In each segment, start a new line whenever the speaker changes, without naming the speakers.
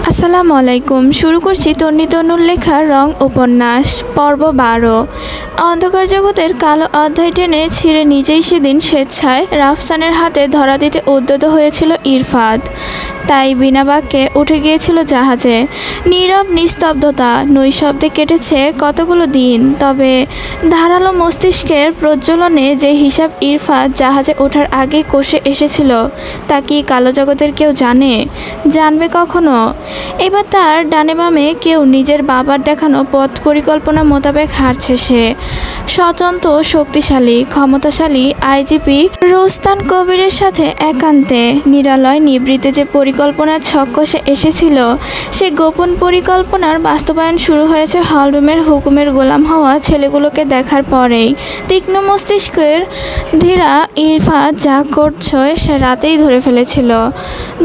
আসসালামু আলাইকুম। শুরু করছি তন্নি তনুর লেখা রং উপন্যাস পর্ব ১২। অন্ধকার জগতের কালো অধ্যায় টেনে ছিঁড়ে নিজেই সেদিন স্বেচ্ছায় রাফসানের হাতে ধরা দিতে উদ্যত হয়েছিল ইরফাত। তাই বিনা বাক্যে উঠে গিয়েছিল জাহাজে। নীরব নিস্তব্ধতা নৈশব্দে কেটেছে কতগুলো দিন। তবে ধারালো মস্তিষ্কের প্রজ্বলনে যে হিসাব ইরফাত জাহাজে ওঠার আগে কষে এসেছিল তা কি কালো জগতের কেউ জানবে কখনো? এবার তার ডানে বামে কেউ নিজের বাবার দেখানো পথ পরিকল্পনা মোতাবেক হারছে সে। স্বতন্ত্র শক্তিশালী ক্ষমতাশালী আইজিপি রোস্তান কবিরের সাথে একান্তে নিরালয় নিবৃত্তে যে পরিকল্পনার ছক কষে এসেছিল সেই গোপন পরিকল্পনার বাস্তবায়ন শুরু হয়েছে হলরুমের হুকুমের গোলাম হওয়া ছেলেগুলোকে দেখার পরেই। তীক্ষ্ণ মস্তিষ্কের ধীরা ইরফাত যা করছে সে রাতেই ধরে ফেলেছিল।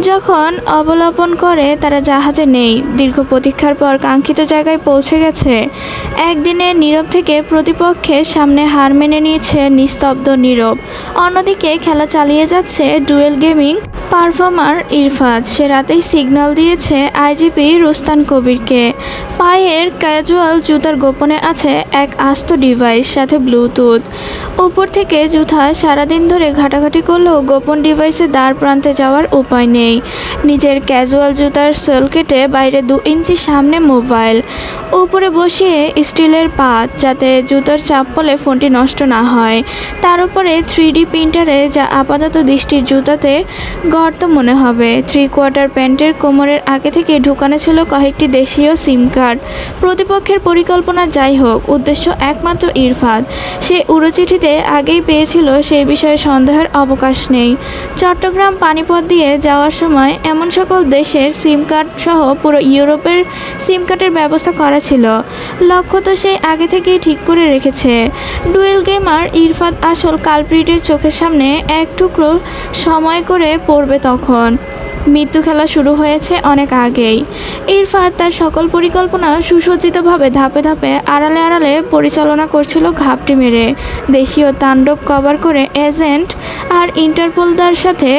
যখন অবলোপন করে তারা জাহাজে নেই, দীর্ঘ প্রতীক্ষার পর কাঙ্ক্ষিত জায়গায় পৌঁছে গেছে। একদিনে নীরব থেকে প্রতিপক্ষের সামনে হার মেনে নিয়েছে নিস্তব্ধ নীরব। অন্যদিকে খেলা চালিয়ে যাচ্ছে ডুয়েল গেমিং পারফর্মার ইরফাত। সে রাতেই সিগন্যাল দিয়েছে আইজিপি রোস্তান কবিরকে। পায়ের ক্যাজুয়াল জুতার গোপনে আছে এক আস্ত ডিভাইস, সাথে ব্লুটুথ। উপর থেকে জুতা সারাদিন ধরে ঘাটাঘাটি করলেও গোপন ডিভাইসের দ্বার প্রান্তে যাওয়ার উপায় নেই। নিজের ক্যাজুয়াল জুতার সোল কেটে বাইরে 2 ইঞ্চি সামনে মোবাইল, উপরে বসিয়ে স্টিলের পাত যাতে জুতার চাপ পড়লে ফোনটি নষ্ট না হয়। তার উপরে 3D প্রিন্টারে যা আপাতত দৃষ্টির জুতাতে গর্ত মনে হবে। 3/4 প্যান্টের কোমরের আগে থেকে ঢুকানো ছিল কয়েকটি দেশীয় সিম কার্ড। প্রতিপক্ষের পরিকল্পনা যাই হোক, উদ্দেশ্য একমাত্র ইরফাত। সে উড়োচিঠিতে আগেই পেয়েছিল, সেই বিষয়ে সন্দেহের অবকাশ নেই। চট্টগ্রাম পানিপথ দিয়ে যাওয়ার সময় এমন সকল দেশের সিম কার্ড সহ পুরো ইউরোপের সিম কার্ডের ব্যবস্থা করা ছিল। লক্ষ্য তো সেই আগে থেকেই ঠিক করে রেখেছে। ডুয়েল গেমার ইরফাত আসল কালপ্রিটের চোখের সামনে এক টুকরো সময় করে পড়বে তখন। মৃত্যু খেলা শুরু হয়েছে অনেক আগেই। ইরফাত তার সকল পরিকল্পনা সুসজ্জিতভাবে ধাপে ধাপে আড়ালে আড়ালে পরিচালনা করছিল ঘাপটি মেরে। দেশীয় তাণ্ডব কভার করে এজেন্ট আর ইন্টারপোলদার সাথে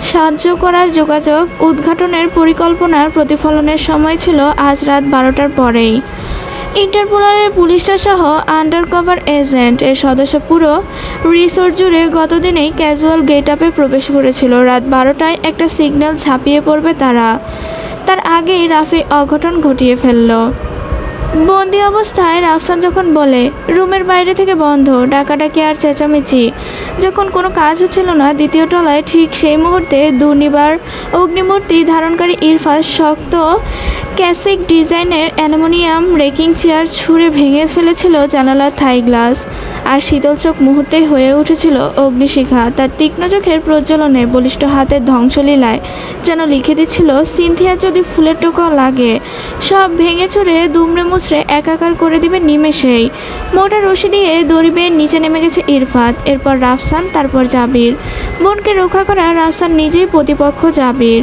সাহায্য করার যোগাযোগ উদ্ঘাটনের পরিকল্পনার প্রতিফলনের সময় ছিল আজ রাত 12টার পরেই। ইন্টারপোলারের পুলিশরা সহ আন্ডারকভার এজেন্ট এর সদস্য পুরো রিসোর্ট জুড়ে গতদিনেই ক্যাজুয়াল গেট আপে প্রবেশ করেছিল। রাত 12টায় একটা সিগন্যাল ঝাঁপিয়ে পড়বে তারা। তার আগেই রাফি অঘটন ঘটিয়ে ফেলল। বন্দি অবস্থায় রাফসান যখন বলে রুমের বাইরে থেকে বন্ধ, ডাকাডাকি আর চেঁচামেচি, যখন কোনো কাজ হচ্ছিল না দ্বিতীয় তলায়, ঠিক সেই মুহূর্তে দুর্নিবার অগ্নিমূর্তি ধারণকারী ইরফাত শক্ত ক্যাসিক ডিজাইনের অ্যালুমিনিয়াম রেকিং চেয়ার ছুঁড়ে ভেঙে ফেলেছিল জানালার থাই গ্লাস। আর শীতল চোখ মুহূর্তেই হয়ে উঠেছিল অগ্নিশিখা। তার তীক্ষ্ণ চোখের প্রজ্বলনে বলিষ্ঠ হাতের ধ্বংসলীলায় যেন লিখে দিচ্ছিল, সিনথিয়ার যদি ফুলের টোকাও লাগে সব ভেঙে চুরে দুমড়ে মুচড়ে একাকার করে দিবে নিমেষেই। মোটা রশি দিয়ে দড়ি বেয়ে নিচে নেমে গেছে ইরফাত, এরপর রাফসান, তারপর জাবির। বোনকে রক্ষা করা রাফসান নিজেই প্রতিপক্ষ জাবির।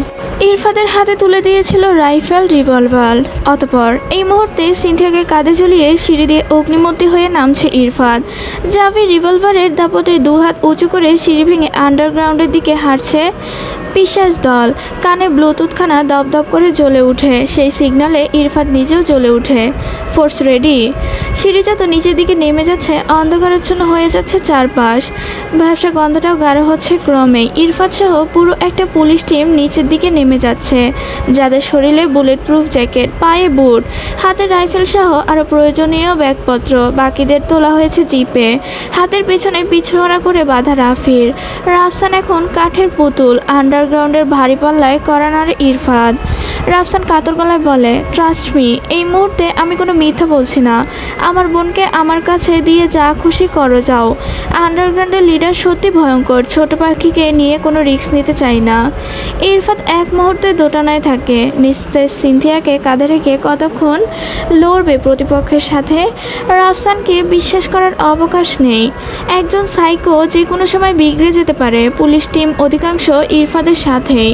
ইরফাতের হাতে তুলে দিয়েছিল রাইফেল রিভলভার। অতঃপর এই মুহূর্তে সিনথিয়াকে কাঁধে ঝুলিয়ে সিঁড়ি দিয়ে অগ্নিমূর্তি হয়ে নামছে ইরফাত। জাবির রিভলভারের দাপটে 2 হাত উঁচু করে সিঁড়ি ভেঙে আন্ডারগ্রাউন্ডের দিকে হাঁটছে পিশাচ দল। কানে ব্লুটুথখানা দপদপ করে জ্বলে উঠে। সেই সিগনালে ইরফাত নিজেও জ্বলে উঠে। Force ready. সিঁড়ি যত নিচের দিকে নেমে যাচ্ছে অন্ধকারাচ্ছন্ন হয়ে যাচ্ছে চারপাশ। ব্যবসা গন্ধটাও গাঢ় হচ্ছে ক্রমেই। ইরফাত সহ পুরো একটা পুলিশ টিম নিচের দিকে নেমে যাচ্ছে, যাদের শরীরে বুলেট প্রুফ জ্যাকেট, পায়ে বুট, হাতে রাইফেল সহ আরও প্রয়োজনীয় ব্যাগপত্র। বাকিদের তোলা হয়েছে জিপে। হাতের পেছনে পিছড়া করে বাঁধা রাফির। রাফসান এখন কাঠের পুতুল। আন্ডারগ্রাউন্ডের ভারী পাল্লায় কড়া নাড়ে ইরফাত। রাফসান কাতর গলায় বলে, ট্রাস্ট মি, এই মুহূর্তে আমি কোনো মিথ্যা বলছি না। আমার বোনকে আমার কাছে দিয়ে যা খুশি করো যাও। আন্ডারগ্রাউন্ডের লিডার সত্যি ভয়ঙ্কর। ছোট পাখিকে নিয়ে কোনো রিস্ক নিতে চাই না। ইরফাত এক মুহূর্তে দোটানায় থাকে। নিস্তেজ সিনথিয়াকে কাঁধে রেখে কতক্ষণ লড়বে প্রতিপক্ষের সাথে? রাফসানকে বিশ্বাস করার অবকাশ নেই। একজন সাইকো যে কোনো সময় বিগড়ে যেতে পারে। পুলিশ টিম অধিকাংশ ইরফাতের সাথেই,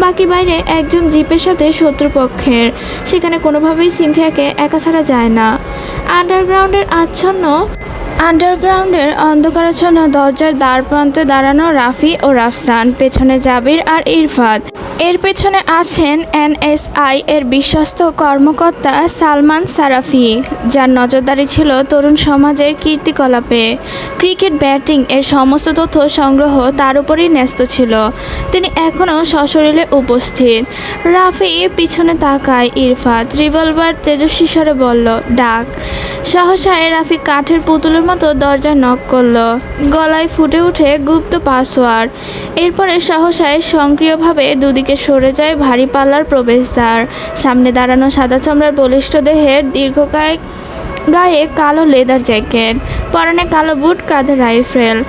বাকি বাইরে একজন জিপের সাথে শত্রুপক্ষের। সেখানে কোনোভাবেই সিনথিয়াকে একা ছাড়া যায় না। আন্ডারগ্রাউন্ডের অন্ধকারাচ্ছন্ন দরজার দ্বার প্রান্তে দাঁড়ানো রাফি ও রাফসান, পেছনে জাবির আর ইরফাত। এর পেছনে আছেন এনএসআই এর বিশ্বস্ত কর্মকর্তা সালমান সারাফি, যার নজরদারি ছিল তরুণ সমাজের কীর্তিকলাপে। ক্রিকেট ব্যাটিং এর সমস্ত তথ্য সংগ্রহ তার উপরই ন্যস্ত ছিল। তিনি এখনও সশরীরে উপস্থিত। রাফি পিছনে তাকায়। ইরফাত রিভলভার তেজস্বী স্বরে বলল, ডাক। সহসায় রাফি কাঠের পুতুলের মতো দরজায় নক করল। গলায় ফুটে ওঠে গুপ্ত পাসওয়ার্ড। এরপরে সহসায় সক্রিয়ভাবে দুদিকে সরে যায় ভারী পাল্লার প্রবেশদ্বার। সামনে দাঁড়ানো সাদা চামড়ার বলিষ্ঠ দেহের দীর্ঘকায় গায়ে কালো লেদার জ্যাকেট, পরনে কালো বুট, কাঁধে রাইফেল।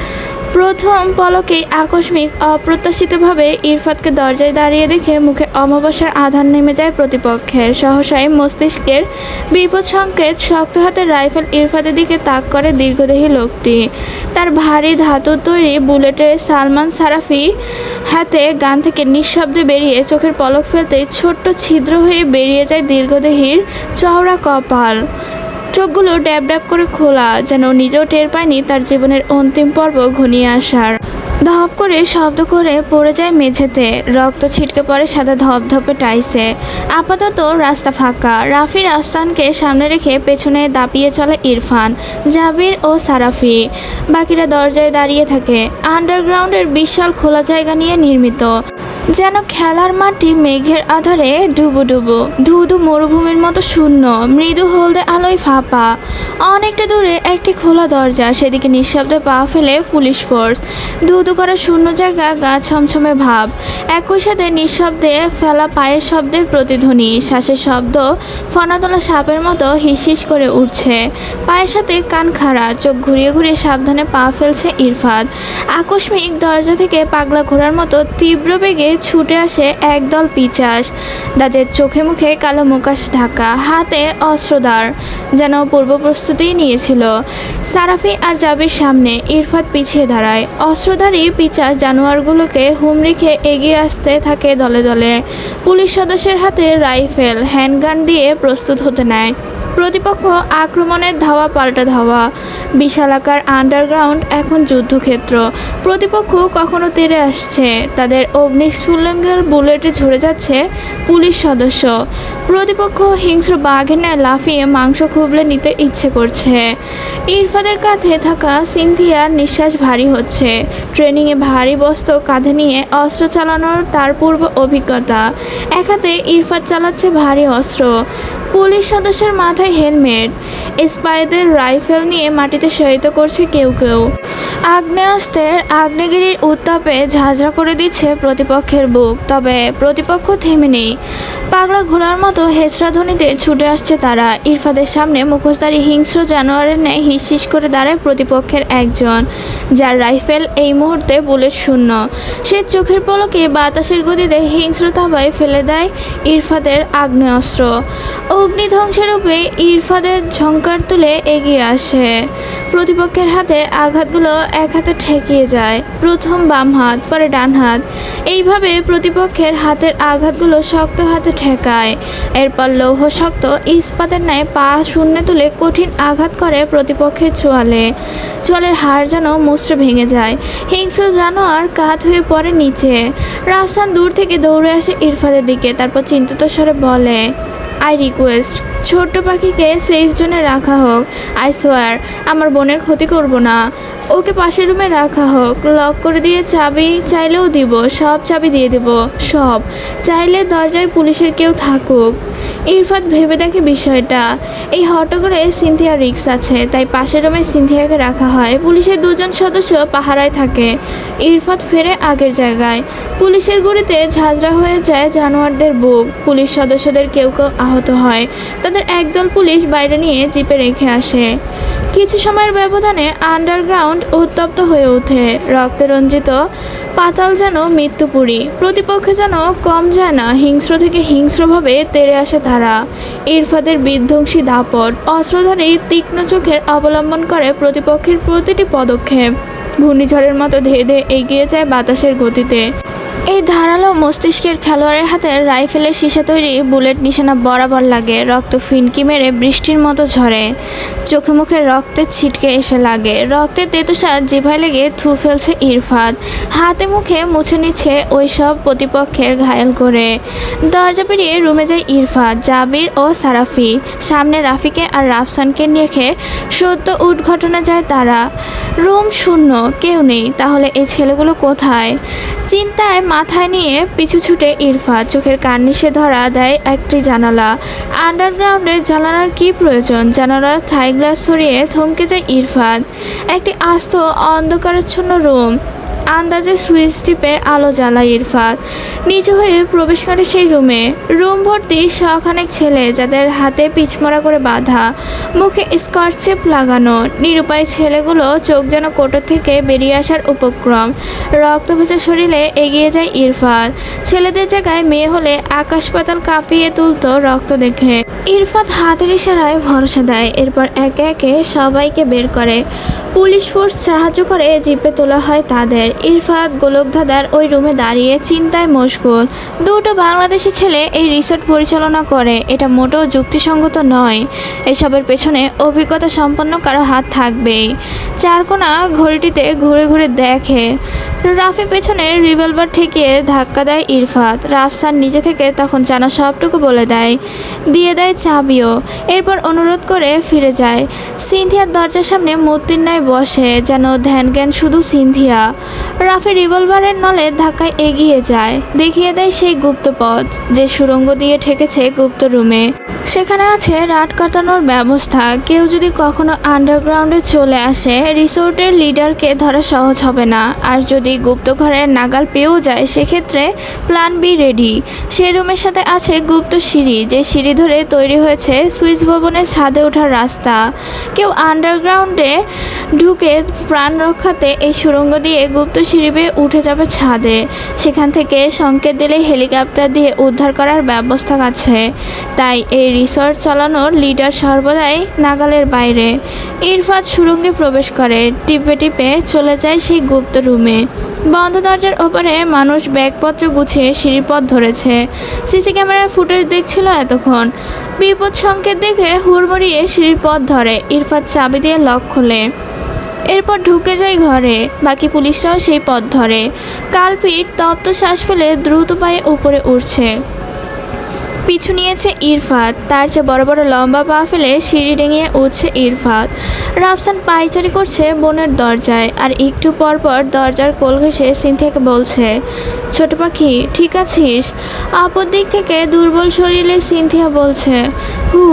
প্রথম পলকেই আকস্মিক অপ্রত্যাশিতভাবে ইরফাতকে দরজায় দাঁড়িয়ে দেখে মুখে অমাবস্যার আধার নেমে যায় প্রতিপক্ষের। সহসায় মস্তিষ্কের বিপদ সংকেত শক্ত হাতের রাইফেল ইরফাতের দিকে তাক করে দীর্ঘদেহী লোকটি। তার ভারী ধাতুর তৈরি বুলেটের সালমান সারাফি হাতে গান থেকে নিঃশব্দে বেরিয়ে চোখের পলক ফেলতেই ছোট্ট ছিদ্র হয়ে বেরিয়ে যায় দীর্ঘদেহীর চওড়া কপাল। চোখগুলো ড্যাব ড্যাব করে খোলা, যেন নিজেও টের পায়নি তার জীবনের অন্তিম পর্ব ঘনিয়ে আসার। ধপ করে শব্দ করে পড়ে যায় মেঝেতে। রক্ত ছিটকে পড়ে সাদা ধপধপে টাইসে। আপাতত রাস্তা ফাঁকা। রাফি রাফসানকে সামনে রেখে পেছনে দাপিয়ে চলে ইরফান, জাবির ও সারাফি। বাকিরা দরজায় দাঁড়িয়ে থাকে। আন্ডারগ্রাউন্ডের বিশাল খোলা জায়গা নিয়ে নির্মিত, যেন খেলার মাঠটি মেঘের আধারে ডুবো ডুবো। ধুধু মরুভূমির মতো শূন্য, মৃদু হলদে আলোয় ফাঁপা। অনেকটা দূরে একটি খোলা দরজা, সেদিকে নিঃশব্দে পা ফেলে পুলিশ ফোর্স। ধুধু করা শূন্য জায়গা, গা ছমছমে ভাব। একই সাথে নিঃশব্দে ফেলা পায়ের শব্দের প্রতিধ্বনি, শ্বাসের শব্দ ফনা তোলা সাপের মতো হিসহিস করে উঠছে। পায়ের সাথে কান খাড়া, চোখ ঘুরিয়ে ঘুরিয়ে সাবধানে পা ফেলছে ইরফাত। আকস্মিক দরজা থেকে পাগলা ঘোড়ার মতো তীব্র বেগে ছুটে আসে একদল পিচাস। তাদের চোখে মুখে কালো মুকাশ ঢাকা, হাতে অস্ত্রধার, যেন পূর্ব প্রস্তুতি নিয়েছিল। সারাফি আর জাবির সামনে, ইরফাত পিছিয়ে দাঁড়ায়। অস্ত্রধারী পিচাস জানোয়ারগুলোকে হুমড়ি খেয়ে এগিয়ে আসতে থাকে দলে দলে। পুলিশ সদস্যের হাতে রাইফেল, হ্যান্ডগান দিয়ে প্রস্তুত হতে নেয়। প্রতিপক্ষ আক্রমণের ধাওয়া পাল্টা ধাওয়া। বিশালাকার আন্ডারগ্রাউন্ড এখন যুদ্ধক্ষেত্র। প্রতিপক্ষ কখনো তেড়ে আসছে, তাদের অগ্নিস্ফুলিঙ্গের বুলেটে ঝরে যাচ্ছে পুলিশ সদস্য। প্রতিপক্ষ হিংস্র বাঘের ন্যায় লাফিয়ে মাংস খুবলে নিতে ইচ্ছে করছে। ইরফাদের কাঁধে থাকা সিনথিয়ার নিঃশ্বাস ভারী হচ্ছে। ট্রেনিংয়ে ভারী বস্তু কাঁধে নিয়ে অস্ত্র চালানোর তার পূর্ব অভিজ্ঞতা। এক হাতে ইরফাত চালাচ্ছে ভারী অস্ত্র। পুলিশ সদস্যের মাথায় হেলমেট, স্পাইদের রাইফেল নিয়ে মাটিতে শয়িত করছে কেউ কেউ। আগ্নেয়াস্ত্রের আগ্নেয়গিরির উত্তাপে ঝাঁঝরা করে দিচ্ছে প্রতিপক্ষের বুক। তবে প্রতিপক্ষ থেমে নেই। পাগলা ঘোড়ার মতো হেঁচড়া ধ্বনিতে ছুটে আসছে তারা। ইরফাদের সামনে মুখোশধারী হিংস্র জানোয়ারের ন্যায় হিসহিস করে দাঁড়ায় প্রতিপক্ষের একজন, যার রাইফেল এই মুহূর্তে বুলেট শূন্য। সে চোখের পলকে বাতাসের গতিতে হিংস্র থাবায় ফেলে দেয় ইরফাদের আগ্নেয়াস্ত্র। অগ্নিধ্বংসরূপে ইরফাদের ঝংকার তুলে এগিয়ে আসে। প্রতিপক্ষের হাতে আঘাতগুলো এক হাতে ঠেকিয়ে যায়। প্রথম বাম হাত, পরে ডান হাত। এইভাবে প্রতিপক্ষের হাতের আঘাতগুলো শক্ত হাতে ঠেকায়। এরপর লৌহ শক্ত ইস্পাতের ন্যায় পা শূন্যে তুলে কঠিন আঘাত করে প্রতিপক্ষের চোয়ালে। চোয়ালের হাড় যেন মুচড়ে ভেঙে যায়। হিংস্র জানোয়ার কাত হয়ে পড়ে নিচে। রাফসান দূর থেকে দৌড়ে আসে ইরফাদের দিকে, তারপর চিন্তিত স্বরে বলে, আই রিকোয়েস্ট, ছোট্ট পাখিকে সেফ জোনে রাখা হোক। আই সোয়ার, আমার বোনের ক্ষতি করব না। ওকে পাশের রুমে রাখা হোক। লক করে দিয়ে চাবি চাইলেও দিব, সব চাবি দিয়ে দেব, সব। চাইলে দরজায় পুলিশের কেউ থাকুক। ইরফাত ভেবে দেখে বিষয়টা। এই হট্টগোলে সিনথিয়া রিক্স আছে, তাই পাশের রুমে সিনথিয়াকে রাখা হয়। পুলিশের দুজন সদস্য পাহারায় থাকে। ইরফাত ফেরে আগের জায়গায়। পুলিশের গুলিতে ঝাঁঝরা হয়ে যায় জানোয়ারদের বুক। পুলিশ সদস্যদের কেউ কেউ আহত হয়। তাদের একদল পুলিশ বাইরে নিয়ে জিপে রেখে আসে। কিছু সময়ের ব্যবধানে আন্ডারগ্রাউন্ড উত্তপ্ত হয়ে ওঠে। রক্তে রঞ্জিত পাতাল যেন মৃত্যুপুরী। প্রতিপক্ষে যেন কম যায় না। হিংস্র থেকে হিংস্রভাবে তেড়ে আসে তারা। ইরফাদের বিধ্বংসী দাপট, অস্ত্রধারী তীক্ষ্ণ চোখের অবলম্বন করে প্রতিপক্ষের প্রতিটি পদক্ষেপ। ঘূর্ণিঝড়ের মতো ধেয়ে ধেয়ে এগিয়ে যায় বাতাসের গতিতে। এই ধারালো মস্তিষ্কের খেলোয়াড়ের হাতে রাইফেলের সীসা তৈরি বুলেট নিশানা বরাবর লাগে, রক্ত ফিনকি মেরে বৃষ্টির মতো ঝরে, চোখে মুখে রক্তের ছিটকে এসে লাগে, রক্তের তেতুসাদ জিভায় লেগে থু ফেলছে ইরফাত, হাতে মুখে মুছে নিচ্ছে ওই সব প্রতিপক্ষের ঘায়েল করে। দরজা পেরিয়ে রুমে যায় ইরফাত, জাবির ও সারাফি, সামনে রাফিকে আর রাফসানকে রেখে সদ্য উদ্ঘটনা যায় তারা। রুম শূন্য, কেউ নেই, তাহলে এই ছেলেগুলো কোথায়? চিন্তায় মাথায় নিয়ে পিছু ছুটে ইরফাত, চোখের কার্নিশে ধরা দেয় একটি জানালা। আন্ডারগ্রাউন্ডের জানালার কি প্রয়োজন? জানালার থাই গ্লাস সরিয়ে থমকে যায় ইরফাত। একটি আস্ত অন্ধকারাচ্ছন্ন রুম, আন্দাজে সুইচ টিপে আলো জ্বালায় ইরফাত, নিচু হয়ে প্রবেশ করে সেই রুমে। রুম ভর্তি শখানেক ছেলে, যাদের হাতে পিছমরা করে বাঁধা, মুখে স্কচটেপ লাগানো। নিরুপায় ছেলেগুলো চোখ যেন কোটর থেকে বেরিয়ে আসার উপক্রম। রক্ত ভেজা শরীরে এগিয়ে যায় ইরফাত। ছেলেদের জায়গায় মেয়ে হলে আকাশ পাতাল কাঁপিয়ে তুলতো রক্ত দেখে। ইরফাত হাতের ইশারায় ভরসা দেয়, এরপর একে একে সবাইকে বের করে। পুলিশ ফোর্স সাহায্য করে জিপে তোলা হয় তাদের। ইরফাত গোলকধাঁধার ওই রুমে দাঁড়িয়ে চিন্তায় মশগুল। দুটো বাংলাদেশি ছেলে এই রিসোর্ট পরিচালনা করে, এটা মোটেও যুক্তিসঙ্গত নয়। এসবের পেছনে অভিজ্ঞতা সম্পন্ন কারো হাত থাকবেই। চারকোনা ঘড়িটিতে ঘুরে ঘুরে দেখে। রাফি পেছনে রিভলভার ঠেকিয়ে ধাক্কা দেয় ইরফাত। রাফসান নিজে থেকে তখন জানা সবটুকু বলে দেয়, দিয়ে দেয় চাবিও। এরপর অনুরোধ করে ফিরে যায়। সিনথিয়ার দরজার সামনে মূর্তির ন্যায় বসে, যেন ধ্যান জ্ঞান শুধু সিনথিয়া। রাফি রিভলভারের নলে ধাক্কায় এগিয়ে যায়, দেখিয়ে দেয় সেই গুপ্ত পথ, যে সুড়ঙ্গ দিয়ে ঠেকেছে গুপ্ত রুমে। সেখানে আছে রাত কাটানোর ব্যবস্থা। কেউ যদি কখনো আন্ডারগ্রাউন্ডে চলে আসে, রিসোর্টের লিডারকে ধরা সহজ হবে না। আর যদি গুপ্ত ঘরের নাগাল পেয়েও যায়, সেক্ষেত্রে প্ল্যান বি রেডি। সেই রুমের সাথে আছে গুপ্ত সিঁড়ি, যে সিঁড়ি ধরে তৈরি হয়েছে সুইস ভবনের ছাদে ওঠার রাস্তা। কেউ আন্ডারগ্রাউন্ডে ঢুকে প্রাণ রক্ষাতে এই সুড়ঙ্গ দিয়ে গুপ্ত সিঁড়ি বেয়ে উঠে যাবে ছাদে। সেখান থেকে সংকেত দিলে হেলিকপ্টার দিয়ে উদ্ধার করার ব্যবস্থা আছে। তাই এই রিসর্ট চালানোর লিডার সর্বদাই নাগালের বাইরে। ইরফাত সুড়ঙ্গে প্রবেশ করে, টিপে টিপে চলে যায় সেই গুপ্ত রুমে। বন্ধ দরজার ওপরে মানুষ ব্যাগপত্র গুছিয়ে সিঁড়িপথ ধরেছে। সিসি ক্যামেরার ফুটেজ দেখছিল এতক্ষণ। বিপদ সংকেত দেখে হুড়মুড়িয়ে সিঁড়ির পথ ধরে। ইরফাত চাবি দিয়ে লক খোলে, এরপর ঢুকে যায় ঘরে। বাকি পুলিশরাও সেই পথ ধরে। কালপিট তপ্ত শ্বাস ফেলে দ্রুত পায়ে উপরে উঠছে। পিছু নিয়েছে ইরফাত, তার চেয়ে বড় বড় লম্বা পা ফেলে সিঁড়ি ডিঙিয়ে উঠছে ইরফাত। রাফসান পায়চারি করছে বোনের দরজায়, আর একটু পর পর দরজার কোল ঘেঁষে সিনথিয়াকে বলছে, ছোট পাখি ঠিক আছিস? অপর দিক থেকে দুর্বল শরীরে সিনথিয়া বলছে, হু।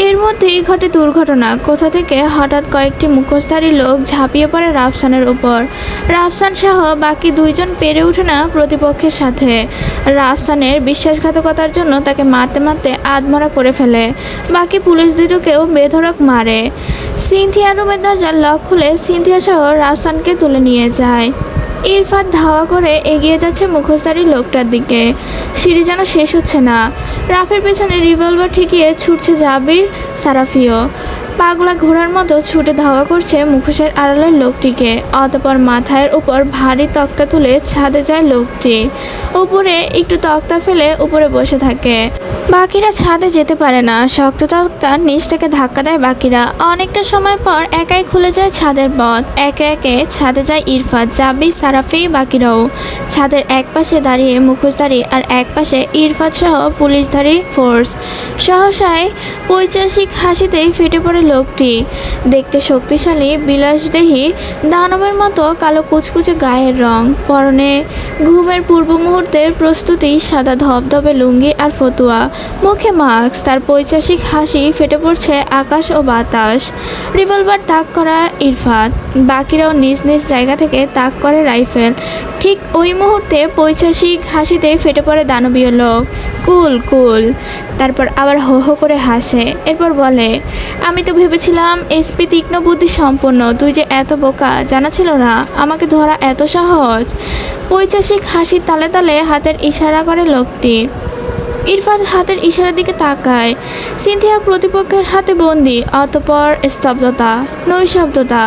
এর মধ্যেই ঘটে দুর্ঘটনা। কোথা থেকে হঠাৎ কয়েকটি মুখোশধারী লোক ঝাঁপিয়ে পড়ে রাফসানের উপর। রাফসান সহ বাকি দুইজন পেরে ওঠে না প্রতিপক্ষের সাথে। রাফসানের বিশ্বাসঘাতকতার জন্য তাকে মারতে মারতে আধমরা করে ফেলে। বাকি পুলিশ দুটোকেও বেধড়ক মারে। সিনথিয়া রুমের দরজার লক খুলে সিনথিয়া সহ রাফসানকে তুলে নিয়ে যায়। ইরফাত ধাওয়া করে এগিয়ে যাচ্ছে মুখোশধারী লোকটার দিকে। সিঁড়ি যেন শেষ হচ্ছে না। রাফির পেছনে রিভলভার ঠেকিয়ে ছুটছে জাবির, সারাফিও। পাগলা ঘোড়ার মতো ছুটে ধাওয়া করছে মুখোশের আড়ালের লোকটিকে। অতঃপর মাথার উপর ভারী তক্তা তুলে ছাদে যায় লোকটি। উপরে একটু তক্তা ফেলে উপরে বসে থাকে। বাকিরা ছাদে যেতে পারে না। শক্ত তক্তার নিচ থেকে ধাক্কা দেয় বাকিরা। অনেকটা সময় পর একাই খুলে যায় ছাদের পথ। একে একে ছাদে যায় ইরফাত, জাবি, সারাফি, বাকিরাও। ছাদের এক পাশে দাঁড়িয়ে মুখোশধারী, আর এক পাশে ইরফাত সহ পুলিশধারী ফোর্স। সহসায় পৈশাচিক হাসিতেই ফেটে পড়ে লোকটি। দেখতে শক্তিশালী, বিলাসদেহী, দানবের মতো কালো কুচকুচে গায়ের রং, পরনে ঘুমের পূর্ব মুহূর্তের প্রস্তুতি, সাদা ধবধবে লুঙ্গি আর ফতুয়া, মুখে মাস্ক। তার পৈশাচিক হাসি ফেটে পড়ছে আকাশ ও বাতাস। রিভলভার তাক করা ইরফাত। বাকিরাও নিজ নিজ জায়গা থেকে তাক করে রাইফেল। ঠিক ওই মুহূর্তে পৈশাচিক হাসিতে ফেটে পড়ে দানবীয় লোক। কুল কুল। তারপর আবার হো হো করে হাসে। এরপর বলে, আমি তো ভেবেছিলাম এসপি তীক্ষ্ণ বুদ্ধি সম্পন্ন, তুই যে এত বোকা জানা ছিল না। আমাকে ধরা এত সহজ। পৈশাচিক হাসির তালে তালে হাতের ইশারা করে লোকটি। ইরফান হাতের ইশারার দিকে তাকায়। সিনথিয়া প্রতিপক্ষের হাতে বন্দি। অতঃপর স্তব্ধতা, নৈশব্দতা।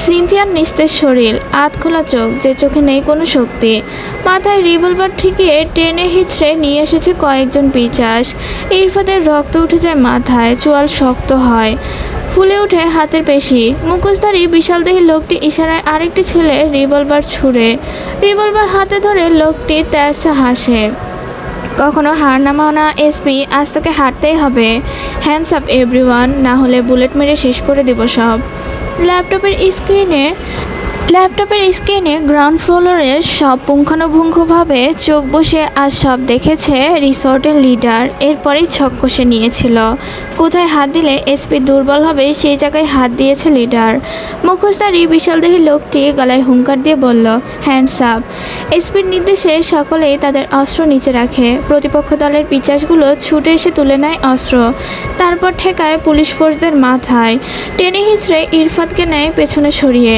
সিনথিয়ার নিস্তেজ শরীর, আধখোলা চোখ, যে চোখে নেই কোনো শক্তি। মাথায় রিভলভার ঠেকিয়ে টেনে হিচড়ে নিয়ে এসেছে কয়েকজন পিচাস। ইরফানের রক্ত উঠে যায় মাথায়, চোয়াল শক্ত হয়, ফুলে ওঠে হাতের পেশি। মুখোশধারী বিশালদেহী লোকটি ইশারায় আরেকটি ছেলে রিভলভার ছুঁড়ে। রিভলভার হাতে ধরে লোকটি তেরসা হাসে। কখনো হার নামাও না এসপি, আজ তোকে হারতেই হবে। হ্যান্ডস আপ এভরিওয়ান, না হলে বুলেট মেরে শেষ করে দেব সব। ল্যাপটপের স্ক্রিনে গ্রাউন্ড ফ্লোরের সব পুঙ্খানুপুঙ্খভাবে চোখ বসে আজ সব দেখেছে রিসর্টের লিডার। এরপরেই ছক কষে নিয়েছিল কোথায় হাত দিলে এসপি দুর্বল হবে, সেই জায়গায় হাত দিয়েছে লিডার। মুখোশধারী বিশালদেহী লোকটি গলায় হুঙ্কার দিয়ে বলল, হ্যান্ডস আপ। এসপির নির্দেশে সকলেই তাদের অস্ত্র নিচে রাখে। প্রতিপক্ষ দলের পিচাসগুলো ছুটে এসে তুলে নেয় অস্ত্র, তারপর ঠেকায় পুলিশ ফোর্সদের মাথায়। টেনে হিচড়ে ইরফাতকে নেয় পেছনে সরিয়ে।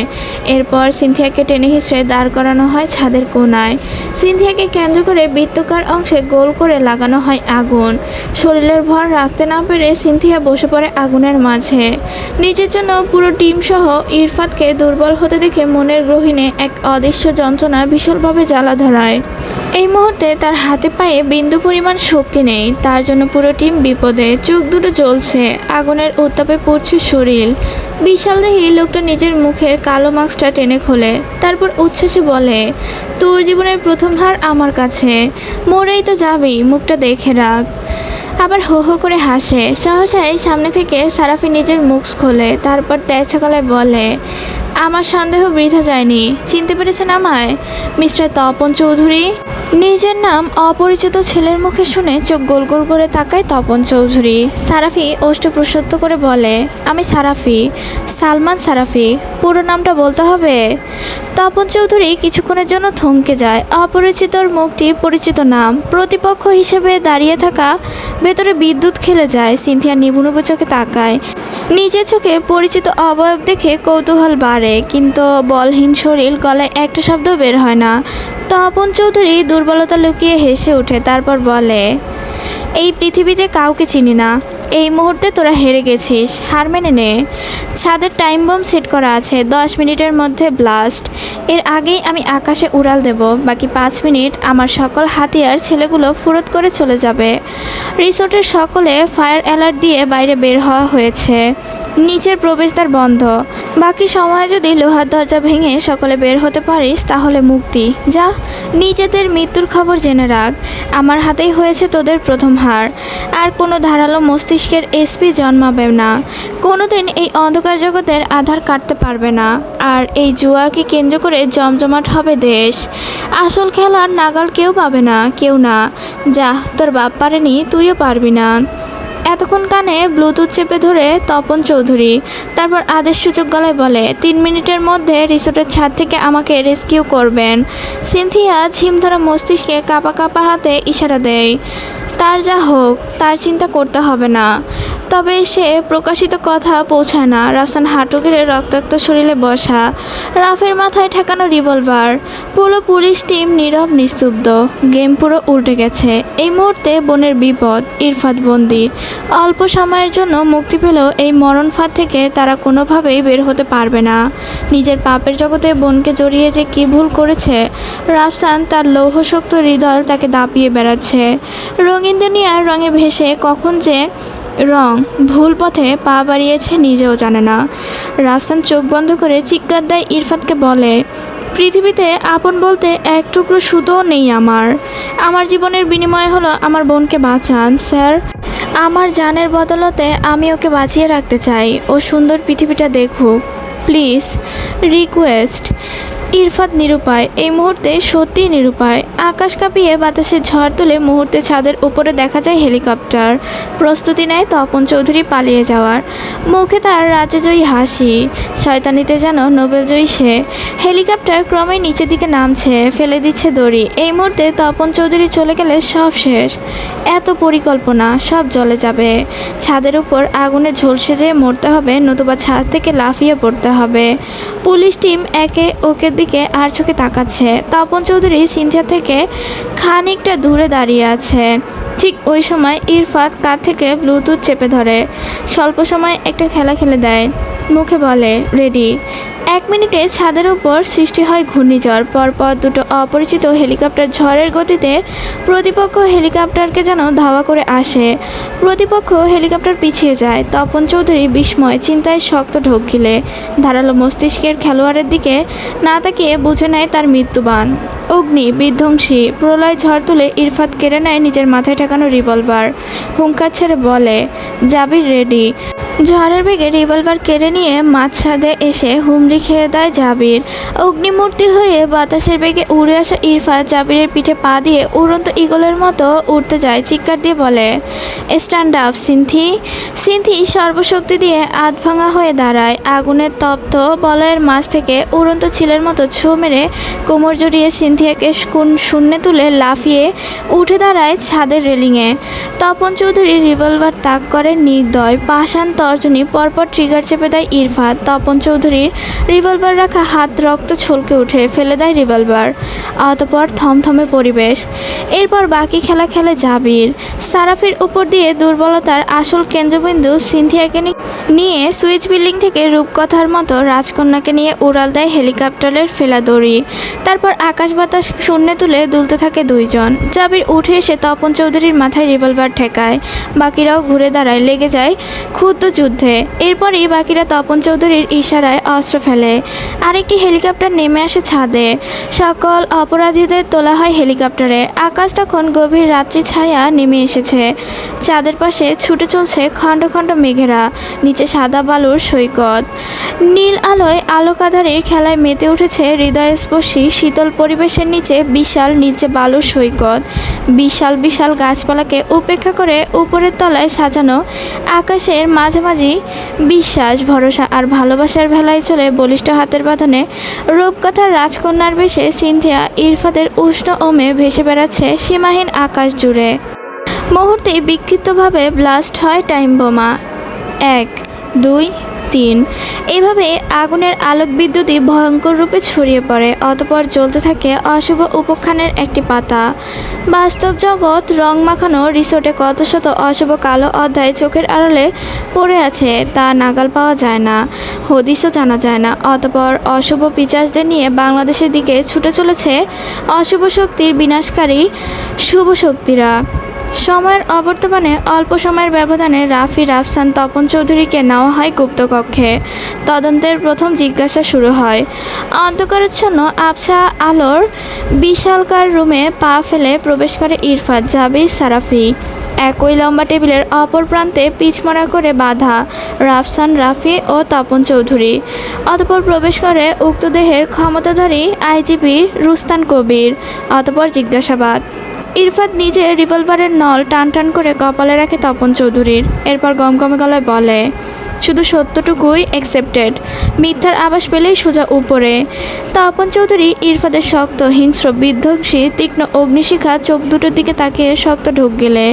এরপর সিনথিয়াকে টেনে হিচড়ে দাঁড় করানো হয় ছাদের কোণায়। সিনথিয়াকে কেন্দ্র করে বৃত্তাকার অংশে গোল করে লাগানো হয় আগুন। শরীরের ভর রাখতে না পেরে সিনথিয়া বসে পড়ে আগুনের মাঝে। নিজের জন্য পুরো টিম সহ ইরফাতকে দুর্বল হতে দেখে মনের গহীনে এক অদৃশ্য যন্ত্রণা ভীষণভাবে জ্বালা ধরায়। এই মুহূর্তে তার হাতে পায়ে বিন্দু পরিমাণ শক্তি নেই। তার জন্য পুরো টিম বিপদে। চোখ দুটো জ্বলছে, আগুনের উত্তাপে পুড়ছে শরীর। বিশালদেহী লোকটা নিজের মুখের কালো মাস্কটা টেনে খোলে, তারপর উচ্ছ্বাসে বলে, তোর জীবনের প্রথম হার আমার কাছে। মরেই তো যাবি, মুখটা দেখে রাখ। আবার হো হো করে হাসে। সহসাই সামনে থেকে সারাফি নিজের মুখ খোলে, তারপর তেরছা গলায় বলে, আমার সন্দেহ বৃথা যায়নি। চিনতে পেরেছেন আমায়, মিস্টার তপন চৌধুরী? নিজের নাম অপরিচিত ছেলের মুখে শুনে চোখ গোল গোল করে তাকায় তপন চৌধুরী। সারাফি ওষ্ঠ প্রশস্ত করে বলে, আমি সারাফি, সালমান সারাফি। পুরো নামটা বলতে হবে? তপন চৌধুরী কিছুক্ষণের জন্য থমকে যায়। অপরিচিতর মুখটি পরিচিত নাম, প্রতিপক্ষ হিসেবে দাঁড়িয়ে থাকা। ভেতরে বিদ্যুৎ খেলে যায়। সিনথিয়া নিভু নিভু চোখে তাকায়। নিজের চোখে পরিচিত অবয়ব দেখে কৌতূহল বাড়ে, কিন্তু বলহীন শরীর, গলায় একটা শব্দ বের হয় না। তপন চৌধুরী দুর্বলতা লুকিয়ে হেসে ওঠে, তারপর বলে, এই পৃথিবীতে কাউকে চিনি না। এই মুহূর্তে তোরা হেরে গেছিস, হার মেনে নে। ছাদের টাইম বম সেট করা আছে, 10 মিনিটের মধ্যে ব্লাস্ট। এর আগেই আমি আকাশে উড়াল দেব। বাকি 5 মিনিট আমার সকল হাতিয়ার ছেলেগুলো ফুরত করে চলে যাবে। রিসোর্টের সকলে ফায়ার অ্যালার্ট দিয়ে বাইরে বের হওয়া হয়েছে। নিচের প্রবেশদ্বার বন্ধ। বাকি সময়ে যদি লোহার দরজা ভেঙে সকলে বের হতে পারিস তাহলে মুক্তি। যা, নিজেদের মৃত্যুর খবর জেনে রাখ। আমার হাতেই হয়েছে তোদের প্রথম হার। আর কোনো ধারালো মস্তিষ্কের এসপি জন্মাবে না। কোনোদিন এই অন্ধকার জগতের আধার কাটতে পারবে না। আর এই জুয়ারকে কেন্দ্র করে জমজমাট হবে দেশ। আসল খেলার নাগাল কেউ পাবে না, কেউ না। যা, তোর বাপ পারেনি, তুইও পারবি না। এতক্ষণ কানে ব্লুটুথ চেপে ধরে তপন চৌধুরী, তারপর আদেশসূচক গলায় বলে, 3 মিনিটের মধ্যে রিসোর্টের ছাদ থেকে আমাকে রেস্কিউ করবেন। সিনথিয়া ঝিমধরা মস্তিষ্কে কাঁপা কাঁপা হাতে ইশারা দেয়। তার যা হোক, তার চিন্তা করতে হবে না। তবে সে প্রকাশিত কথা পৌঁছায় না। রাফসান হাঁটু গেড়ে রক্তাক্ত শরীরে বসা, রাফের মাথায় ঠেকানো রিভলভার। পুরো পুলিশ টিম নীরব নিস্তব্ধ। গেম পুরো উল্টে গেছে। এই মুহূর্তে বোনের বিপদ, ইরফাত বন্দি। অল্প সময়ের জন্য মুক্তি পেলেও এই মরণ ফাঁদ থেকে তারা কোনোভাবেই বের হতে পারবে না। নিজের পাপের জগতে বোনকে জড়িয়ে যে কী ভুল করেছে, রাফসান তার লৌহশক্ত হৃদয় তাকে দাপিয়ে বেড়াচ্ছে। রঙিন দুনিয়ার রঙে ভেসে কখন যে রং ভুল পথে পা বাড়িয়েছে নিজেও জানে না। রাফসান চোখ বন্ধ করে চিৎকার দেয়, ইরফাতকে বলে, পৃথিবীতে আপন বলতে এক টুকরো সুতোও নেই আমার। আমার জীবনের বিনিময়ে হলো আমার বোনকে বাঁচান স্যার। আমার জানের বদলতে আমি ওকে বাঁচিয়ে রাখতে চাই। ও সুন্দর পৃথিবীটা দেখুক, প্লিজ, রিকোয়েস্ট। ইরফাত নিরুপায়, এই মুহূর্তে সত্যিই নিরুপায়। আকাশ কাঁপিয়ে বাতাসে ঝড় তুলে মুহূর্তে ছাদের উপরে দেখা যায় হেলিকপ্টার। প্রস্তুতি নেয় তপন চৌধুরী পালিয়ে যাওয়ার। মুখে তার রাজ্যজয়ী হাসি, শয়তানিতে যেন নোবেলজয়ী সে। হেলিকপ্টার ক্রমে নিচের দিকে নামছে, ফেলে দিচ্ছে দড়ি। এই মুহূর্তে তপন চৌধুরী চলে গেলে সব শেষ। এত পরিকল্পনা সব জ্বলে যাবে। ছাদের উপর আগুনে ঝলসে যেয়ে মরতে হবে, নতুবা ছাদ থেকে লাফিয়ে পড়তে হবে। পুলিশ টিম একে ওকে দিকে আর চোখে তাকাচ্ছে। তপন চৌধুরী সিনথিয়া থেকে খানিকটা দূরে দাঁড়িয়ে আছে। ঠিক ওই সময় ইরফাত কাঁধ থেকে ব্লুটুথ চেপে ধরে, স্বল্প সময় একটা খেলা খেলে দেয়, মুখে বলে রেডি। 1 মিনিটে ছাদের উপর সৃষ্টি হয় ঘূর্ণিঝড়। পরপর দুটো অপরিচিত হেলিকপ্টার ঝড়ের গতিতে প্রতিপক্ষ হেলিকপ্টারকে যেন ধাওয়া করে আসে। প্রতিপক্ষ হেলিকপ্টার পিছিয়ে যায়। তপন চৌধুরী বিস্ময় চিন্তায় শক্ত ঢোক গিলে ধারালো মস্তিষ্কের খেলোয়াড়ের দিকে না তাকিয়ে বুঝে নেয় তার মৃত্যুবান। অগ্নি বিধ্বংসী প্রলয় ঝড় তুলে ইরফাত কেড়ে নেয় নিজের মাথায় ঠেকানো রিভলভার। হুঙ্কার ছেড়ে বলে জাবির রেডি। ঝড়ের বেগে রিভলভার কেড়ে নিয়ে মাঝ ছাদে এসে হুমড়ি খেয়ে দেয় জাবির। অগ্নিমূর্তি হয়ে বাতাসের বেগে উড়ে আসা ইরফাত জাবিরের পিঠে পা দিয়ে উড়ন্ত ঈগলের মতো উঠতে যায়। চিৎকার দিয়ে বলে স্ট্যান্ড আপ সিনথি। সিনথি সর্বশক্তি দিয়ে আধভাঙা হয়ে দাঁড়ায়। আগুনের তপ্ত বলয়ের মাঝ থেকে উড়ন্ত চিলের মতো ছো মেরে কোমর জড়িয়ে সিনথিয়াকে শূন্যে তুলে লাফিয়ে উঠে দাঁড়ায় ছাদের রেলিংয়ে। তপন চৌধুরী রিভলভার তাক করে নির্দয় পাষাণ তর্জনী। পরপর ট্রিগার চেপে দেয় ইরফাত। তপন চৌধুরীর রিভলভার রাখা হাত রক্ত ছলকে উঠে ফেলে দেয় রিভলভার। অতঃপর থমথমে পরিবেশ। এরপর বাকি খেলা খেলে জাবির। সারাফির উপর দিয়ে দুর্বলতার আসল কেন্দ্রবিন্দু সিনথিয়াকে নিয়ে সুইচ বিল্ডিং থেকে রূপকথার মতো রাজকন্যাকে নিয়ে উড়াল দেয় হেলিকপ্টারের ফেলা দড়ি। তারপর আকাশ বাতাস শূন্যে তুলে দুলতে থাকে দুইজন। জাবির উঠে এসে তপন চৌধুরীর মাথায় রিভলভার ঠেকায়। বাকিরাও ঘুরে দাঁড়ায়, লেগে যায় ক্ষুদ্র যুদ্ধে। এরপরই বাকিরা তপন চৌধুরীর ইশারায় অস্ত্র ফেলে। আরেকটি হেলিকপ্টার নেমে আসে ছাদে। সকল অপরাধীদের তোলা হয় হেলিকপ্টারে। আকাশ তখন গভীর রাত্রি ছায়া নেমে এসেছে। চাঁদের পাশে ছুটে চলছে খণ্ড খণ্ড মেঘেরা। নিচে সাদা বালুর সৈকত। নীল আলোয় আলোকাধারীর খেলায় মেতে উঠেছে হৃদয়স্পর্শী শীতল পরিবেশের নিচে বিশাল নিচে বালুর সৈকত। বিশাল বিশাল গাছপালাকে উপেক্ষা করে উপরের তলায় সাজানো আকাশের মাঝামাঝি বিশ্বাস, ভরসা আর ভালোবাসার ভেলায় চলে বলিষ্ঠ হাতের বাঁধনে রূপকথার রাজকন্যার বেশে সিনথিয়া ইরফাতের উষ্ণ ওমে ভেসে বেড়াচ্ছে সীমাহীন আকাশ জুড়ে। মুহূর্তেই বিক্ষিপ্তভাবে ব্লাস্ট হয় টাইম বোমা। 1, 2, 3 এভাবে আগুনের আলোক বিদ্যুৎই ভয়ঙ্কর রূপে ছড়িয়ে পড়ে। অতঃপর জ্বলতে থাকে অশুভ উপাখ্যানের একটি পাতা। বাস্তব জগৎ রং মাখানো রিসোর্টে কত শত অশুভ কালো অধ্যায় চোখের আড়ালে পড়ে আছে, তা নাগাল পাওয়া যায় না, হদিসও জানা যায় না। অতঃপর অশুভ পিচাসদের নিয়ে বাংলাদেশের দিকে ছুটে চলেছে অশুভ শক্তির বিনাশকারী শুভ শক্তিরা। সময়ের অবর্তমানে অল্প সময়ের ব্যবধানে রাফি, রাফসান, তপন চৌধুরীকে নেওয়া হয় গুপ্তকক্ষে। তদন্তের প্রথম জিজ্ঞাসা শুরু হয়। অন্ধকারাচ্ছন্ন আবছা আলোর বিশালকার রুমে পা ফেলে প্রবেশ করে ইরফাত, জাবির, সারাফি। একই লম্বা টেবিলের অপর প্রান্তে পিছমরা করে বাঁধা রাফসান, রাফি ও তপন চৌধুরী। অতঃপর প্রবেশ করে উক্ত দেহের ক্ষমতাধারী আইজিপি রুস্তান কবির। অতঃপর জিজ্ঞাসাবাদ। ইরফাত নিজে রিভলভারের নল টান টান করে কপালে রাখে তপন চৌধুরীর। এরপর গমগমে গলায় বলে শুধু সত্যটুকুই অ্যাকসেপ্টেড, মিথ্যার আভাস পেলেই সোজা উপরে। তপন চৌধুরী ইরফাতের শক্ত হিংস্র বিধ্বংসী তীক্ষ্ণ অগ্নিশিখা চোখ দুটোর দিকে তাকিয়ে শক্ত ঢোক গেলে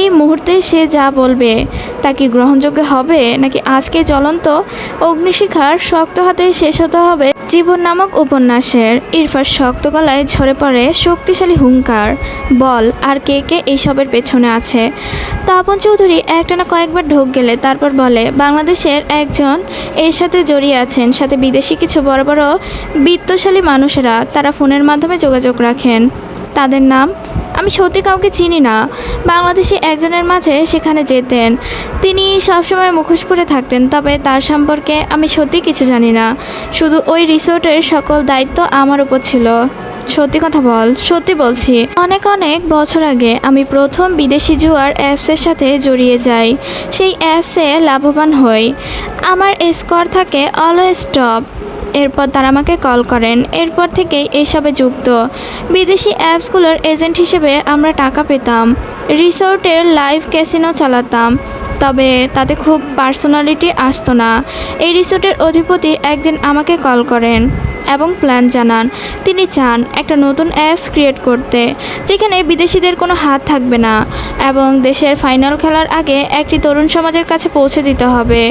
এই মুহূর্তে সে যা বলবে তা কি গ্রহণযোগ্য হবে, নাকি আজকে জ্বলন্ত অগ্নিশিখার শক্ত হাতে শেষ হতে হবে জীবন নামক উপন্যাসের। ইরফাত শক্ত গলায় ঝরে পড়ে শক্তিশালী হুঙ্কার, বল আর কে কে এইসবের পেছনে আছে। তপন চৌধুরী একটানা কয়েকবার ঢোক গেলে তারপর বলে বাংলাদেশের একজন এর সাথে জড়িয়ে আছেন, সাথে বিদেশি কিছু বড় বড় বিত্তশালী মানুষেরা, তারা ফোনের মাধ্যমে যোগাযোগ রাখেন। তাদের নাম আমি সত্যি কাউকে চিনি না। বাংলাদেশি একজনের মাঝে সেখানে যেতেন, তিনি সবসময় মুখোশ পরে থাকতেন, তবে তার সম্পর্কে আমি সত্যি কিছু জানি না। শুধু ওই রিসোর্টের সকল দায়িত্ব আমার উপর ছিল। সত্যি কথা বল। সত্যি বলছি। অনেক অনেক বছর আগে আমি প্রথম বিদেশি জুয়ার অ্যাপসের সাথে জড়িয়ে যাই। সেই অ্যাপসে লাভবান হই। আমার স্কোর থাকে অলওয়েজ টপ। এরপর তারা আমাকে কল করেন। এরপর থেকেই এসবে যুক্ত। বিদেশি অ্যাপসগুলোর এজেন্ট হিসেবে আমরা টাকা পেতাম। রিসোর্টের লাইভ ক্যাসিনো চালাতাম, তবে তাতে খুব পার্সোনালিটি আসতো না। এই রিসোর্টের অধিপতি একদিন আমাকে কল করেন এবং প্ল্যান জানান। তিনি চান একটা নতুন অ্যাপস ক্রিয়েট করতে, যেখানে বিদেশিদের কোনো হাত থাকবে না, এবং দেশের ফাইনাল খেলার আগে একটি তরুণ সমাজের কাছে পৌঁছে দিতে হবে।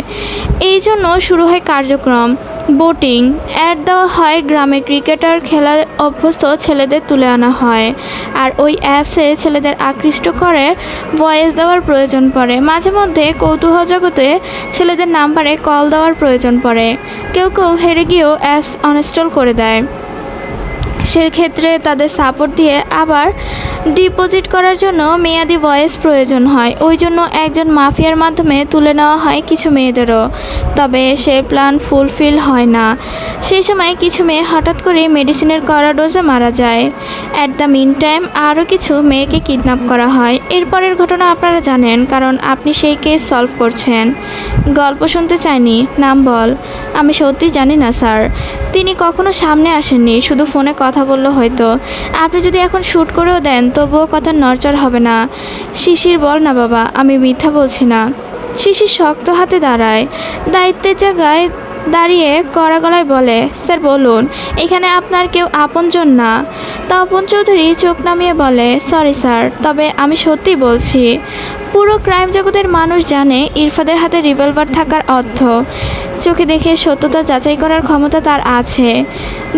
এই জন্য শুরু হয় কার্যক্রম। বোটিং অ্যাড দেওয়া হয়, গ্রামে ক্রিকেটার খেলা অভ্যস্ত ছেলেদের তুলে আনা হয়, আর ওই অ্যাপসে ছেলেদের আকৃষ্ট করে ভয়েস দেওয়ার প্রয়োজন পড়ে। মাঝে মধ্যে কৌতূহল জগতে ছেলেদের নাম্বারে কল দেওয়ার প্রয়োজন পড়ে। কেউ কেউ হেরে গিয়েও অ্যাপস আনইনস্টল করে দেয়। সেক্ষেত্রে তাদের সাপোর্ট দিয়ে আবার ডিপোজিট করার জন্য মেয়াদি ভয়েস প্রয়োজন হয়। ওই জন্য একজন মাফিয়ার মাধ্যমে তুলে নেওয়া হয় কিছু মেয়েদেরও। তবে সে প্ল্যান ফুলফিল হয় না। সেই সময় কিছু মেয়ে হঠাৎ করে মেডিসিনের কড়া ডোজে মারা যায়। অ্যাট দ্য মিন টাইম আরও কিছু মেয়েকে কিডন্যাপ করা হয়। এরপরের ঘটনা আপনারা জানেন, কারণ আপনি সেই কেস সলভ করছেন। গল্প শুনতে চাইনি, নাম বল। আমি সত্যি জানি না স্যার। তিনি কখনো সামনে আসেননি, শুধু ফোনে কথা বললো হয়তো। আপনি যদি এখন শ্যুট করেও দেন তবুও কথা নড়চড় হবে না। শিশির বল না বাবা, আমি মিথ্যা বলছি না। শিশির শক্ত হাতে দাঁড়ায়, দায়িত্বের জায়গায় দাঁড়িয়ে কড়া গলায় বলে, স্যার বলুন, এখানে আপনার কেউ আপনজন না। তপন চৌধুরী চোখ নামিয়ে বলে, সরি স্যার, তবে আমি সত্যি বলছি। পুরো ক্রাইম জগতের মানুষ জানে ইরফাদের হাতে রিভলভার থাকার অর্থ। চোখে দেখে সত্যতা যাচাই করার ক্ষমতা তার আছে।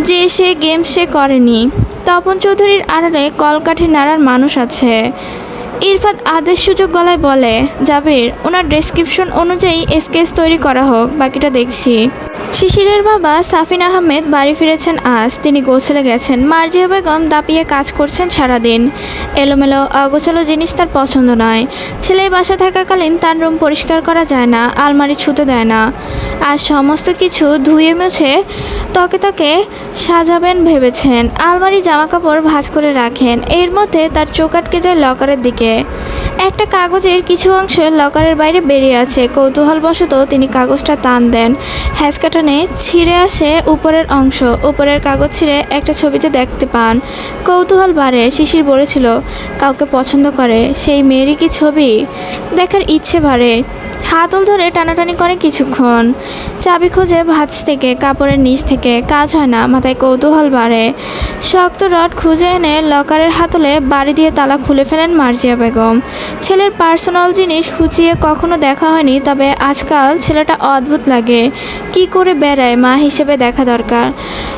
যে সে গেম সে করেনি। তপন চৌধুরীর আড়ালে কলকাঠি নাড়ার মানুষ আছে। ইরফাদ আদেশসূচক গলায় বলে, জাবির, ওনার ডেসক্রিপশন অনুযায়ী স্কেচ তৈরি করা হোক, বাকিটা দেখছি। শিশিরের বাবা সাফিন আহমেদ বাড়ি ফিরেছেন আজ। তিনি গোসলে গেছেন। মার্জিয়া বেগম দাপিয়ে কাজ করছেন সারাদিন। এলোমেলো অগোছালো জিনিস তার পছন্দ নয়। ছেলে বাসা থাকাকালীন তার রুম পরিষ্কার করা যায় না, আলমারি ছুঁতে দেয় না। আর সমস্ত কিছু ধুয়ে মুছে তকে তকে সাজাবেন ভেবেছেন। আলমারি জামাকাপড় ভাঁজ করে রাখেন। এর মধ্যে তার চোখ আটকে যায় লকারের দিকে। একটা কাগজের কিছু অংশ লকারের বাইরে বেরিয়ে আছে। কৌতূহলবশত তিনি কাগজটা টান দেন। হ্যাঁচকাটানে ছিঁড়ে আসে উপরের অংশ। উপরের কাগজ ছিঁড়ে একটা ছবিতে দেখতে পান। কৌতূহল বাড়ে। শিশির বলেছিল কাউকে পছন্দ করে, সেই মেয়েরই কি ছবি? দেখার ইচ্ছে বাড়ে। হাতল ধরে টানাটানি করে কিছুক্ষণ। চাবি খোঁজে ভাঁজ থেকে, কাপড়ের নিচ থেকে। কাজ হয় না। মাথায় কৌতূহল বাড়ে। শক্ত রড খুঁজে এনে লকারের হাতলে বাড়ি দিয়ে তালা খুলে ফেলেন মার্জিয়া বেগম। ছেলের পার্সোনাল জিনিস খুঁচিয়ে কখনো দেখা হয়নি, তবে আজকাল ছেলেটা অদ্ভুত লাগে। কি করে বেড়ায় মা হিসেবে দেখা দরকার।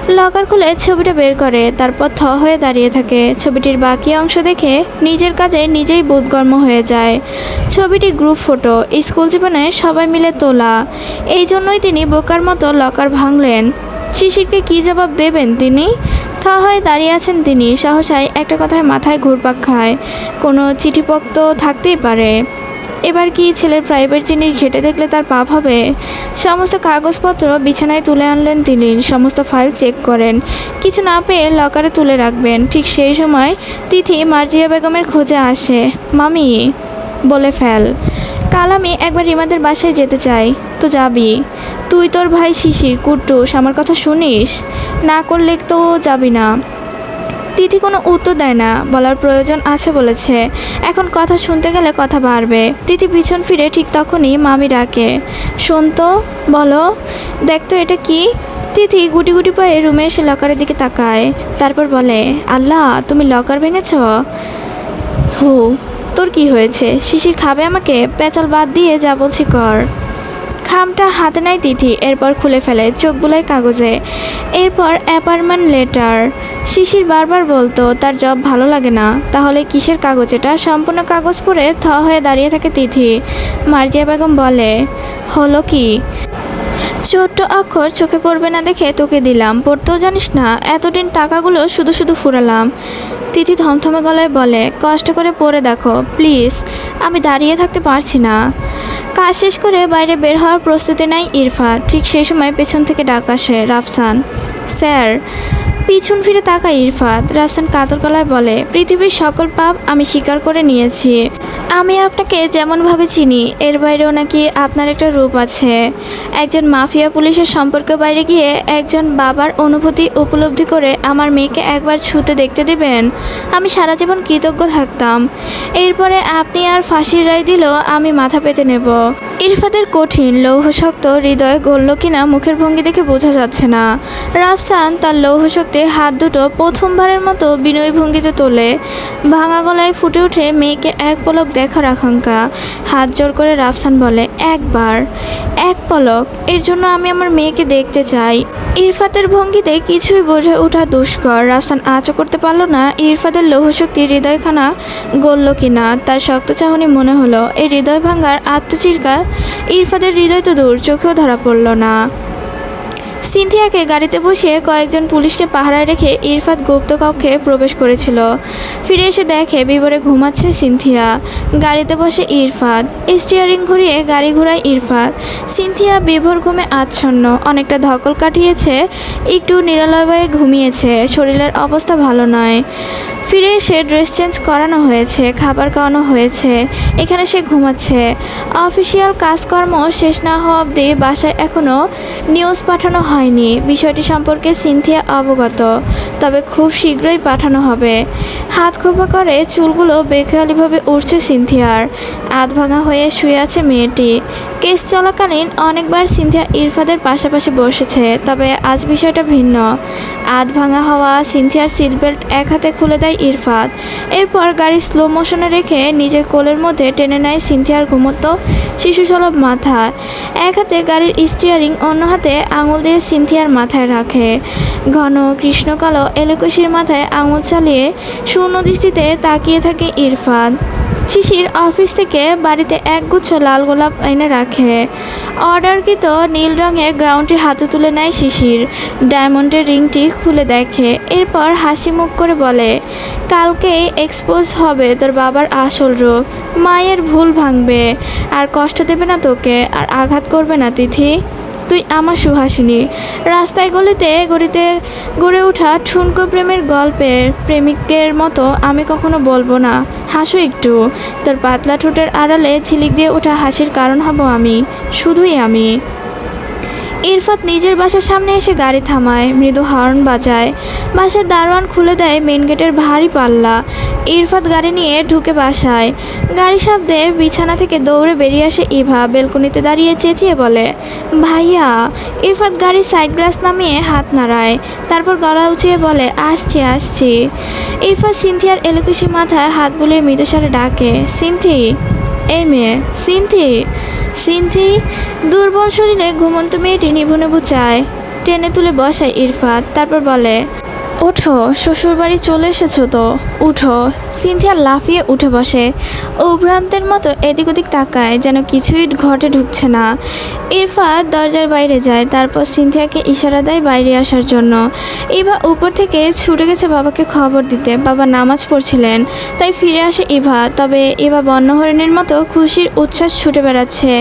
লকার খুলে ছবিটা বের করে, তারপর থ হয়ে দাঁড়িয়ে থাকে। ছবিটির বাকি অংশ দেখে নিজের কাজে নিজেই বোধগম্য হয়ে যায়। ছবিটি গ্রুপ ফটো, স্কুল জীবনে সবাই মিলে তোলা। এই জন্যই তিনি বোকার মতো লকার ভাঙলেন। শিশিরকে কী জবাব দেবেন তিনি? থ হয়ে দাঁড়িয়ে আছেন তিনি। সহসাই একটা কথায় মাথায় ঘুরপাক খায়। কোনো চিঠিপত্র থাকতেই পারে। এবার কি ছেলের প্রাইভেট জিনিস ঘেঁটে দেখলে তার পাপ হবে? সমস্ত কাগজপত্র বিছানায় তুলে আনলেন তিনি। সমস্ত ফাইল চেক করেন। কিছু না পেয়ে লকারে তুলে রাখবেন। ঠিক সেই সময় তিথি মার্জিয়া বেগমের খোঁজে আসে। মামি বলে ফেল, কাল আমি একবার রিমাদের বাসায় যেতে চাই। তো যাবি? তুই তোর ভাই শিশির কুট্টুস আমার কথা শুনিস? না করলে তো যাবি না। তিথি কোনো উত্তর দেয় না। বলার প্রয়োজন আছে বলেছে। এখন কথা শুনতে গেলে কথা বাড়বে। তিথি পিছন ফিরে ঠিক তখনই মামি ডাকে, শোন তো, বলো, দেখ তো এটা কি? তিথি গুটি গুটি পায়ে রুমে এসে লকারের দিকে তাকায়। তারপর বলে, আল্লাহ, তুমি লকার ভেঙেছ? হু, তোর কি হয়েছে? শিশির খাবে আমাকে? পেঁচাল বাদ দিয়ে যা বলছি কর। খামটা হাতে নেয় তিথি। এরপর খুলে ফেলে, চোখ বুলায় কাগজে। এরপর অ্যাপয়েন্টমেন্ট লেটার। শিশির বারবার বলতো তার জব ভালো লাগে না। তাহলে কিসের কাগজ এটা? সম্পূর্ণ কাগজ পড়ে থ হয়ে দাঁড়িয়ে থাকে তিথি। মার্জিয়া বেগম বলে, হলো কি? ছোট্ট অক্ষর চোখে পড়বে না দেখে তোকে দিলাম, পড়তেও জানিস না। এতদিন টাকাগুলো শুধু শুধু ফুরালাম। তিথি থমথমে গলায় বলে, কষ্ট করে পড়ে দেখো প্লিজ, আমি দাঁড়িয়ে থাকতে পারছি না। কাজ শেষ করে বাইরে বের হওয়ার প্রস্তুতি নেয় ইরফান। ঠিক সেই সময় পেছন থেকে ডাক আসে, রাফসান। স্যার। পিছন ফিরে তাকায় ইরফাত। রাফসান কাতর গলায় বলে, পৃথিবীর সকল পাপ আমি স্বীকার করে নিয়েছি। আমি আপনাকে যেমনভাবে চিনি এর বাইরেও নাকি আপনার একটা রূপ আছে। একজন মাফিয়া পুলিশের সম্পর্কের বাইরে গিয়ে একজন বাবার অনুভূতি উপলব্ধি করে আমার মেয়েকে একবার ছুঁতে দেখতে দেবেন? আমি সারা জীবন কৃতজ্ঞ থাকতাম। এরপরে আপনি আর ফাঁসির রায় দিলেও আমি মাথা পেতে নেব। ইরফাতের কঠিন লৌহশক্ত হৃদয় গলল কিনা মুখের ভঙ্গি দেখে বোঝা যাচ্ছে না। রাফসান তার লৌহশক্ত দেখতে হাত দুটো প্রথমবারের মতো বিনয়ী ভঙ্গিতে তোলে। ভাঙা গলায় ফুটে ওঠে মেয়েকে এক পলক দেখার আকাঙ্ক্ষা। হাত জোর করে রাফসান বলে, একবার, এক পলক, এর জন্য আমি আমার মেয়েকে দেখতে চাই। ইরফাতের ভঙ্গিতে কিছুই বোঝে ওঠা দুষ্কর। রাফসান আঁচও করতে পারল না ইরফাতের লৌহশক্তি হৃদয়খানা গলল কিনা। তার শক্ত চাহনি মনে হলো এই হৃদয় ভাঙার আত্মচিৎকার। ইরফাতের হৃদয় তো দূর, চোখেও ধরা পড়ল না। সিনথিয়াকে গাড়িতে বসিয়ে কয়েকজন পুলিশকে পাহারায় রেখে ইরফাত গুপ্ত কক্ষে প্রবেশ করেছিল। ফিরে এসে দেখে বিবরে ঘুমাচ্ছে সিনথিয়া। গাড়িতে বসে ইরফাত, স্টিয়ারিং ঘুরিয়ে গাড়ি ঘোরায় ইরফাত। সিনথিয়া বিভোর ঘুমে আচ্ছন্ন, অনেকটা ধকল কাটিয়েছে, একটু নিরালয়ভাবে ঘুমিয়েছে। শরীরের অবস্থা ভালো নয়। ফিরে এসে ড্রেস চেঞ্জ করানো হয়েছে, খাবার খাওয়ানো হয়েছে, এখানে সে ঘুমাচ্ছে। অফিসিয়াল কাজকর্ম শেষ না হওয়া অবধি বাসায় এখনও নিউজ পাঠানো হয়নি। বিষয়টি সম্পর্কে সিনথিয়া অবগত, তবে খুব শীঘ্রই পাঠানো হবে। হাত খোপা করে চুলগুলো বেখেয়ালিভাবে উঠছে সিনথিয়ার। আধ ভাঙা হয়ে শুয়ে আছে মেয়েটি। কেস চলাকালীন অনেকবার সিনথিয়া ইরফাতের পাশাপাশি বসেছে, তবে আজ বিষয়টা ভিন্ন। আধ ভাঙা হওয়া সিনথিয়ার সিট বেল্ট এক হাতে খুলে দেয় ইরফাত। এরপর গাড়ি স্লো মোশনে রেখে নিজের কোলের মধ্যে টেনে নেয় সিনথিয়ার ঘুমন্ত শিশুসুলভ মাথা। এক হাতে গাড়ির স্টিয়ারিং, অন্য হাতে আঙুল দিয়ে সিনথিয়ার মাথায় রাখে। ঘন কৃষ্ণকালো এলোকশির মাথায় আঙুল চালিয়ে শূন্য দৃষ্টিতে তাকিয়ে থাকে ইরফাত। শিশির অফিস থেকে বাড়িতে একগুচ্ছ লাল গোলাপ এনে রাখে। অর্ডারকৃত নীল রঙের গ্রাউন্ডটি হাতে তুলে নেয় শিশির। ডায়মন্ডের রিংটি খুলে দেখে, এরপর হাসি মুখ করে বলে, কালকেই এক্সপোজ হবে তোর বাবার আসল রূপ। মায়ের ভুল ভাঙবে, আর কষ্ট দেবে না তোকে, আর আঘাত করবে না তিথি। তুই আমার সুহাসিনী। রাস্তায় গলিতে গড়িতে গড়ে ওঠা ঠুনকো প্রেমের গল্পের প্রেমিকের মতো আমি কখনো বলবো না। হাসো একটু। তোর পাতলা ঠোঁটের আড়ালে ঝিলিক দিয়ে ওঠা হাসির কারণ হব আমি, শুধুই আমি। ইরফাত নিজের বাসার সামনে এসে গাড়ি থামায়, মৃদু হর্ন বাজায়। বাসার দারোয়ান খুলে দেয় মেন গেটের ভারী পাল্লা। ইরফাত গাড়ি নিয়ে ঢুকে বাসায়। গাড়ি শব্দে বিছানা থেকে দৌড়ে বেরিয়ে আসে ইভা। বেলকনিতে দাঁড়িয়ে চেঁচিয়ে বলে, ভাইয়া। ইরফাত গাড়ির সাইড গ্লাস নামিয়ে হাত নাড়ায়, তারপর গলা উঁচিয়ে বলে, আসছি আসছি। ইরফাত সিনথিয়ার এলোকেশি মাথায় হাত বুলিয়ে মৃদুস্বরে ডাকে, সিনথি। এই মেয়ে, সিনথি। সিনথি। দুর্বল শরীরে ঘুমন্ত মেয়েটি নিভু নিভু চায়। টেনে তুলে বসায় ইরফাত, তারপর বলে, ওঠো, শ্বশুরবাড়ি চলে এসেছো তো, উঠো। সিনথিয়া লাফিয়ে উঠে বসে। উভ্রান্তের মতো এদিক ওদিক তাকায়, যেন কিছুই ঘটে ঢুকছে না। ইরফাত দরজার বাইরে যায়, তারপর সিনথিয়াকে ইশারা দেয় বাইরে আসার জন্য। ইভা উপর থেকে ছুটে গেছে বাবাকে খবর দিতে। বাবা নামাজ পড়ছিলেন, তাই ফিরে আসে ইভা। তবে ইভা বন্যহরিণের মতো খুশির উচ্ছ্বাস ছুটে বেড়াচ্ছে।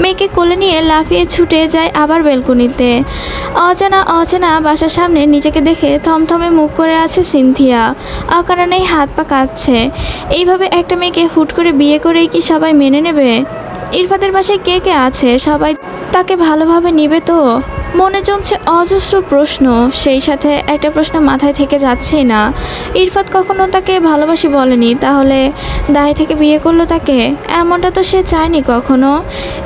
মেয়েকে কোলে নিয়ে লাফিয়ে ছুটে যায় আবার বেলকনিতে। অজানা অচেনা বাসার সামনে নিজেকে দেখে থমথমে মুখ করে আছে সিনথিয়া। অকারণেই হাত পা কাঁপছে। এইভাবে একটা মেয়েকে হুট করে বিয়ে করেই কি সবাই মেনে নেবে? ইরফাতের বাসায় কে কে আছে? সবাই তাকে ভালোভাবে নিবে তো? মনে জমছে অজস্র প্রশ্ন, সেই সাথে একটা প্রশ্ন মাথায় থেকে যাচ্ছেই না। ইরফাত কখনো তাকে ভালোবাসি বলেনি, তাহলে দায় থেকে বিয়ে করলো তাকে? এমনটা তো সে চায়নি কখনো।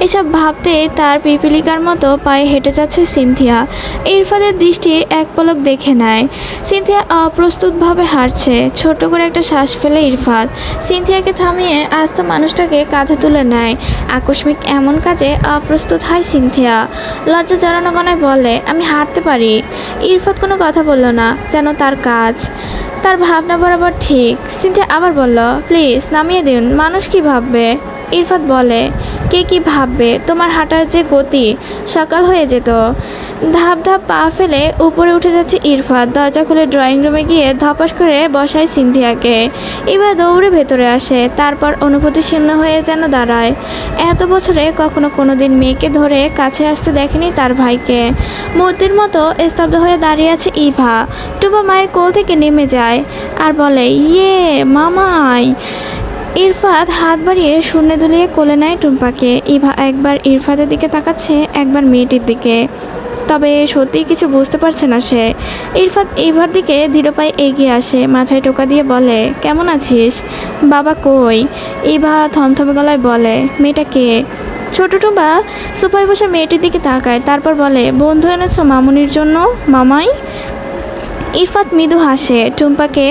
এসব ভাবতে তার পিপিলিকার মতো পায়ে হেঁটে যাচ্ছে সিনথিয়া। ইরফাতের দৃষ্টি এক পলক দেখে নেয়। সিনথিয়া অপ্রস্তুতভাবে হাঁটছে। ছোট করে একটা শ্বাস ফেলে ইরফাত সিনথিয়াকে থামিয়ে আস্ত মানুষটাকে কাঁধে তুলে নেয়। আকস্মিক এমন কাজে অপ্রস্তুত হয় সিনথিয়া। লজ্জা জড়ানো গলায় বলে, আমি হাঁটতে পারি। ইরফাত কোনো কথা বলল না, যেন তার কাজ তার ভাবনা বরাবর ঠিক। সিনথিয়া আবার বলল, প্লিজ নামিয়ে দিন, মানুষ কি ভাববে? ইরফাত বলে, কে কি ভাববে? তোমার হাঁটার যে গতি, সকাল হয়ে যেত। ধাপ ধাপ পা ফেলে উপরে উঠে যাচ্ছে ইরফাত। দরজা খুলে ড্রয়িং রুমে গিয়ে ধপাস করে বসায় সিনথিয়াকে। এবার দৌড়ে ভেতরে আসে, তারপর অনুভূতিশূন্য হয়ে যেন দাঁড়ায়। এত বছরে কখনো কোনোদিন মেয়েকে ধরে কাছে আসতে দেখেনি তার ভাইকে। মূর্তির মতো স্তব্ধ হয়ে দাঁড়িয়ে আছে ইভা। টুবা মায়ের কোল থেকে নেমে যায় আর বলে, ইয়ে মামাই। ইরফাত হাত বাড়িয়ে শূন্যে দুলিয়ে কোলে নেয় টুম্পাকে। ইভা একবার ইরফাতের দিকে তাকাচ্ছে, একবার মেয়েটির দিকে, তবে সত্যিই কিছু বুঝতে পারছে না সে। ইরফাত ইভার দিকে ধীর পায়ে এগিয়ে আসে, মাথায় টোকা দিয়ে বলে, কেমন আছিস? বাবা কই? ইভা থমথমে গলায় বলে, মেয়েটা কে? ছোট টুম্পা সোফায় বসে মেয়েটির দিকে তাকায়, তারপর বলে, বন্ধু এনেছো মামুনির জন্য মামাই? ইরফাত মৃদু হাসে। টুম্পাকে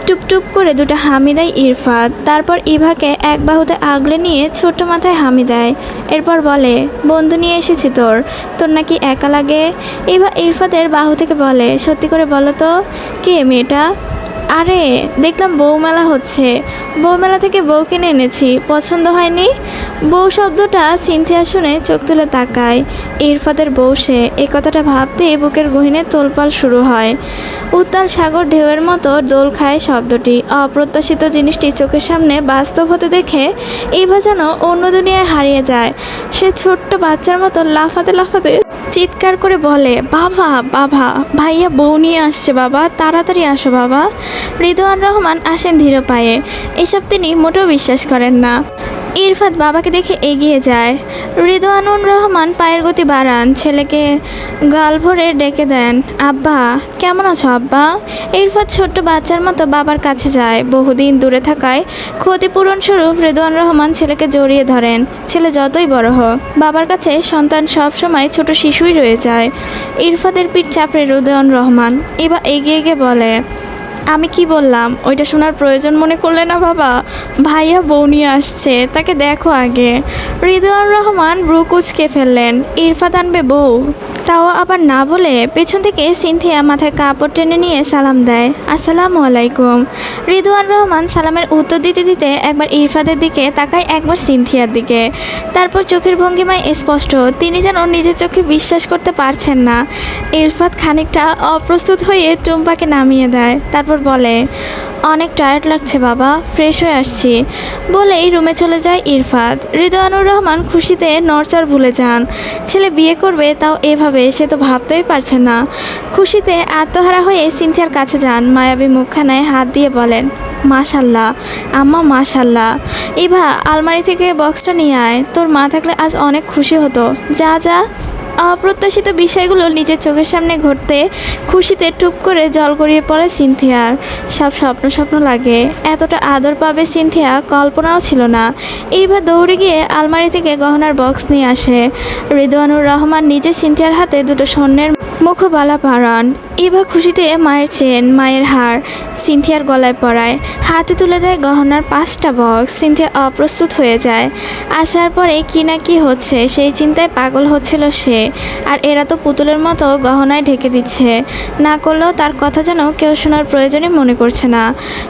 টুপটুপ করে দুটো হামি দেয় ইরফাত। তারপর ইভাকে এক বাহুতে আগলে নিয়ে ছোট্ট মাথায় হামি দেয়। এরপর বলে, বন্ধু নিয়ে এসেছি তোর তোর নাকি একা লাগে? ইভা ইরফাতের বাহু থেকে বলে, সত্যি করে বলো তো কে মেয়েটা? আরে দেখলাম বউমেলা হচ্ছে, বউমেলা থেকে বউ কিনে এনেছি, পছন্দ হয়নি? বউ শব্দটা সিনথিয়া শুনে চোখ তুলে তাকায়। ইরফাতের বউ সে, এই কথাটা ভাবতেই বুকের গহীনে তোলপাল শুরু হয়। উত্তাল সাগর ঢেউয়ের মতো দোল খায় শব্দটি। অপ্রত্যাশিত জিনিসটি চোখের সামনে বাস্তব হতে দেখে ইভা যেন অন্য দুনিয়ায় হারিয়ে যায়। সে ছোট্ট বাচ্চার মতো লাফাতে লাফাতে চিৎকার করে বলে, বাবা বাবা, ভাইয়া বউ নিয়ে আসছে বাবা, তাড়াতাড়ি আসো বাবা। রিদওয়ান রহমান আসেন ধীর পায়ে। এসব তিনি মোটেও বিশ্বাস করেন না। ইরফাত বাবাকে দেখে এগিয়ে যায়। রিদওয়ানুর রহমান পায়ের গতি বাড়ান, ছেলেকে গাল ভরে ডেকে দেন, আব্বা কেমন আছো আব্বা? ইরফাত ছোট্ট বাচ্চার মতো বাবার কাছে যায়। বহুদিন দূরে থাকায় ক্ষতিপূরণ স্বরূপ রিদওয়ান রহমান ছেলেকে জড়িয়ে ধরেন। ছেলে যতই বড় হোক, বাবার কাছে সন্তান সবসময় ছোট শিশুই রয়ে যায়। ইরফাতের পিঠ চাপড়ে রিদওয়ান রহমান এবার এগিয়ে গিয়ে বলে, আমি কি বললাম ওইটা শোনার প্রয়োজন মনে করলে না বাবা? ভাইয়া বউ নিয়ে আসছে, তাকে দেখো আগে। রিদওয়ান রহমান ব্রু কুঁচকে ফেললেন। ইরফাত আনবে বউ, তাও আবার না বলে? পেছন থেকে সিনথিয়া মাথায় কাপড় টেনে নিয়ে সালাম দেয়, আসসালামু আলাইকুম। রিদওয়ান রহমান সালামের উত্তর দিতে দিতে একবার ইরফাতের দিকে তাকায়, একবার সিনথিয়ার দিকে। তারপর চোখের ভঙ্গিমায় স্পষ্ট তিনি যেন নিজের চোখে বিশ্বাস করতে পারছেন না। ইরফাত খানিকটা অপ্রস্তুত হয়ে টুম্পাকে নামিয়ে দেয়। তারপর বলে, অনেক টায়ার্ড লাগছে বাবা, ফ্রেশ হয়ে আসছি বলেই রুমে চলে যায় ইরফাত। রিদওয়ানুর রহমান খুশিতে নড়চড় ভুলে যান। ছেলে বিয়ে করবে, তাও এভাবে, সে তো ভাবতেই পারছে না। খুশিতে আত্মহারা হয়ে সিনথিয়ার কাছে যান। মায়াবী মুখখানায় হাত দিয়ে বলেন, মাশাল্লাহ আম্মা মাশাল্লাহ। ইভা আলমারি থেকে বক্সটা নিয়ে আয়, তোর মা থাকলে আজ অনেক খুশি হতো। যা যা। অপ্রত্যাশিত বিষয়গুলো নিজের চোখের সামনে ঘটতে খুশিতে টুপ করে জল গড়িয়ে পড়ে সিনথিয়ার। সব স্বপ্ন স্বপ্ন লাগে। এতটা আদর পাবে সিনথিয়া কল্পনাও ছিল না। এইবার দৌড়ে গিয়ে আলমারি থেকে গহনার বক্স নিয়ে আসে। রিদওয়ানুর রহমান নিজে সিনথিয়ার হাতে দুটো স্বর্ণের মুখবালা পরান। ইভা খুশিতে মায়ের চেন, মায়ের হার সিনথিয়ার গলায় পরায়, হাতে তুলে দেয় গহনার 5টা বক্স। সিনথিয়া অপ্রস্তুত হয়ে যায়। আসার পরে কি না কি হচ্ছে সেই চিন্তায় পাগল হচ্ছিল সে। আর এরা তো পুতুলের মতো গহনায় ঢেকে দিচ্ছে, না করলেও তার কথা যেন কেউ শোনার প্রয়োজনই মনে করছে না।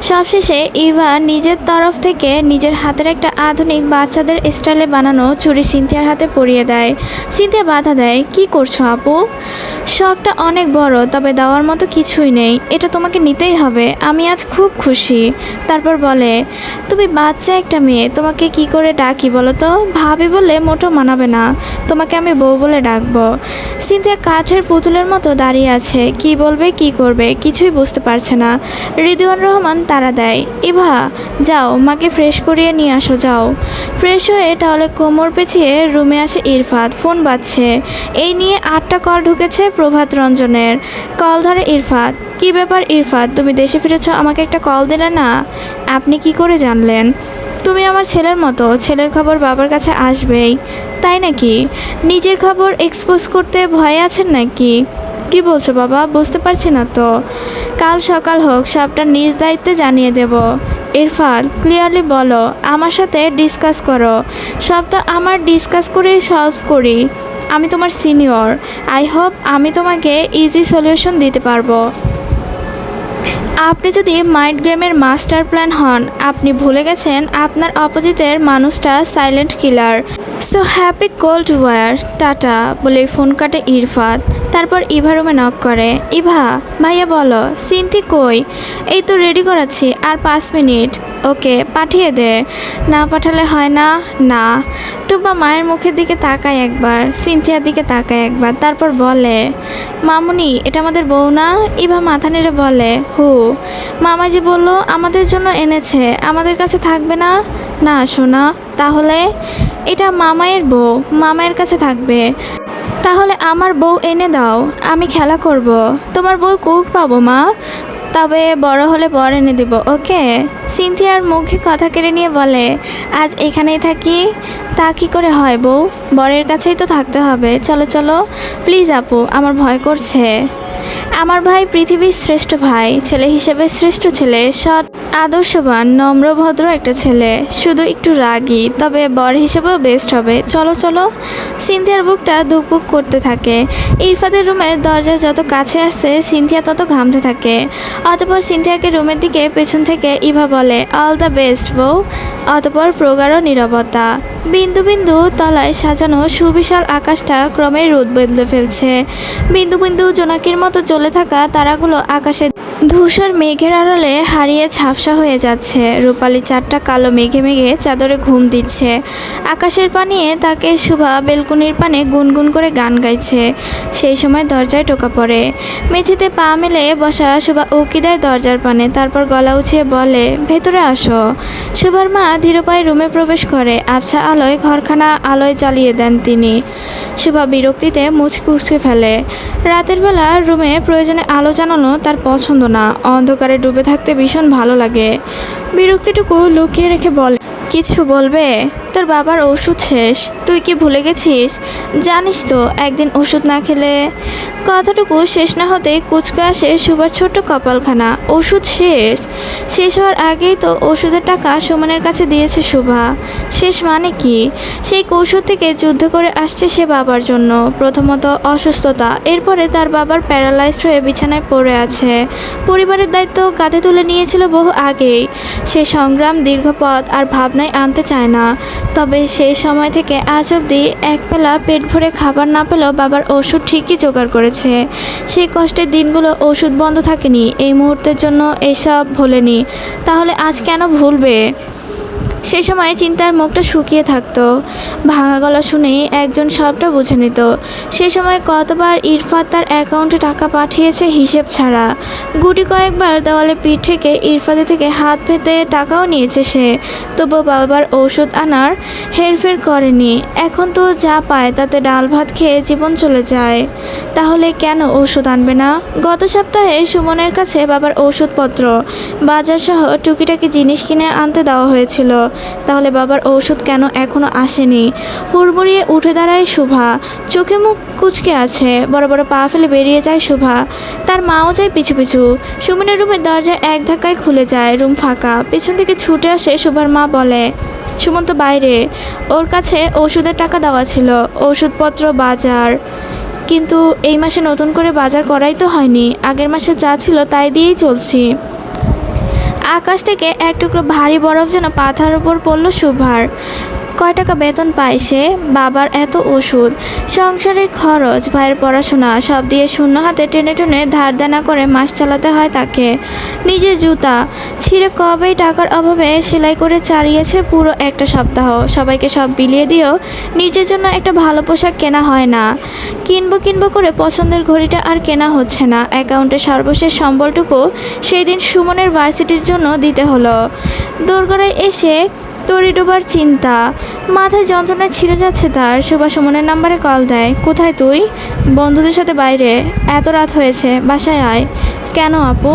সবশেষে ইভা নিজের তরফ থেকে নিজের হাতের একটা আধুনিক বাচ্চাদের স্টাইলে বানানো চুড়ি সিনথিয়ার হাতে পরিয়ে দেয়। সিনথিয়া বাধা দেয়, কি করছো আপু? শখটা অনেক বড়, তবে দেওয়ার মতো কিছুই নেই, এটা তোমাকে নিতেই হবে। আমি আজ খুব খুশি। তারপর বলে, তুমি বাচ্চা একটা মেয়ে, তোমাকে কি করে ডাকি বলো তো? ভাবি বললে মোটেও মানাবে না, তোমাকে আমি বউ বলে ডাকবো। সিনথিয়া কাঠের পুতুলের মতো দাঁড়িয়ে আছে, কি বলবে কি করবে কিছুই বুঝতে পারছে না। রিদওয়ান রহমান তাড়া দেয়, ইভা যাও মাকে ফ্রেশ করিয়ে নিয়ে আসো, যাও। ফ্রেশ হয়ে তাহলে কোমর পেঁচিয়ে রুমে আসে ইরফাত। ফোন বাজছে। এই নিয়ে 8টা কল ঢুকেছে প্রভাত রঞ্জনের। কল ধরে ইরফাত, কি ব্যাপার ইরফাত, তুমি দেশে ফিরেছ, আমাকে একটা কল দিলে না? আপনি কি করে জানলেন? তুমি আমার ছেলের মতো, ছেলের খবর বাবার কাছে আসবেই। তাই নাকি? নিজের খবর এক্সপোজ করতে ভয়ে আছেন নাকি? কি বলছো বাবা, বুঝতে পারছি না তো। কাল সকাল হোক, সবটা নিজ দায়িত্বে জানিয়ে দেব। ইরফাত ক্লিয়ারলি বলো, আমার সাথে ডিসকাস করো, সবটা আমার ডিসকাস করে সলভ করি। আমি তোমার সিনিয়র, আই হোপ আমি তোমাকে ইজি সলিউশন দিতে পারবো। আপনি যদি মাইন্ড গেমের মাস্টার প্ল্যান হন, আপনি ভুলে গেছেন আপনার অপোজিটের মানুষটা silent killer. So happy cold war, tata বলে ফোন কাটে ইরফাত। তারপর ইভা রুমে নক করে। ইভা, ভাইয়া বলো। সিনথি কই? এই তো রেডি করাচ্ছি, আর 5 মিনিট। ওকে পাঠিয়ে দে। না পাঠালে হয় না? না। টুম্পা মায়ের মুখের দিকে তাকায় একবার, সিনথিয়ার দিকে তাকায় একবার, তারপর বলে, মামুনি এটা আমাদের বউ না? ইভা মাথা নেড়ে বলে, হু। মামাজি বলল আমাদের জন্য এনেছে, আমাদের কাছে থাকবে না? না শোনা। তাহলে? এটা মামায়ের বউ, মামায়ের কাছে থাকবে। তাহলে আমার বউ এনে দাও, আমি খেলা করব। তোমার বউ কুক পাবো মা, তবে বড় হলে বর এনে দেব, ওকে? সিনথিয়ার মুখে কথা কেড়ে নিয়ে বলে, আজ এখানেই থাকি? তা কি করে হয় বউ, বরের কাছেই তো থাকতে হবে। চলো চলো প্লিজ আপু, আমার ভয় করছে। আমার ভাই পৃথিবীর শ্রেষ্ঠ ভাই, ছেলে হিসেবে শ্রেষ্ঠ ছেলে, সৎ, আদর্শবান, নম্র, ভদ্র একটা ছেলে, শুধু একটু রাগী, তবে বর হিসেবেও বেস্ট হবে। চলো চলো। সিনথিয়ার বুকটা ধুকপুক করতে থাকে। ইরফাদের রুমের দরজা যত কাছে আসছে সিনথিয়া তত ঘামতে থাকে। অতপর সিনথিয়াকে রুমের দিকে পেছন থেকে ইভা বলে, অল দ্য বেস্ট বউ। অতপর প্রগাঢ় নীরবতা। বিন্দু বিন্দু তলায় সাজানো সুবিশাল আকাশটা ক্রমে রোদ বদলে ফেলছে। বিন্দু বিন্দু জোনাকির মতো জ্বলে থাকা তারাগুলো আকাশে ধূসর মেঘের আড়ালে হারিয়ে ঝাপসা হয়ে যাচ্ছে। রূপালি চারটা কালো মেঘে মেঘে চাদরে ঘুম দিচ্ছে। আকাশের পানিয়ে তাকে শুভা বেলকুনির পানে গুনগুন করে গান গাইছে। সেই সময় দরজায় টোকা পড়ে। মেঝেতে পা মেলে বসা শুভা উকি দেয় দরজার পানে, তারপর গলা উঁচিয়ে বলে, ভেতরে আসো। শুভার মা ধীরপায়ে রুমে প্রবেশ করে। আবছা আলোয় ঘরখানা আলোয় জ্বালিয়ে দেন তিনি। শুভা বিরক্তিতে মুচকি উচকে ফেলে। রাতের বেলা রুমে প্রয়োজনে আলো জ্বালানো তার পছন্দ না। অন্ধকারে ডুবে থাকতে ভীষণ ভালো লাগে। বিরক্তিটুকু লুকিয়ে রেখে বলে, কিছু বলবে? তোর বাবার ওষুধ শেষ, তুই কি ভুলে গেছিস? জানিস তো একদিন ওষুধ না খেলে। কথাটুকু শেষ না হতেই কুচকে আসে সুভার ছোট্ট কপালখানা। ওষুধ শেষ হওয়ার আগেই তো ওষুধের টাকা সুমনের কাছে দিয়েছে শুভা। শেষ মানে কি? সেই কৌশল থেকে যুদ্ধ করে আসছে সে বাবার জন্য। প্রথমত অসুস্থতা, এরপরে তার বাবার প্যারালাইজড হয়ে বিছানায় পড়ে আছে। পরিবারের দায়িত্ব কাঁধে তুলে নিয়েছিল বহু আগেই। সে সংগ্রাম, দীর্ঘ পথ আর ভাবনায় আনতে চায় না। তবে সেই সময় থেকে আজ অবধি এক বেলা পেট ভরে খাবার না পেলেও বাবার ওষুধ ঠিকই জোগাড় করেছে। সেই কষ্টের দিনগুলো ওষুধ বন্ধ থাকেনি, এই মুহূর্তের জন্য এসব ভোলেনি। তাহলে আজ কেন ভুলবে? সেই সময় চিন্তার মুখটা শুকিয়ে থাকতো। ভাঙা গলা শুনেই একজন সবটা বুঝে নিত। সে সময় কতবার ইরফাত তার অ্যাকাউন্টে টাকা পাঠিয়েছে হিসেব ছাড়া। গুটি কয়েকবার দেওয়ালে পিঠ থেকে ইরফাতের থেকে হাত পেতে টাকাও নিয়েছে সে। তবুও বাবার ওষুধ আনার হেরফের করেনি। এখন তো যা পায় তাতে ডাল ভাত খেয়ে জীবন চলে যায়। তাহলে কেন ওষুধ আনবে না? গত সপ্তাহে সুমনের কাছে বাবার ওষুধপত্র, বাজার সহ টুকিটাকি জিনিস কিনে আনতে দেওয়া হয়েছিল। তাহলে বাবার ওষুধ কেন এখনো আসেনি? হুড়মুড়িয়ে উঠে দাঁড়ায় শুভা। চোখে মুখ কুচকে আছে। বড় বড় পা ফেলে বেরিয়ে যায় শুভা। তার মাও যায় পিছু পিছু। সুমনের রুমের দরজা এক ধাক্কায় খুলে যায়। রুম ফাঁকা। পেছন থেকে ছুটে আসে শুভার মা, বলে, সুমন তো বাইরে, ওর কাছে ওষুধের টাকা দেওয়া ছিল, ওষুধপত্র, বাজার। কিন্তু এই মাসে নতুন করে বাজার করাই তো হয়নি। আগের মাসে যা ছিল তাই দিয়েই চলছি। আকাশ থেকে এক টুকরো ভারী বরফ যেন পাথার উপর পড়ল শুভার। কয় টাকা বেতন পায় সে? বাবার এত ওষুধ, সংসারের খরচ, ভাইয়ের পড়াশোনা, সব দিয়ে শূন্য হাতে টেনে টেনে ধার দেনা করে মাস চালাতে হয় তাকে। নিজের জুতা ছিঁড়ে কবেই টাকার অভাবে সেলাই করে চালিয়েছে পুরো একটা সপ্তাহ। সবাইকে সব বিলিয়ে দিয়েও নিজের জন্য একটা ভালো পোশাক কেনা হয় না। কিনবো করে পছন্দের ঘড়িটা আর কেনা হচ্ছে না। অ্যাকাউন্টে সর্বশেষ সম্বলটুকু সেই দিন সুমনের ভার্সিটির জন্য দিতে হলো। দোরগোড়ায় এসে তরি ডোবার চিন্তা, মাথায় যন্ত্রণায় ছিঁড়ে যাচ্ছে তার। শুভা সুমনের নাম্বারে কল দেয়। কোথায় তুই? বন্ধুদের সাথে বাইরে। এত রাত হয়েছে, বাসায় আয়। কেন আপু?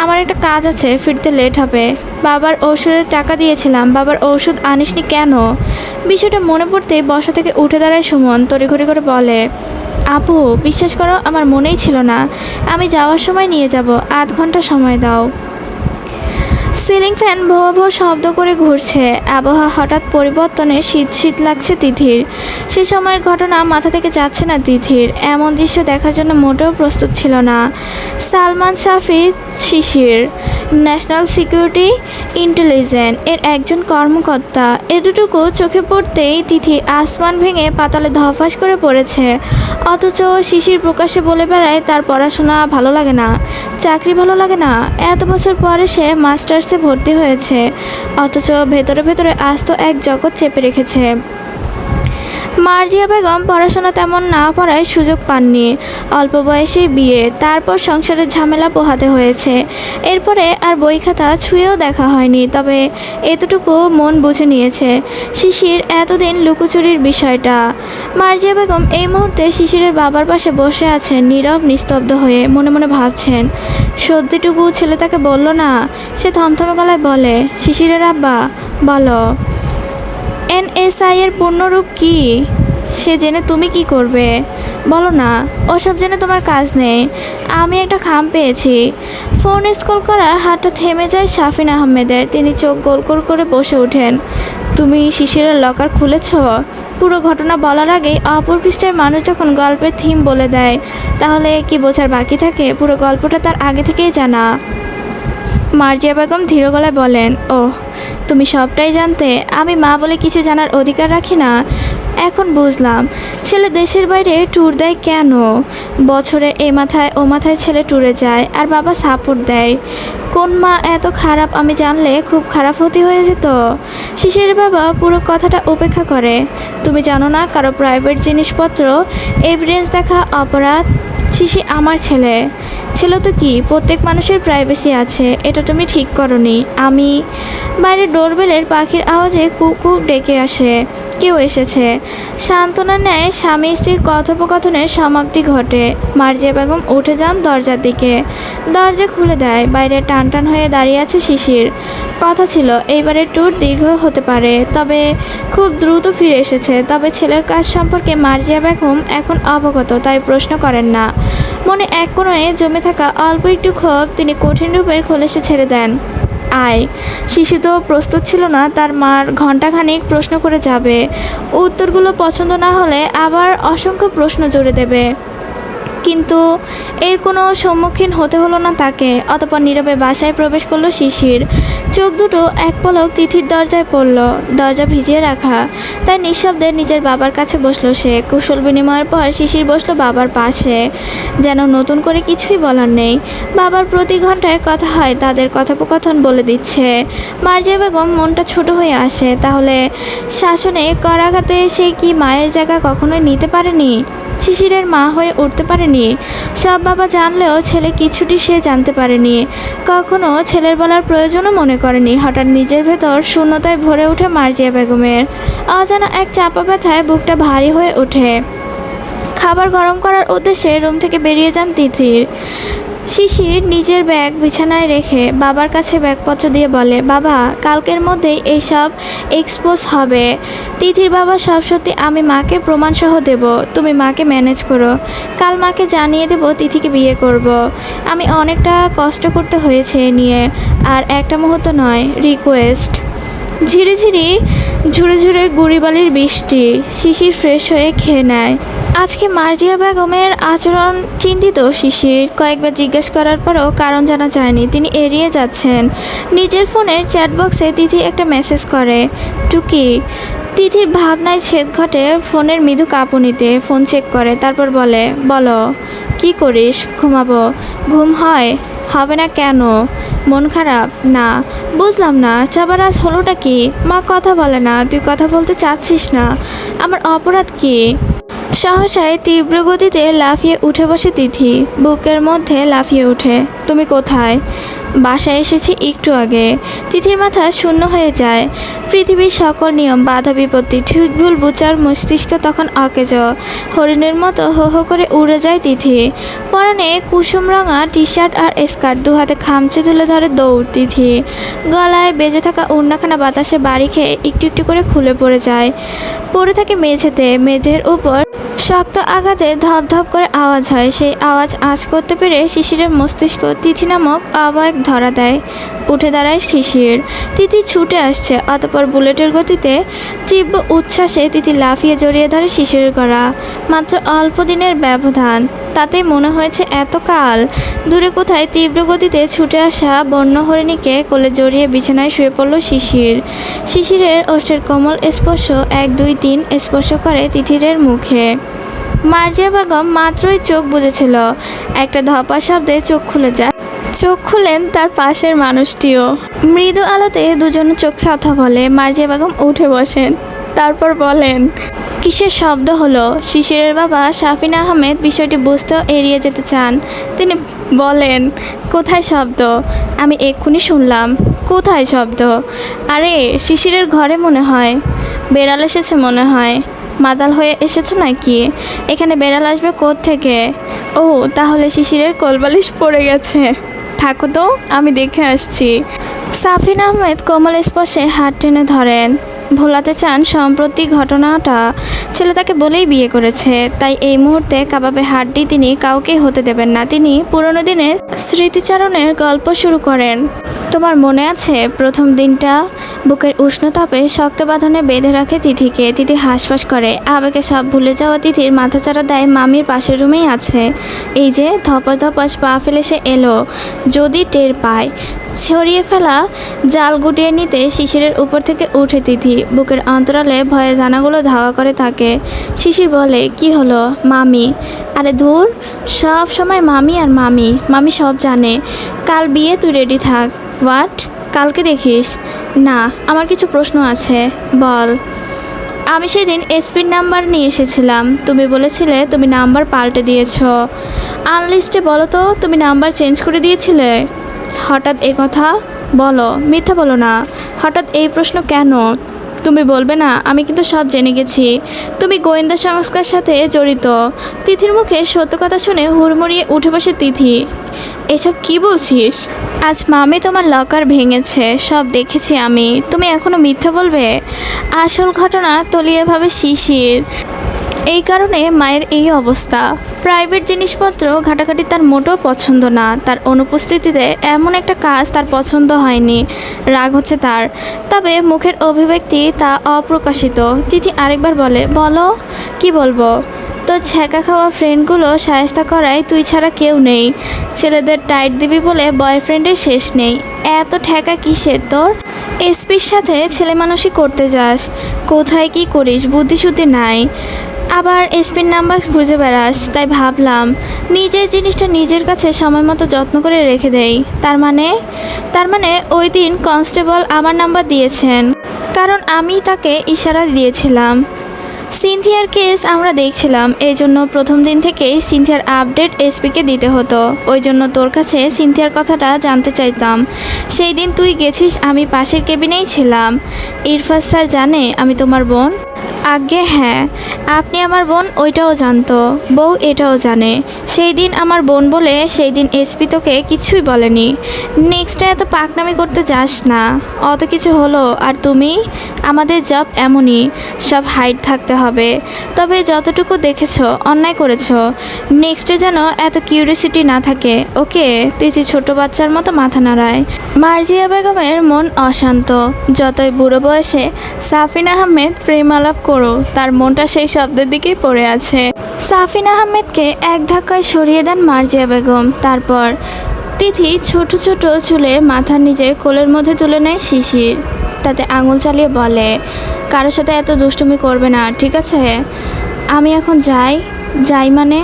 আমার একটা কাজ আছে, ফিরতে লেট হবে। বাবার ওষুধের টাকা দিয়েছিলাম, বাবার ওষুধ আনিসনি কেন? বিষয়টা মনে পড়তেই বসা থেকে উঠে দাঁড়ায় সুমন। তড়িঘড়ি করে বলে, আপু বিশ্বাস করো, আমার মনেই ছিল না। আমি যাওয়ার সময় নিয়ে যাব, আধ ঘন্টা সময় দাও। সিলিং ফ্যান ভো ভো শব্দ করে ঘুরছে। আবহাওয়া হঠাৎ পরিবর্তনে শীত শীত লাগছে তিথির। সে সময়ের ঘটনা মাথা থেকে যাচ্ছে না তিথির। এমন দৃশ্য দেখার জন্য মোটেও প্রস্তুত ছিল না। সালমান সাফরি শিশির ন্যাশনাল সিকিউরিটি ইন্টেলিজেন্স এর একজন কর্মকর্তা। এতটুকু চোখে পড়তেই তিথি আসমান ভেঙে পাতালে ধপাস করে পড়েছে। অথচ শিশির প্রকাশ্যে বলে বেড়ায় তার পড়াশোনা ভালো লাগে না, চাকরি ভালো লাগে না। এত বছর পরে সে মাস্টার্সে ভর্তি হয়েছে, অথচ ভেতরে ভেতরে আস্ত এক জগৎ চেপে রেখেছে। মার্জিয়া বেগম পড়াশোনা তেমন না পড়ায় সুযোগ পাননি। অল্প বয়সেই বিয়ে, তারপর সংসারের ঝামেলা পোহাতে হয়েছে। এরপরে আর বই খাতা ছুঁয়েও দেখা হয়নি। তবে এতটুকু মন বুঝে নিয়েছে শিশির এতদিন লুকোচুরির বিষয়টা। মার্জিয়া বেগম এই মুহূর্তে শিশিরের বাবার পাশে বসে আছেন, নীরব নিস্তব্ধ হয়ে। মনে মনে ভাবছেন, সত্যিটুকু ছেলে তাকে বলল না। সে থমথমে গলায় বলে, শিশিরের আব্বা বলো, NSI এর পূর্ণরূপ কি? সে জেনে তুমি কি করবে? বলো না, ওসব জেনে তোমার কাজ নেই। আমি একটা খাম পেয়েছি। ফোন স্ক্রল করা হাতটা থেমে যায় শাফিন আহমেদের। তিনি চোখ গোল গোল করে বসে ওঠেন। তুমি শিশিরের লকার খুলেছ? পুরো ঘটনা বলার আগেই অপর পৃষ্ঠের মানুষ যখন গল্পের থিম বলে দেয়, তাহলে কি বোঝার বাকি থাকে? পুরো গল্পটা তার আগে থেকেই জানা। মার্জিয়া বেগম ধীর গলায় বলেন, ওহ, তুমি সবটাই জানতে? আমি মা বলে কিছু জানার অধিকার রাখি না? এখন বুঝলাম ছেলে দেশের বাইরে ট্যুর দেয় কেন। বছরে এ মাথায় ও মাথায় ছেলে ট্যুরে যায় আর বাবা সাপোর্ট দেয়। কোন মা এত খারাপ আমি জানলে খুব খারাপ হতে হয়ে যেত। শিশিরের বাবা পুরো কথাটা উপেক্ষা করে। তুমি জানো না, কারো প্রাইভেট জিনিসপত্র এভিডেন্স দেখা অপরাধ। শিশি আমার ছেলে। ছেলে তো কি, প্রত্যেক মানুষের প্রাইভেসি আছে, এটা তুমি ঠিক করনি। আমি বাইরে ডোরবেলের পাখির আওয়াজে কুকু ডেকে আসে। কেউ এসেছে। সান্ত্বনা নেয় স্বামী স্ত্রীর কথোপকথনের সমাপ্তি ঘটে। মার্জিয়া বেগম উঠে যান দরজার দিকে। দরজা খুলে দেয়। বাইরে টান টান হয়ে দাঁড়িয়ে আছে শিশির। কথা ছিল এইবারের ট্যুর দীর্ঘ হতে পারে, তবে খুব দ্রুত ফিরে এসেছে। তবে ছেলের কাজ সম্পর্কে মার্জিয়া বেগম এখন অবগত, তাই প্রশ্ন করেন না। মনে এক কোণে জমে থাকা অল্প একটু ক্ষোভ তিনি কঠিন রূপের খোলসে ছেড়ে দেন। আয়। শিশু তো প্রস্তুত ছিল না তার মার ঘণ্টাখানিক প্রশ্ন করে যাবে। উত্তরগুলো পছন্দ না হলে আবার অসংখ্য প্রশ্ন জুড়ে দেবে। কিন্তু এর কোনো সম্মুখীন হতে হলো না তাকে। অতঃপর নীরবে বাসায় প্রবেশ করলো শিশির। চোখ দুটো এক পলক তিথির দরজায় পড়ল। দরজা ভিজিয়ে রাখা, তাই নিঃশব্দে নিজের বাবার কাছে বসলো সে। কুশল বিনিময়ের পর শিশির বসলো বাবার পাশে। যেন নতুন করে কিছুই বলার নেই। বাবার প্রতি ঘন্টায় কথা হয়, তাদের কথোপকথন বলে দিচ্ছে। মার্জিয়া বেগম মনটা ছোট হয়ে আসে। তাহলে শাসনে করাঘাতে সে কি মায়ের জায়গা কখনোই নিতে পারেনি? শিশিরের মা হয়ে উঠতে পারেনি? সব বাবা জানলেও ছেলে কিছুটি সে জানতে পারেনি। কখনো ছেলের বলার প্রয়োজনও মনে করেনি। হঠাৎ নিজের ভেতর শূন্যতায় ভরে ওঠে মার্জিয়া বেগমের। অজানা এক চাপা ব্যথায় বুকটা ভারী হয়ে ওঠে। খাবার গরম করার উদ্দেশ্যে রুম থেকে বেরিয়ে যান তিথির। শিশির নিজের ব্যাগ বিছানায় রেখে বাবার কাছে ব্যাগপত্র দিয়ে বলে, বাবা, কালকের মধ্যেই এইসব এক্সপোজ হবে। তিথির বাবা, সব সত্যি আমি মাকে প্রমাণসহ দেব, তুমি মাকে ম্যানেজ করো। কাল মাকে জানিয়ে দেব তিথিকে বিয়ে করব। আমি অনেকটা কষ্ট করতে হয়েছে এ নিয়ে, আর একটা মুহূর্ত নয়। রিকোয়েস্ট। ঝিরিঝিরি ঝুড়ে ঝুড়ে গুড়িবালির বৃষ্টি। শিশির ফ্রেশ হয়ে খেয়ে নেয়। আজকে মার্জিয়া বেগমের আচরণ চিন্তিত শিশির। কয়েকবার জিজ্ঞেস করার পরও কারণ জানা যায়নি। তিনি এড়িয়ে যাচ্ছেন। নিজের ফোনের চ্যাটবক্সে তিথি একটা মেসেজ করে, টুকি। তিথির ভাবনায় ছেদ ঘটে ফোনের মৃদু কাঁপুনিতে। ফোন চেক করে, তারপর বলে, বলো, কি করিস? ঘুমাবো। ঘুম হয়? হবে না কেন? মন খারাপ? না। বুঝলাম না, সবার আজ হলোটা কি? মা কথা বলে না, তুই কথা বলতে চাচ্ছিস না, আমার অপরাধ কি? সহসায় তীব্র গতিতে লাফিয়ে উঠে বসে তিথি। বুকের মধ্যে লাফিয়ে ওঠে। তুমি কোথায়? বাসায় এসেছি একটু আগে। তিথির মাথা শূন্য হয়ে যায়। পৃথিবীর সকল নিয়ম, বাধা বিপত্তি, ঠিক ভুল বুচার মস্তিষ্ক তখন অকেজ। হরিণের মতো হো হো করে উড়ে যায় তিথি। পরনে কুসুম রঙা টি শার্ট আর স্কার্ট, দু হাতে খামচে তুলে ধরে দৌড় তিথি। গলায় বেজে থাকা ওড়নাখানা বাতাসে বাড়ি খেয়ে একটু একটু করে খুলে পড়ে যায়। পড়ে থাকে মেঝেতে। মেঝের উপর শক্ত আঘাতে ধপ ধপ করে আওয়াজ হয়। সেই আওয়াজ আঁচ করতে পেরে শিশিরের মস্তিষ্ক তিথি নামক অবয়ব ধরা দেয়। উঠে দাঁড়ায় শিশির। তিথি ছুটে আসছে। অতঃপর বুলেটের গতিতে তীব্র উচ্ছ্বাসে তিথি লাফিয়ে জড়িয়ে ধরে শিশিরের গলা। মাত্র অল্প দিনের ব্যবধান, তাতেই মনে হয়েছে এতকাল। দূরে কোথায় তীব্র গতিতে ছুটে আসা বন্য হরিণীকে কোলে জড়িয়ে বিছানায় শুয়ে পড়ল শিশির। শিশিরের ওষ্ঠের কোমল স্পর্শ 1, 2, 3 স্পর্শ করে তিথিরের মুখে। মার্জিয়া বেগম মাত্রই চোখ বুজেছিল। একটা ধপা শব্দে চোখ খুলে যায়। চোখ খুলেন তার পাশের মানুষটিও। মৃদু আলোতে দুজন চোখে কথা বলে। মার্জিয়া বেগম উঠে বসেন। তারপর বলেন, কিসের শব্দ হলো? শিশিরের বাবা শাফিন আহমেদ বিষয়টি বুঝতেও এড়িয়ে যেতে চান। তিনি বলেন, কোথায় শব্দ? আমি এক্ষুনি শুনলাম। কোথায় শব্দ? আরে শিশিরের ঘরে মনে হয়। বেড়াল এসেছে মনে হয়। মাতাল হয়ে এসেছো নাকি? এখানে বেড়াল আসবে কোত্থেকে? ও, তাহলে শিশিরের কোলবালিশ পড়ে গেছে। থাকো তো, আমি দেখে আসছি। শাফিন আহমেদ কোমল স্পর্শে হাত টেনে ধরেন। ভোলাতে চান সম্প্রতি ঘটনাটা। ছেলে তাকে বলেই বিয়ে করেছে, তাই এই মুহূর্তে কাবাবে হাড্ডি তিনি কাউকে হতে দেবেন না। তিনি পুরনো দিনের স্মৃতিচারণের গল্প শুরু করেন। তোমার মনে আছে প্রথম দিনটা? বুকের উষ্ণতাপে শক্ত বাঁধনে বেঁধে রাখে তিথিকে। তিথি হাঁসফাঁস করে। আবেগে সব ভুলে যাওয়া তিথির মাথাচাড়া দেয় মামির পাশের রুমেই আছে। এই যে ধপাস ধপাস পা ফেলে সে এলো, যদি টের পায়। ছড়িয়ে ফেলা জাল গুটিয়ে নিতে শিশিরের উপর থেকে উঠে তিথি। বুকের অন্তরালে ভয়ে দানাগুলো ধাওয়া করে থাকে। শিশির বলে, কি হলো মামি? আরে ধুর, সব সময় মামি আর মামি। মামি সব জানে। কাল বিয়ে, তুই রেডি থাক। হোয়াট? কালকে দেখিস? না, আমার কিছু প্রশ্ন আছে। বল। আমি সেদিন এসপির নাম্বার নিয়ে এসেছিলাম। তুমি বলেছিলে তুমি নাম্বার পাল্টে দিয়েছ। আনলিস্টে বলো তো, তুমি নাম্বার চেঞ্জ করে দিয়েছিলে? হঠাৎ এ কথা বলো, মিথ্যা বলো না। হঠাৎ এই প্রশ্ন কেন? তুমি বলবে না? আমি কিন্তু সব জেনে গেছি। তুমি গোয়েন্দা সংস্থার সাথে জড়িত। তিথির মুখে সত্য কথা শুনে হুড়মুড়িয়ে উঠে বসে তিথি। এসব কি বলছিস? আজ মামি তোমার লকার ভেঙেছে, সব দেখেছি আমি। তুমি এখনো মিথ্যা বলবে? আসল ঘটনা তলিয়ে ভাবে শিশির। এই কারণে মায়ের এই অবস্থা। প্রাইভেট জিনিসপত্র ঘাটাঘাটি তার মোটেও পছন্দ না। তার অনুপস্থিতিতে এমন একটা কাজ তার পছন্দ হয়নি। রাগ হচ্ছে তার, তবে মুখের অভিব্যক্তি তা অপ্রকাশিত। তিথি আরেকবার বলে, বলো। কি বলবো? তোর ছ্যাঁকা খাওয়া ফ্রেন্ডগুলো শায়েস্তা করায় তুই ছাড়া কেউ নেই। ছেলেদের টাইট দিবি বলে বয়ফ্রেন্ডের শেষ নেই। এত ঠেকা কিসের তোর? এসপির সাথে ছেলে মানুষই করতে যাস। কোথায় কি করিস? বুদ্ধিশুদ্ধি নাই। আবার এসপির নাম্বার খুঁজে বেড়াস। তাই ভাবলাম নিজের জিনিসটা নিজের কাছে সময় মতো যত্ন করে রেখে দেই। তার মানে ওই দিন কনস্টেবল আমার নাম্বার দিয়েছেন, কারণ আমি তাকে ইশারা দিয়েছিলাম। সিনথিয়ার কেস আমরা দেখছিলাম, এই জন্য প্রথম দিন থেকেই সিনথিয়ার আপডেট এসপিকে দিতে হতো। ওই জন্য তোর কাছে সিনথিয়ার কথাটা জানতে চাইতাম। সেই দিন তুই গেছিস, আমি পাশের কেবিনেই ছিলাম। ইরফাজ স্যার জানে আমি তোমার বোন? আজ্ঞে হ্যাঁ, আপনি আমার বোন ওইটাও জানতো। বউ এটাও জানে। সেই দিন আমার বোন বলে সেই দিন এসপি তোকে কিছুই বলেনি। নেক্সটে এত পাকনামি করতে যাস না। অত কিছু হলো আর তুমি? আমাদের জব এমনই, সব হাইট থাকতে হবে। তবে যতটুকু দেখেছো অন্যায় করেছো। নেক্সটে যেন এত কিউরিয়াসিটি না থাকে, ওকে? তিথি ছোট বাচ্চার মতো মাথা নাড়ায়। মার্জিয়া বেগমের মন অশান্ত। যতই বুড়ো বয়সে সাফিন আহমেদ প্রেম আলাপ করো, তার মনটা সেই শব্দের দিকেই পড়ে আছে। সাফিন আহমেদকে এক ধাক্কায় সরিয়ে দেন মার্জিয়া বেগম। তারপর তিথি ছোট ছোট চুলে মাথা নিজের কোলের মধ্যে তুলে নেয় শিশির। তাতে আঙুল চালিয়ে বলে, কারোর সাথে এত দুষ্টুমি করবে না, ঠিক আছে? আমি এখন যাই মানে?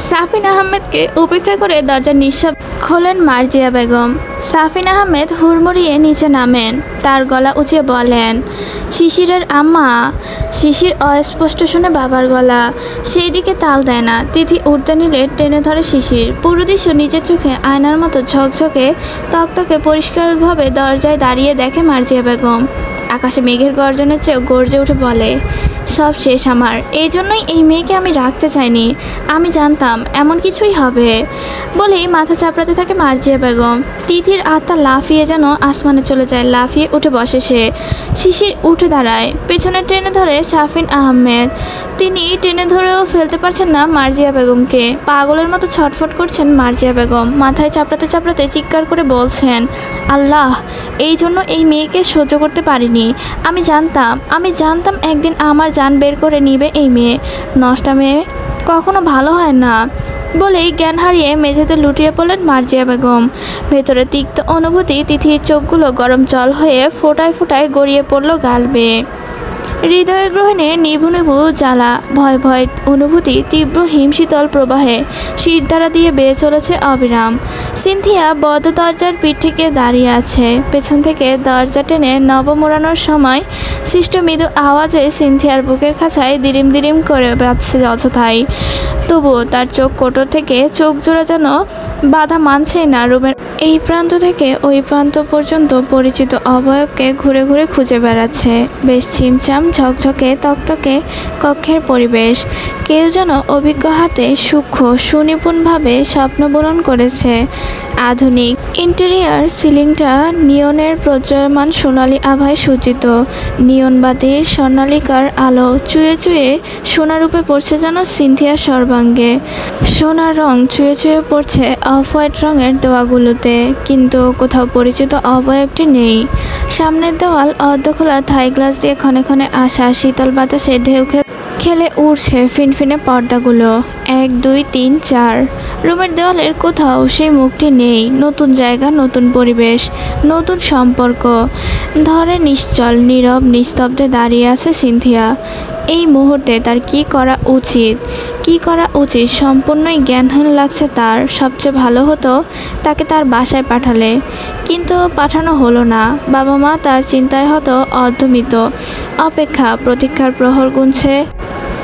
সাফিন আহমেদকে উপেক্ষা করে দরজার নিঃশব্দে খোলেন মার্জিয়া বেগম। সাফিন আহমেদ হুড়মুড়িয়ে নিচে নামেন। তার গলা উঁচিয়ে বলেন, শিশিরের আম্মা। শিশির অস্পষ্ট শুনে বাবার গলা, সেই দিকে তাল দেয় না। তিথি উঠতে নিলে টেনে ধরে শিশির। পুরো দৃশ্য নিজের চোখে আয়নার মতো ঝকঝকে তকতকে পরিষ্কারভাবে দরজায় দাঁড়িয়ে দেখে মার্জিয়া বেগম। আকাশে মেঘের গর্জনের চেয়েও গর্জে উঠে বলে, সব শেষ আমার। এই জন্যই এই মেয়েকে আমি রাখতে চাইনি। আমি জানতাম এমন কিছুই হবে। বলেই মাথা চাপড়াতে থাকে মার্জিয়া বেগম। তিথির আত্মা লাফিয়ে যেন আসমানে চলে যায়। লাফিয়ে উঠে বসে সে। শিশির উঠে দাঁড়ায়, পেছনে টেনে ধরে সাফিন আহমেদ। তিনি টেনে ধরেও ফেলতে পারছেন না মার্জিয়া বেগমকে। পাগলের মতো ছটফট করছেন মার্জিয়া বেগম। মাথায় চাপড়াতে চাপড়াতে চিৎকার করে বলছেন, আল্লাহ, এই জন্য এই মেয়েকে সহ্য করতে পারিনি। আমি জানতাম একদিন আমার জান বের করে নিবে এই মেয়ে। নষ্টা মেয়ে কখনো ভালো হয় না। বলেই জ্ঞান হারিয়ে মেঝেতে লুটিয়ে পড়লেন মার্জিয়া বেগম। ভেতরে তিক্ত অনুভূতি। তিথির চোখগুলো গরম জল হয়ে ফোঁটায় ফোঁটায় গড়িয়ে পড়ল গাল বেয়ে। হৃদয় গ্রহণে নিভু নিভু জ্বালা, ভয় ভয় অনুভূতি তীব্র হিমশীতল প্রবাহে শিরদাঁড়া দিয়ে বেয়ে চলেছে অবিরাম। সিনথিয়া বদ্ধ দরজার পিঠ থেকে দাঁড়িয়ে আছে। পেছন থেকে দরজা টেনে নব মোড়ানোর সময় সৃষ্ট মৃদু আওয়াজে সিনথিয়ার বুকের খাঁচায় দিরিম দিরিম করে বাজছে অযথাই। তবুও তার চোখ কোটর থেকে চোখ জোড়া যেন বাধা মানছেই না। রুমের এই প্রান্ত থেকে ওই প্রান্ত পর্যন্ত পরিচিত অবয়বকে ঘুরে ঘুরে খুঁজে বেড়াচ্ছে। বেশ ছিমছাম ঝকঝকে তকতকে কক্ষের পরিবেশ। কেউ যেন অভিজ্ঞ হাতে সূক্ষ্ম সুনিপুণভাবে স্বপ্ন বরণ করেছে। আধুনিক ইন্টেরিয়ার সিলিংটা নিয়নের প্রজ্বলমান সোনালি আভায় সজ্জিত। নিয়ন বাতির স্বর্ণালিকার আলো চুয়ে চুয়ে সোনারূপে পড়ছে যেন সিনথিয়ার সর্বাঙ্গে। সোনার রং চুয়ে চুয়ে পড়ছে অফ হোয়াইট রঙের দেওয়াগুলোতে, কিন্তু কোথাও পরিচিত অবয়বটি নেই। সামনের দেওয়াল অর্ধখোলা থাই গ্লাস দিয়ে ক্ষণে ক্ষণে আসা শীতল বাতাসে ঢেউ খেলে উড়ছে ফিনফিনে পর্দাগুলো। 1 2 3 4। রুমের দেওয়ালের কোথাও সেই মুখটি নেই। নতুন জায়গা, নতুন পরিবেশ, নতুন সম্পর্ক। ধরে নিশ্চল নীরব নিস্তব্ধে দাঁড়িয়ে আছে সিনথিয়া। এই মুহূর্তে তার কি করা উচিত সম্পূর্ণই জ্ঞানহীন লাগছে তার। সবচেয়ে ভালো হতো তাকে তার বাসায় পাঠালে, কিন্তু পাঠানো হলো না। বাবা মা তার চিন্তায় হতো অর্ধমিত। অপেক্ষা, প্রতীক্ষার প্রহর গুনছে।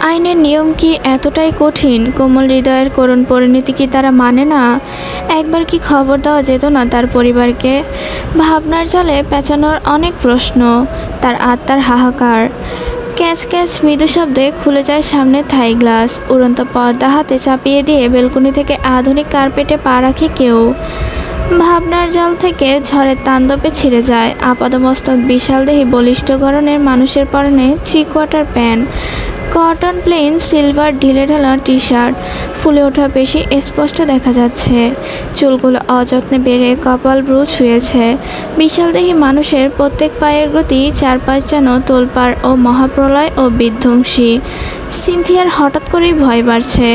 আইনের নিয়ম কি এতটাই কঠিন? কোমল হৃদয়ের করুণ পরিণতি কি তারা মানে না? একবার কি খবর দেওয়া যেত না তার পরিবারকে? ভাবনার জালে পেঁচানোর অনেক প্রশ্ন, তার আত্মার হাহাকার। ক্যাচ ক্যাচ মৃদু শব্দে খুলে যায় সামনের থাই গ্লাস। উড়ন্ত পর্দা হাতে চাপিয়ে দিয়ে বেলকনি থেকে আধুনিক কার্পেটে পা রাখে কেউ। ভাবনার জাল থেকে ঝড়ের তাণ্ডবে ছিঁড়ে যায়। আপাদমস্তক বিশাল দেহী বলিষ্ঠ গড়নের মানুষের পরনে 3/4 প্যান্ট, কটন প্লেন সিলভার ঢিলে ঢালা টি শার্ট। ফুলে ওঠা বেশি স্পষ্ট দেখা যাচ্ছে। চুলগুলো অযত্নে বেড়ে কপাল ব্রু ছুঁয়েছে। বিশাল দেহী মানুষের প্রত্যেক পায়ের গতি চারপাশ যেন তোলপাড় ও মহাপ্রলয় ও বিধ্বংসী। সিনথিয়ার হঠাৎ করেই ভয় বাড়ছে।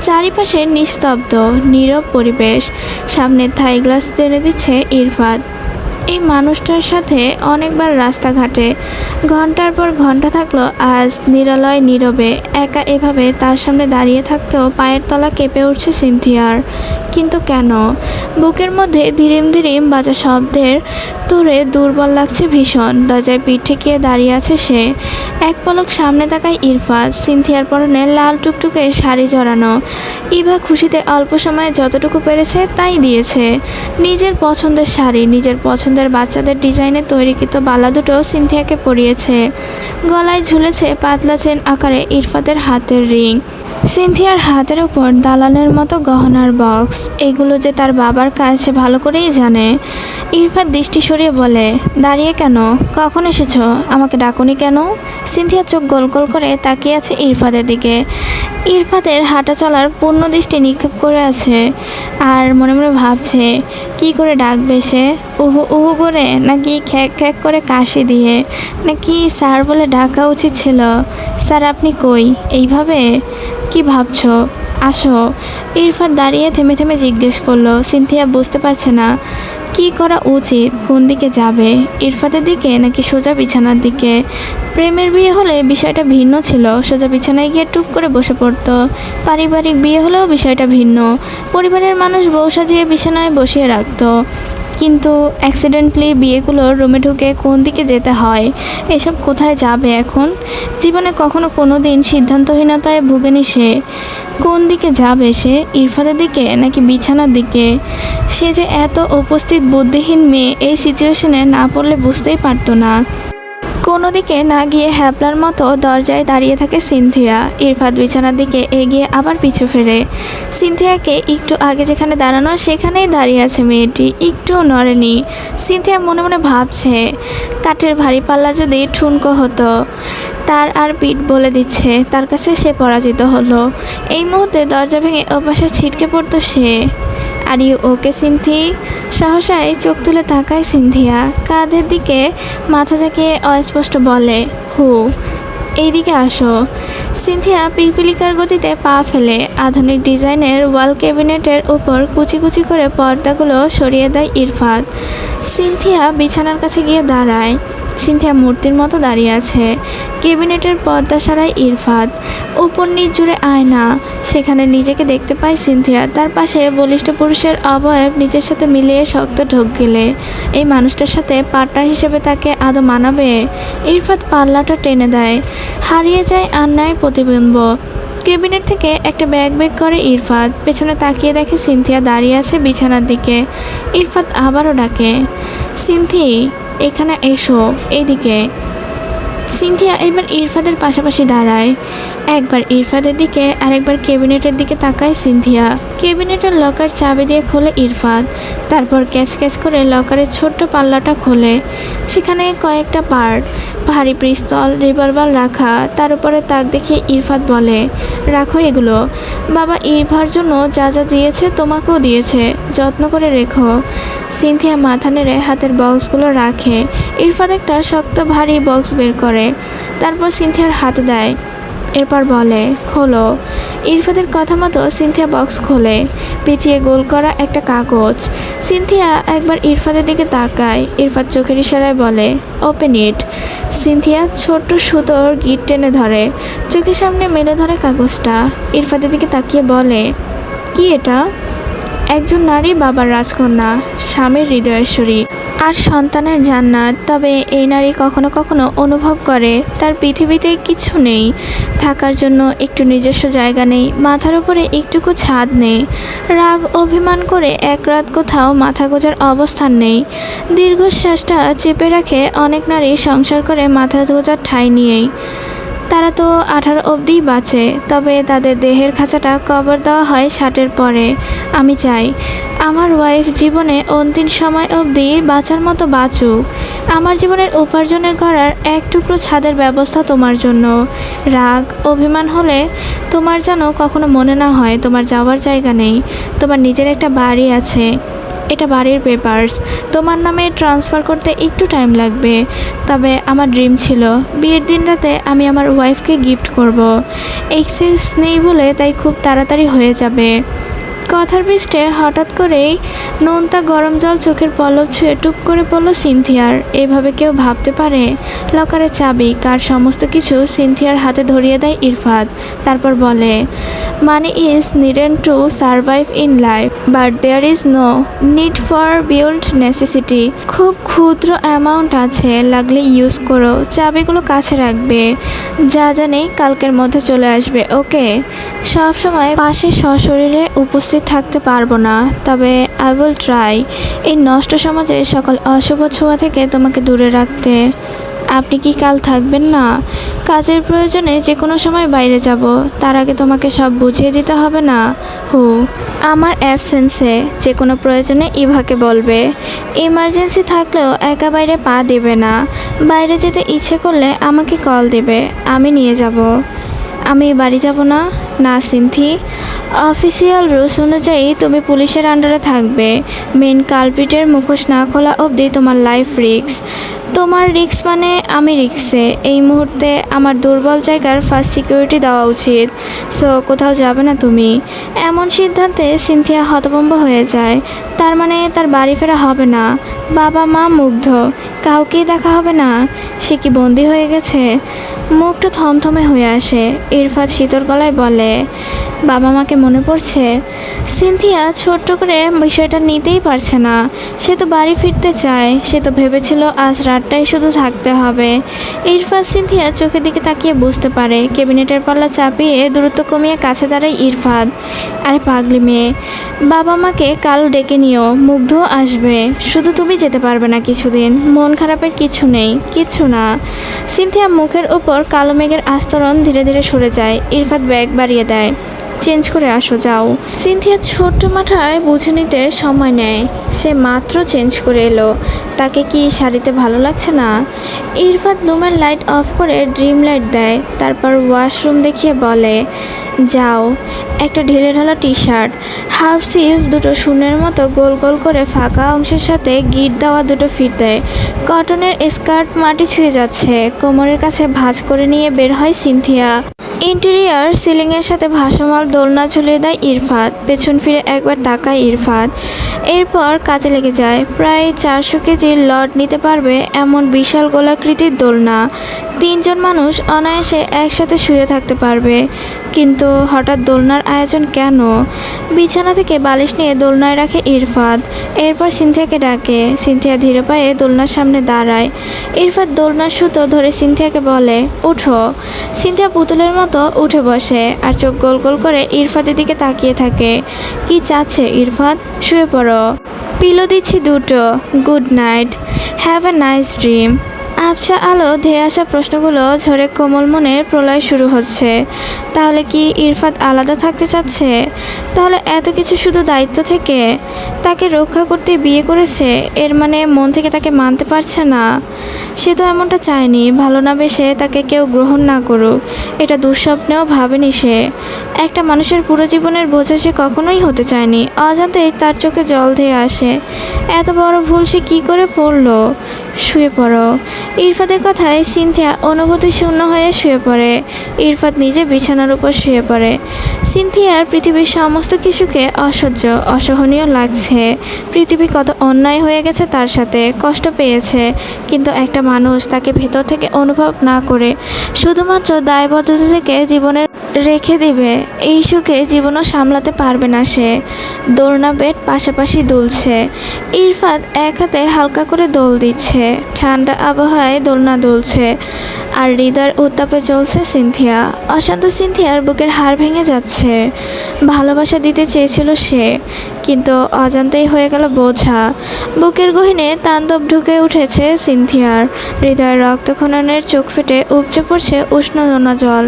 চারিপাশে নিস্তব্ধ নীরব পরিবেশ। সামনের থাই গ্লাস টেনে দিচ্ছে ইরফাত। এই মানুষটার সাথে অনেকবার রাস্তাঘাটে ঘন্টার পর ঘন্টা থাকলো, আজ নিরালয় নীরবে একা এভাবে তার সামনে দাঁড়িয়ে থাকতেও পায়ের তলা কেঁপে উঠছে সিনথিয়ার। কিন্তু কেন? বুকের মধ্যে ধীরিম ধীরিম বাজা শব্দের তোরে দুর্বল লাগছে ভীষণ। দরজায় পিঠ ঠেকিয়ে দাঁড়িয়ে আছে সে। এক পলক সামনে তাকায় ইরফাত। সিনথিয়ার পরনে লাল টুকটুকে শাড়ি জড়ানো। ইভা খুশিতে অল্প সময়ে যতটুকু পেরেছে তাই দিয়েছে। নিজের পছন্দের শাড়ি, নিজের পছন্দের বাচ্চাদের ডিজাইনে তৈরিকৃত বালা দুটো সিনথিয়াকে পরিয়েছে। গলায় ঝুলেছে পাতলা চেন আকারে ইরফাতের হাতের রিং। সিনথিয়ার হাতের উপর দালানের মতো গহনার বক্স। এগুলো যে তার বাবার কাজ সে ভালো করেই জানে। ইরফাত দৃষ্টি সরিয়ে বলে, দাঁড়িয়ে কেন? কখন এসেছো? আমাকে ডাকুনি কেন? সিনথিয়া চোখ গোল গোল করে তাকিয়ে আছে ইরফাতের দিকে। ইরফাতের হাঁটা চলার পূর্ণ দৃষ্টি নিক্ষেপ করে আছে, আর মনে মনে ভাবছে কি করে ডাকবে সে। উহু উহু করে, নাকি খ্যাক খ্যাক করে কাশি দিয়ে, নাকি স্যার বলে ডাকা উচিত ছিল। স্যার আপনি কই? এইভাবে? কি ভাবছো? আসো। ইরফাত দাঁড়িয়ে থেমে থেমে জিজ্ঞেস করলো। সিনথিয়া বুঝতে পারছে না কি করা উচিত, কোন দিকে যাবে। ইরফাতের দিকে নাকি সোজা বিছানার দিকে? প্রেমের বিয়ে হলে বিষয়টা ভিন্ন ছিল। সোজা বিছানায় গিয়ে টুপ করে বসে পড়তো। পারিবারিক বিয়ে হলেও বিষয়টা ভিন্ন। পরিবারের মানুষ বউ সাজিয়ে বিছানায় বসিয়ে রাখতো। কিন্তু অ্যাক্সিডেন্টলি বিয়েগুলোর রুমে ঢুকে কোন দিকে যেতে হয়, এসব কোথায় যাবে এখন? জীবনে কখনো কোনো দিন সিদ্ধান্তহীনতায় ভুগেনি সে। কোন দিকে যাবে সে? ইরফাতের দিকে নাকি বিছানার দিকে? সে যে এত উপস্থিত বুদ্ধিহীন মেয়ে, এই সিচুয়েশনে না পড়লে বুঝতেই পারতো না। কোনো দিকে না গিয়ে হ্যাপলার মতো দরজায় দাঁড়িয়ে থাকে সিনথিয়া। ইরফাত বিছানার দিকে এগিয়ে আবার পিছু ফেরে। সিনথিয়াকে একটু আগে যেখানে দাঁড়ানো সেখানেই দাঁড়িয়ে আছে মেয়েটি, একটুও নড়েনি। সিনথিয়া মনে মনে ভাবছে, কাঠের ভারী পাল্লা যদি ঠুনকো হতো। তার আর পিঠ বলে দিচ্ছে তার কাছে সে পরাজিত হলো। এই মুহূর্তে দরজা ভেঙে ওপাশে ছিটকে পড়তো সে। Are you okay Sinthi? সহসায় চোখ তুলে তাকায় সিনথিয়া। কাঁধের দিকে মাথা ঝাঁকিয়ে অস্পষ্ট বলে, হু। এইদিকে আসো। সিনথিয়া পিপিলিকার গতিতে পা ফেলে। আধুনিক ডিজাইনের ওয়াল ক্যাবিনেটের উপর কুচি কুচি করে পর্দাগুলো সরিয়ে দেয় ইরফাত। সিনথিয়া বিছানার কাছে গিয়ে দাঁড়ায়। সিনথিয়া মূর্তির মতো দাঁড়িয়ে আছে। ক্যাবিনেটের পর্দা সারায় ইরফাত। উপর নিচ জুড়ে আয়না, সেখানে নিজেকে দেখতে পায় সিনথিয়া। তার পাশে বলিষ্ঠ পুরুষের অবয়ব নিজের সাথে মিলিয়ে শক্ত ঢোক গেলে এই মানুষটার সাথে পার্টনার হিসেবে তাকে আদৌ মানাবে? ইরফাত পাল্লাটা টেনে দেয়। হারিয়ে যায় আন্নায় প্রতিবিম্ব। ক্যাবিনেট থেকে একটা ব্যাগ বের করে ইরফাত। পেছনে তাকিয়ে দেখে সিনথিয়া দাঁড়িয়ে আছে বিছানার দিকে। ইরফাত আবারও ডাকে, সিনথি এখানে এসো, এইদিকে। সিনথিয়া এবার ইরফাদের পাশাপাশি দাঁড়ায়। একবার ইরফাদের দিকে আরেকবার কেবিনেটের দিকে তাকায় সিনথিয়া। কেবিনেটের লকার চাবি দিয়ে খোলে ইরফাদ। তারপর ক্যাচ ক্যাচ করে লকারের ছোট্ট পাল্লাটা খোলে। সেখানে কয়েকটা পার্ট, ভারী পিস্তল, রিভলভার রাখা। তার উপরে তাক দেখে ইরফাদ বলে, রাখো এগুলো। বাবা ইরফার জন্য যা যা দিয়েছে তোমাকেও দিয়েছে, যত্ন করে রেখো। সিনথিয়া মাথা নেড়ে হাতের বক্সগুলো রাখে। ইরফাদ একটা শক্ত ভারী বক্স বের করে, তারপর সিনথিয়ার হাতে দেয়। এরপর বলে, খোলো। ইরফাদের কথা মতো সিনথিয়া বক্স খোলে। পেঁচিয়ে গোল করা একটা কাগজ। সিনথিয়া একবার ইরফাদের দিকে তাকায়। ইরফাদ চোখের ইশারায় বলে, ওপেন ইট। সিনথিয়া ছোট্ট সুতোর গিট টেনে ধরে, চোখের সামনে মেলে ধরে কাগজটা। ইরফাদের দিকে তাকিয়ে বলে, কি এটা? একজন নারী বাবার রাজকন্যা, স্বামীর হৃদয়েশ্বরী আর সন্তানের জান্নাত। তবে এই নারী কখনো কখনো অনুভব করে তার পৃথিবীতে কিছু নেই, থাকার জন্য একটু নিজস্ব জায়গা নেই, মাথার উপরে একটুকু ছাদ নেই। রাগ অভিমান করে এক রাত কোথাও মাথা গোজার অবস্থান নেই। দীর্ঘশ্বাসটা চেপে রাখে অনেক নারী সংসার করে মাথা গোজার ঠাঁই নিয়েই। তারা তো 18 অবধিই বাঁচে, তবে তাদের দেহের খাঁচাটা কবর দেওয়া হয় 60-এর পরে। আমি চাই আমার ওয়াইফ জীবনে অন্তিম সময় অবধি বাঁচার মতো বাঁচুক। আমার জীবনের উপার্জনের করার এক টুকরো ছাদের ব্যবস্থা তোমার জন্য। রাগ অভিমান হলে তোমার যেন কখনো মনে না হয় তোমার যাওয়ার জায়গা নেই, তোমার নিজের একটা বাড়ি আছে। এটা বাড়ির পেপারস, তোমার নামে ট্রান্সফার করতে একটু টাইম লাগবে। তবে আমার ড্রিম ছিল বিয়ের দিন রাতে আমি আমার ওয়াইফকে গিফট করব। এক্সেস নেই বলে তাই খুব তাড়াতাড়ি হয়ে যাবে। কথার পৃষ্ঠে হঠাৎ করেই নোনতা গরম জল চোখের পলক ছুঁয়ে টুপ করে পড়ল সিনথিয়ার। এভাবে কেউ ভাবতে পারে? লকারের চাবি, কার, সমস্ত কিছু সিনথিয়ার হাতে ধরিয়ে দেয় ইরফাদ। তারপর বলে, money is needed to survive in life, but there is no need for beyond necessity. খুব ক্ষুদ্র অ্যামাউন্ট আছে, লাগলে ইউজ করো। চাবিগুলো কাছে রাখবে। যা জানি কালকের মধ্যে চলে আসবে, ওকে? সবসময় পাশে সশরীরে উপস্থিত থাকতে পারবো না, তবে আই উইল ট্রাই এই নষ্ট সমাজে সকল অশুভ ছোঁয়া থেকে তোমাকে দূরে রাখতে। আপনি কি কাল থাকবেন না? কাজের প্রয়োজনে যে কোনো সময় বাইরে যাব, তার আগে তোমাকে সব বুঝিয়ে দিতে হবে না? হু, আমার অ্যাবসেন্সে যে কোনো প্রয়োজনে ইভাকে বলবে। ইমার্জেন্সি থাকলেও একা বাইরে পা দেবে না। বাইরে যেতে ইচ্ছে করলে আমাকে কল দেবে, আমি নিয়ে যাব। আমি বাড়ি যাব না? না সিনথি, অফিসিয়াল রুলস অনুযায়ী তুমি পুলিশের আন্ডারে থাকবে। মেন কালপিটের মুখোশ না খোলা অবধি তোমার লাইফ রিস্ক। তোমার রিস্ক মানে আমি রিস্কে। এই মুহূর্তে আমার দুর্বল জায়গার ফার্স্ট সিকিউরিটি দেওয়া উচিত। সো কোথাও যাবে না তুমি। এমন সিদ্ধান্তে সিনথিয়া হতভম্ব হয়ে যায়। তার মানে তার বাড়ি ফেরা হবে না। বাবা মা মুগ্ধ, কাউকেই দেখা হবে না। সে কি বন্দি হয়ে গেছে? মুখটা থমথমে হয়ে আসে। ইরফাদ শীতল গলায় বলে, বাবা মাকে মনে পড়ছে? সিনথিয়া ছোট্ট করে বিষয়টা নিতেই পারছে না। সে তো বাড়ি ফিরতে চায়। সে তো ভেবেছিল আজ রাতটাই শুধু থাকতে হবে। ইরফাদ সিনথিয়া চোখের দিকে তাকিয়ে বুঝতে পারে। কেবিনেটের পাল্লা চাপিয়ে দূরত্ব কমিয়ে কাছে দাঁড়ায় ইরফাদ। আরে পাগলি মেয়ে, বাবা মাকে কাল ডেকে নিও, মুগ্ধ আসবে। শুধু তুমি যেতে পারবে না কিছুদিন। মন খারাপের কিছু নেই, কিছু না। সিনথিয়া মুখের ওপর কালো মেঘের আস্তরণ ধীরে ধীরে সরে যায়। ইরফাদ ব্যাগ বাড়িয়ে দেয়। চেঞ্জ করে আসো, যাও। সিনথিয়া ছোট্ট মাথায় বুঝে নিতে সময় নেয়। সে মাত্র চেঞ্জ করে এলো, তাকে কি শাড়িতে ভালো লাগছে না? ইরফাদ রুমের লাইট অফ করে ড্রিম লাইট দেয়। তারপর ওয়াশরুম দেখিয়ে বলে, যাও। একটা ঢিলেঢালা টি শার্ট, হাফ স্লিভ, দুটো শূন্যের মতো গোল গোল করে ফাঁকা অংশের সাথে গিট দেওয়া দুটো ফিতে, কটনের স্কার্ট মাটি ছুঁয়ে যাচ্ছে। কোমরের কাছে ভাঁজ করে নিয়ে বের হয় সিনথিয়া। ইন্টেরিয়ার সিলিংয়ের সাথে ভাসমান দোলনা ঝুলিয়ে দেয় ইরফাদ। পেছন ফিরে একবার তাকায় ইরফাদ। এরপর কাজে লেগে যায়। প্রায় 400 কেজির লড নিতে পারবে এমন বিশাল গোলাকৃতির দোলনা। 3 জন মানুষ অনায়াসে একসাথে শুয়ে থাকতে পারবে। কিন্তু হঠাৎ দোলনার আয়োজন কেন? বিছানা থেকে বালিশ নিয়ে দোলনায় রাখে ইরফাদ। এরপর সিনথিয়াকে ডাকে। সিনথিয়া ধীরে পায়ে দোলনার সামনে দাঁড়ায়। ইরফাদ দোলনার সুতো ধরে সিনথিয়াকে বলে, ওঠো। সিনথিয়া পুতুলের মতো উঠে বসে আর চোখ গোল গোল করে ইরফাদের দিকে তাকিয়ে থাকে। কি চাচ্ছে ইরফাদ? শুয়ে পড়ো। পিলো দিচ্ছি 2টো। Good night, have a nice dream. আবছা আলো ধেয়ে আসা প্রশ্নগুলো ঝরে কোমল মনের প্রলয় শুরু হচ্ছে। তাহলে কি ইরফাত আলাদা থাকতে চাচ্ছে? তাহলে এত কিছু শুধু দায়িত্ব থেকে? তাকে রক্ষা করতে বিয়ে করেছে, এর মানে মন থেকে তাকে মানতে পারছে না? সে তো এমনটা চায়নি, ভালো না বেসে তাকে কেউ গ্রহণ না করুক, এটা দুঃস্বপ্নেও ভাবেনি সে। একটা মানুষের পুরো জীবনের বোঝা সে কখনোই হতে চায়নি। অজান্তেই তার চোখে জল ধেয়ে আসে। এত বড় ভুল সে কী করে পড়লো? শুয়ে পড়ো। ইরফাতের কথায় সিনথিয়া অনুভূতি শূন্য হয়ে শুয়ে পড়ে। ইরফাত নিজে বিছানার উপর শুয়ে পড়ে। সিনথিয়ার পৃথিবীর সমস্ত কিছুকে অসহ্য অসহনীয় লাগছে। পৃথিবী কত অন্যায় হয়ে গেছে তার সাথে, কষ্ট পেয়েছে, কিন্তু একটা মানুষ তাকে ভেতর থেকে অনুভব না করে শুধুমাত্র দায়বদ্ধতা থেকে জীবনের রেখে দিবে, এই সুখে জীবনও সামলাতে পারবে না সে। দোলনা বেড পাশাপাশি দুলছে। ইরফাত এক হাতে হালকা করে দোল দিচ্ছে। ঠান্ডা আবহাওয়ায় দোলনা দুলছে আর হৃদয়ের উত্তাপে চলছে সিনথিয়া। অশান্ত সিনথিয়ার বুকের হাড় ভেঙে যাচ্ছে। ভালোবাসা দিতে চেয়েছিল সে, কিন্তু অজান্তেই হয়ে গেল বোঝা। বুকের গহীনে তাণ্ডব ঢুকে উঠেছে সিনথিয়ার। হৃদয়ের রক্তক্ষরণের চোখ ফেটে উপচে পড়ছে উষ্ণ নোনা জল।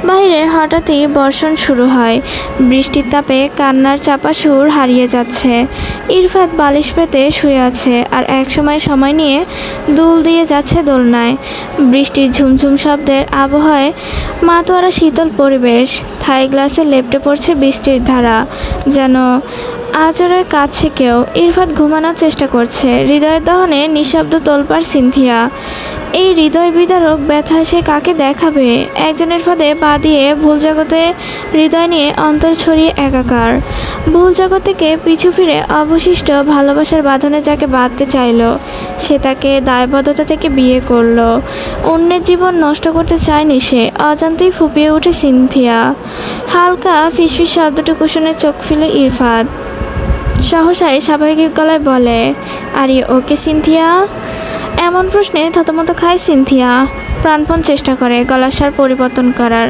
বাইরে হঠাৎই বর্ষণ শুরু হয়। বৃষ্টির তাপে কান্নার চাপা সুর হারিয়ে যাচ্ছে। ইরফাত বালিশ পেতে শুয়ে আছে আর একসময় সময় নিয়ে দুল দিয়ে যাচ্ছে দোলনায়। বৃষ্টির ঝুমঝুম শব্দের আবহাওয়ায় মাতোয়ারা শীতল পরিবেশ। থাই গ্লাসে লেপ্টে পড়ছে বৃষ্টির ধারা, যেন আজরে কাঁদছে কেউ। ইরফাত ঘুমানোর চেষ্টা করছে। হৃদয়ের দহনে নিঃশব্দ তোলপাড় সিনথিয়া। এই হৃদয় বিদারক ব্যথা সে কাকে দেখাবে? একজনের ফাঁদে পা দিয়ে ভুল জগতে হৃদয় নিয়ে অন্তর ছড়িয়ে একাকার। ভুল জগৎ থেকে পিছু ফিরে অবশিষ্ট ভালোবাসার বাঁধনে যাকে বাঁধতে চাইল, সে তাকে দায়বদ্ধতা থেকে বিয়ে করলো। অন্যের জীবন নষ্ট করতে চায়নি সে। অজান্তেই ফুপিয়ে ওঠে সিনথিয়া। হালকা ফিসফিস শব্দটুকু শুনে চোখ ফেলে ইরফাত। সহসাই স্বাভাবিক গলায় বলে, আর ইউ ওকে সিনথিয়া? এমন প্রশ্নে থতমত খায় সিনথিয়া। প্রাণপণ চেষ্টা করে গলার স্বর পরিবর্তন করার।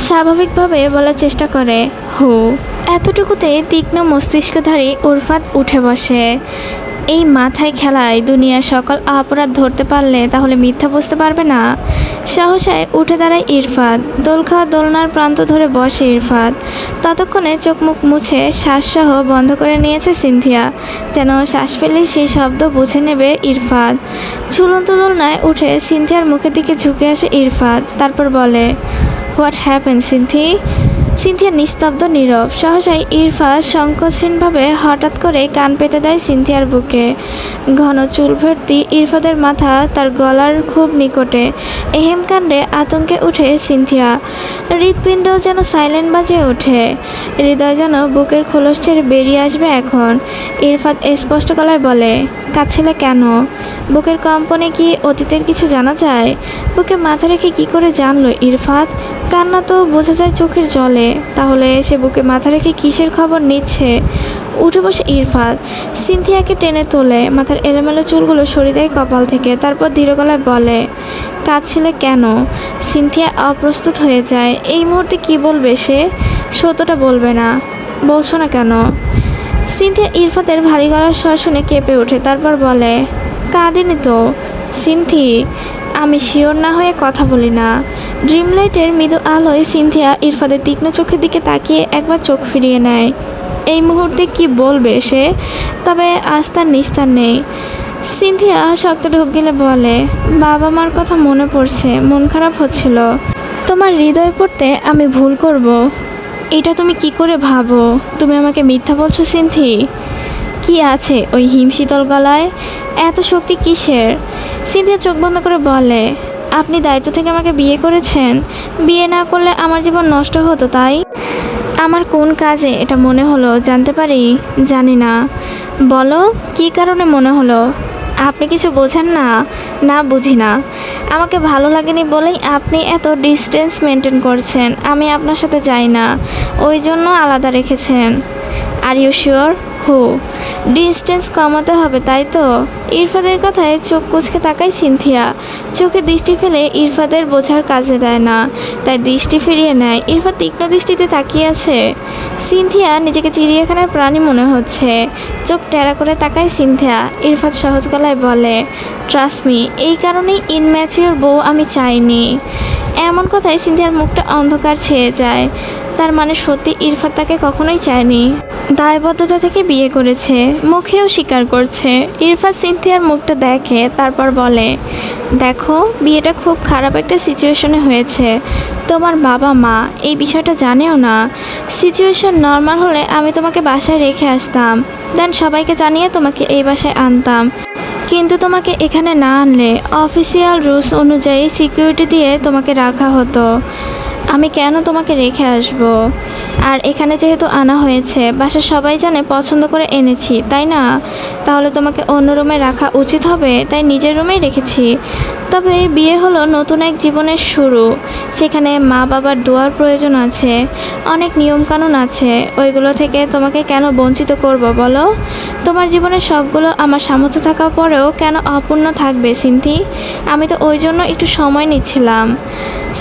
স্বাভাবিকভাবে বলার চেষ্টা করে, হু। এতটুকুতে তীক্ষ্ণ মস্তিষ্কধারী উরফাত উঠে বসে। এই মাথায় খেলায় দুনিয়ার সকল অপরাধ ধরতে পারলে তাহলে মিথ্যা বুঝতে পারবে না। সহসায় উঠে দাঁড়ায় ইরফাত। দোল খাওয়া দোলনার প্রান্ত ধরে বসে ইরফাত। ততক্ষণে চোখ মুখ মুছে শ্বাসসহ বন্ধ করে নিয়েছে সিনথিয়া, যেন শ্বাস ফেলে সেই শব্দ বুঝে নেবে ইরফাত। ঝুলন্ত দোলনায় উঠে সিনথিয়ার মুখের দিকে ঝুঁকে আসে ইরফাত। তারপর বলে, হোয়াট হ্যাপেন সিনথি? সিনথিয়া নিস্তব্ধ নীরব। সহসাই ইরফাত সংকোচহীনভাবে হঠাৎ করে কান পেতে দেয় সিনথিয়ার বুকে। ঘন চুল ভর্তি ইরফাতের মাথা তার গলার খুব নিকটে। এহেম কাণ্ডে আতঙ্কে উঠে সিনথিয়া। হৃৎপিণ্ড যেন সাইলেন্ট বাজে ওঠে। হৃদয় যেন বুকের খোলস ছেড়ে বেরিয়ে আসবে এখন। ইরফাত স্পষ্ট গলায় বলে, কাঁদছিলে কেন? বুকের কম্পনে কি অতীতের কিছু জানা যায়? বুকে মাথা রেখে কি করে জানলো ইরফাত? কান্না তো বোঝা যায় চোখের জলে। তাহলে সে বুকে মাথা রেখে কিসের খবর নিচ্ছে? উঠে বসে ইরফাত সিনথিয়াকে টেনে তোলে। মাথার এলোমেলো চুলগুলো সরিয়ে দেয় কপাল থেকে। তারপর ধীর গলায় বলে, কাঁদছিলে কেন? সিনথিয়া অপ্রস্তুত হয়ে যায়। এই মুহূর্তে কি বলবে সে? সত্যটা বলবে না। বলছো না কেন? সিনথিয়া ইরফাতের ভারী গলার স্বর শুনে কেঁপে ওঠে। তারপর বলে, কাঁদিনি তো সিনথি। আমি শিওর না হয়ে কথা বলি না। ড্রিম লাইটের মৃদু আলোয় সিনথিয়া ইরফাতের তীক্ষ্ণ চোখের দিকে তাকিয়ে একবার চোখ ফিরিয়ে নেয়। এই মুহূর্তে কি বলবে সে? তবে আজ তার নিস্তার নেই। সিনথিয়া শক্ত ঢোক গেলে বলে, বাবা মার কথা মনে পড়ছে, মন খারাপ হচ্ছিল। তোমার হৃদয় পড়তে আমি ভুল করব, এটা তুমি কি করে ভাবো? তুমি আমাকে মিথ্যা বলছো সিনথি? কি আছে ওই হিমশীতল গলায়? এত শক্তি কিসের? সিনথিয়া চোখ বন্ধ করে বলে, আপনি দায়িত্ব থেকে আমাকে বিয়ে করেছেন। বিয়ে না করলে আমার জীবন নষ্ট হতো, তাই? আমার কোন কাজে এটা মনে হলো জানতে পারি? জানি না। বলো, কী কারণে মনে হলো? আপনি কিছু বোঝেন না? না, বুঝি না। আমাকে ভালো লাগেনি বলেই আপনি এত ডিস্টেন্স মেনটেন করছেন। আমি আপনার সাথে যাই না, ওই জন্য আলাদা রেখেছেন। Are you sure? হু ডিস্টেন্স কমাতে হবে তাই তো? ইরফাদের কথায় চোখ কুঁচকে তাকায় সিনথিয়া। চোখে দৃষ্টি ফেলে ইরফাদের বোঝার কাজে দেয় না, তাই দৃষ্টি ফিরিয়ে নেয়। ইরফাদ তীক্ষ্ণ দৃষ্টিতে তাকিয়ে আছে। সিনথিয়া নিজেকে চিড়িয়াখানার প্রাণী মনে হচ্ছে। চোখ টেরা করে তাকায় সিনথিয়া। ইরফাদ সহজ গলায় বলে, ট্রাস্ট মি, এই কারণেই ইনম্যাচিওর বউ আমি চাইনি। এমন কথায় সিনথিয়ার মুখটা অন্ধকার ছেয়ে যায়। তার মানে সত্যি ইরফাদ তাকে কখনোই চায়নি, দায়বদ্ধতা থেকে বিয়ে করেছে, মুখেও স্বীকার করছে। ইরফাদ সিনথিয়ার মুখটা দেখে, তারপর বলে, দেখো বিয়েটা খুব খারাপ একটা সিচুয়েশনে হয়েছে। তোমার বাবা মা এই বিষয়টা জানেও না। সিচুয়েশন নর্মাল হলে আমি তোমাকে বাসায় রেখে আসতাম, দেন সবাইকে জানিয়ে তোমাকে এই বাসায় আনতাম। কিন্তু তোমাকে এখানে না আনলে অফিসিয়াল রুলস অনুযায়ী সিকিউরিটি দিয়ে তোমাকে রাখা হতো। আমি কেন তোমাকে রেখে আসব? আর এখানে যেহেতু আনা হয়েছে, বাসার সবাই জানে পছন্দ করে এনেছি, তাই না? তাহলে তোমাকে অন্য রুমে রাখা উচিত হবে, তাই নিজের রুমেই রেখেছি। তবে বিয়ে হলো নতুন এক জীবনের শুরু। সেখানে মা বাবার দোয়ার প্রয়োজন আছে, অনেক নিয়মকানুন আছে। ওইগুলো থেকে তোমাকে কেন বঞ্চিত করব বলো? তোমার জীবনের শখগুলো আমার সামর্থ্য থাকার পরেও কেন অপূর্ণ থাকবে সিনথি? আমি তো ওই জন্য একটু সময় নিচ্ছিলাম।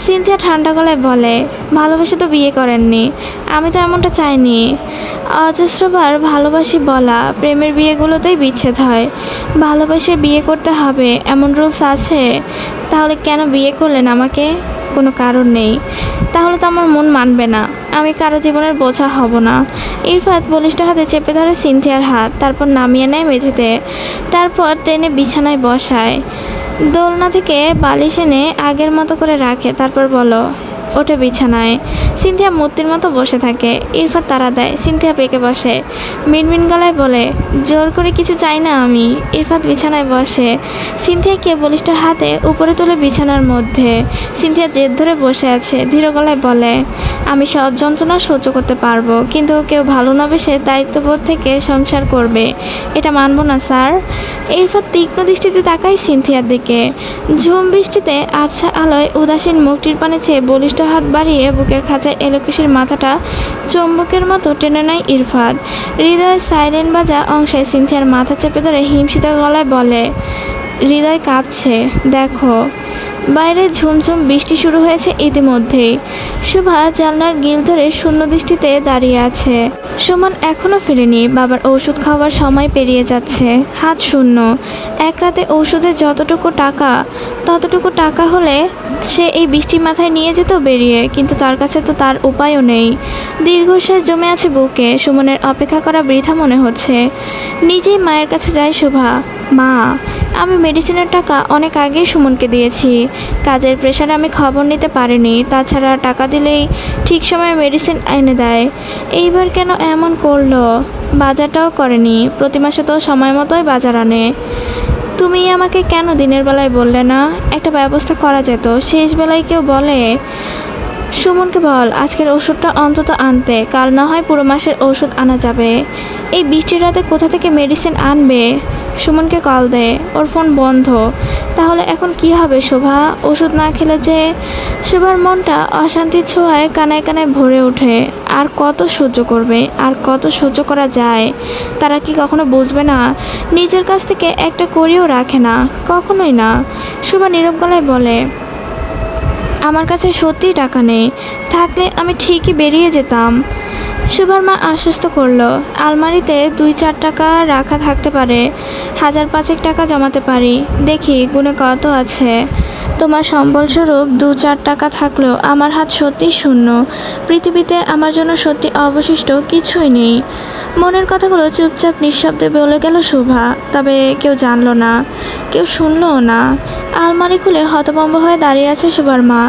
সিনথিয়া ঠান্ডা গলায় বলে, ভালোবেসে তো বিয়ে করেননি, আমি তো এমনটা চাইনি। অজস্রবার ভালোবাসি বলা প্রেমের বিয়েগুলোতেই বিচ্ছেদ হয়। ভালোবেসে বিয়ে করতে হবে এমন রুলস আছে? তাহলে কেন বিয়ে করলেন আমাকে? কোনো কারণ নেই। তাহলে তো আমার মন মানবে না, আমি কারো জীবনের বোঝা হব না। ইরফাদ বলিষ্ঠ হাতে চেপে ধরে সিনথিয়ার হাত, তারপর নামিয়ে নেয় মেঝেতে। তারপর টেনে বিছানায় বসায়। দোলনা থেকে বালিশ এনে আগের মতো করে রাখে। তারপর বলো, ওঠে বিছানায়। সিনথিয়া মূর্তির মতো বসে থাকে। ইরফাদ তাড়া দেয়। সিনথিয়া পেকে বসে, মিনমিন গলায় বলে, জোর করে কিছু চাই না আমি। ইরফাদ বিছানায় বসে। সিনথিয়াকে বলিষ্ঠ হাতে উপরে তুলে বিছানার মধ্যে। সিনথিয়া জেদ ধরে বসে আছে। ধীর গলায় বলে, আমি সব যন্ত্রণা সহ্য করতে পারবো, কিন্তু কেউ ভালো না বেসে দায়িত্ববোধ থেকে সংসার করবে, এটা মানব না স্যার। ইরফাদ তীক্ষ্ণ দৃষ্টিতে তাকায় সিনথিয়ার দিকে। ঝুম বৃষ্টিতে আবছা আলোয় উদাসীন মুখটির পানে চেয়ে বলিষ্ঠ হাত বাড়িয়ে বুকের খাঁচায় এলোকেশির মাথাটা চুম্বকের মতো টেনে নেয় ইরফাদ। হৃদয়ের সাইলেন্ট বাজা অংশে সিনথিয়ার মাথা চেপে ধরে হিমশীত গলায় বলে, হৃদয় কাঁপছে, দেখো। বাইরে ঝুমঝুম বৃষ্টি শুরু হয়েছে ইতিমধ্যেই। শুভা জানলার গিল ধরে শূন্য দৃষ্টিতে দাঁড়িয়ে আছে। সুমন এখনও ফেরেনি। বাবার ওষুধ খাওয়ার সময় পেরিয়ে যাচ্ছে, হাত শূন্য। এক রাতে ওষুধের ততটুকু টাকা হলে সে এই বৃষ্টির মাথায় নিয়ে যেত বেরিয়ে, কিন্তু তার কাছে তো তার উপায়ও নেই। দীর্ঘশ্বাস জমে আছে বুকে। সুমনের অপেক্ষা করা বৃথা মনে হচ্ছে। নিজেই মায়ের কাছে যায় শুভা। মা, আমি মেডিসিনের টাকা অনেক আগেই সুমনকে দিয়েছি। কাজের প্রেশারে আমি খবর নিতে পারিনি। তাছাড়া টাকা দিলেই ঠিক সময়ে মেডিসিন এনে দেয়। এইবার কেন এমন করলো? বাজারটাও করেনি। প্রতি মাসে তো সময় মতোই বাজার আনে। তুমি আমাকে কেন দিনের বেলায় বললে না? একটা ব্যবস্থা করা যেত। শেষ বেলায় কেউ বলে? সুমনকে বল আজকের ওষুধটা অন্তত আনতে, কাল না হয় পুরো মাসের ওষুধ আনা যাবে। এই বৃষ্টির রাতে কোথা থেকে মেডিসিন আনবে? সুমনকে কল দে, ওর ফোন বন্ধ। তাহলে এখন কি হবে শোভা? ওষুধ না খেলে যে। শোভার মনটা অশান্তির ছোঁয়ায় কানায় কানায় ভরে ওঠে। আর কত সহ্য করবে? আর কত সহ্য করা যায়? তারা কি কখনো বুঝবে না? নিজের কাছ থেকে একটা করিও রাখে না, কখনোই না। শোভা নীরব গলায় বলে, আমার কাছে সত্যিই টাকা নেই, থাকলে আমি ঠিকই বেরিয়ে যেতাম। শুভার মা আশ্বস্ত করলো, আলমারিতে 2-4 টাকা রাখা থাকতে পারে, 1000-5 টাকা জমাতে পারি। দেখি গুনে কত আছে। তোমার সম্বলস্বরূপ 2-4 টাকা থাকলেও আমার হাত সত্যি শূন্য। পৃথিবীতে আমার জন্য সত্যি অবশিষ্ট কিছুই নেই। মনের কথাগুলো চুপচাপ নিঃশব্দে বলে গেল শুভা। তবে কেউ জানলো না, কেউ শুনলও না। আলমারি খুলে হতভম্ব হয়ে দাঁড়িয়ে আছে শুভার মা।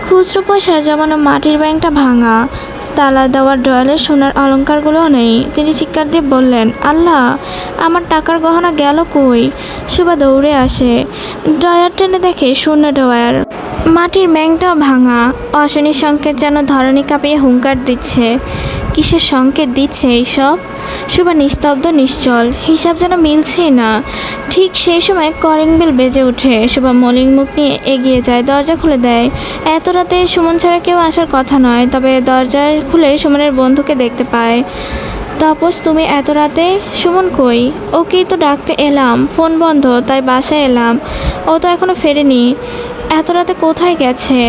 খুচরো পয়সার জমানো মাটির ব্যাংকটা ভাঙা, তালা দেওয়ার ডয়ালে সোনার অলংকারগুলোও নেই। তিনি চিৎকার দিয়ে বললেন, আল্লাহ, আমার টাকার গহনা গেল কই? শুভা দৌড়ে আসে। ডয়ার টেনে দেখে শূন্য ডয়ার। মাটির ব্যাংকটাও ভাঙা। অশনি সংকেত যেন ধরণী কাঁপিয়ে হুঙ্কার দিচ্ছে। কিসের সংকেত দিচ্ছে এইসব? শুভা নিস্তব্ধ নিশ্চল, হিসাব যেন মিলছেই না। ঠিক সেই সময় কলিং বেল বেজে ওঠে। শুভা মলিন মুখ নিয়ে এগিয়ে যায়, দরজা খুলে দেয়। এত রাতে সুমন ছাড়া কেউ আসার কথা নয়, তবে দরজা খুলে সুমনের বন্ধুকে দেখতে পায়। তাপস তুমি এত রাতে? সুমন কই? ওকেই তো ডাকতে এলাম, ফোন বন্ধ তাই বাসায় এলাম। ও তো এখনো ফেরেনি। এত রাতে কোথায় গেছে?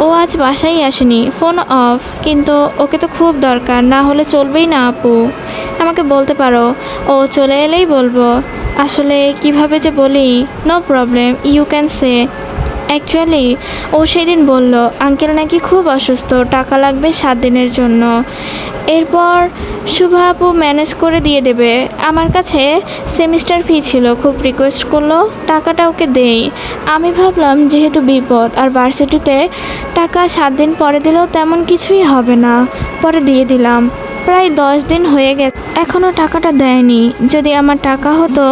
ও আজ বাসায় আসেনি, ফোন অফ। কিন্তু ওকে তো খুব দরকার, না হলে চলবেই না আপু। আমাকে বলতে পারো, ও চলে এলেই বলবো। আসলে কিভাবে যে বলি। No problem, you can say. Actually ও সেদিন বলল আঙ্কেল নাকি খুব অসুস্থ, টাকা লাগবে 7 দিনের জন্য। এরপর শুভা আপু ম্যানেজ করে দিয়ে দেবে। আমার কাছে সেমিস্টার ফি ছিল, খুব রিকোয়েস্ট করলো টাকাটা ওকে দেই। আমি ভাবলাম যেহেতু বিপদ আর ভার্সিটিতে টাকা 7 দিন পরে দিলেও তেমন কিছুই হবে না, পরে দিয়ে দিলাম। প্রায় 10 দিন হয়ে গেছে, এখনও টাকাটা দেয়নি। যদি আমার টাকা হতো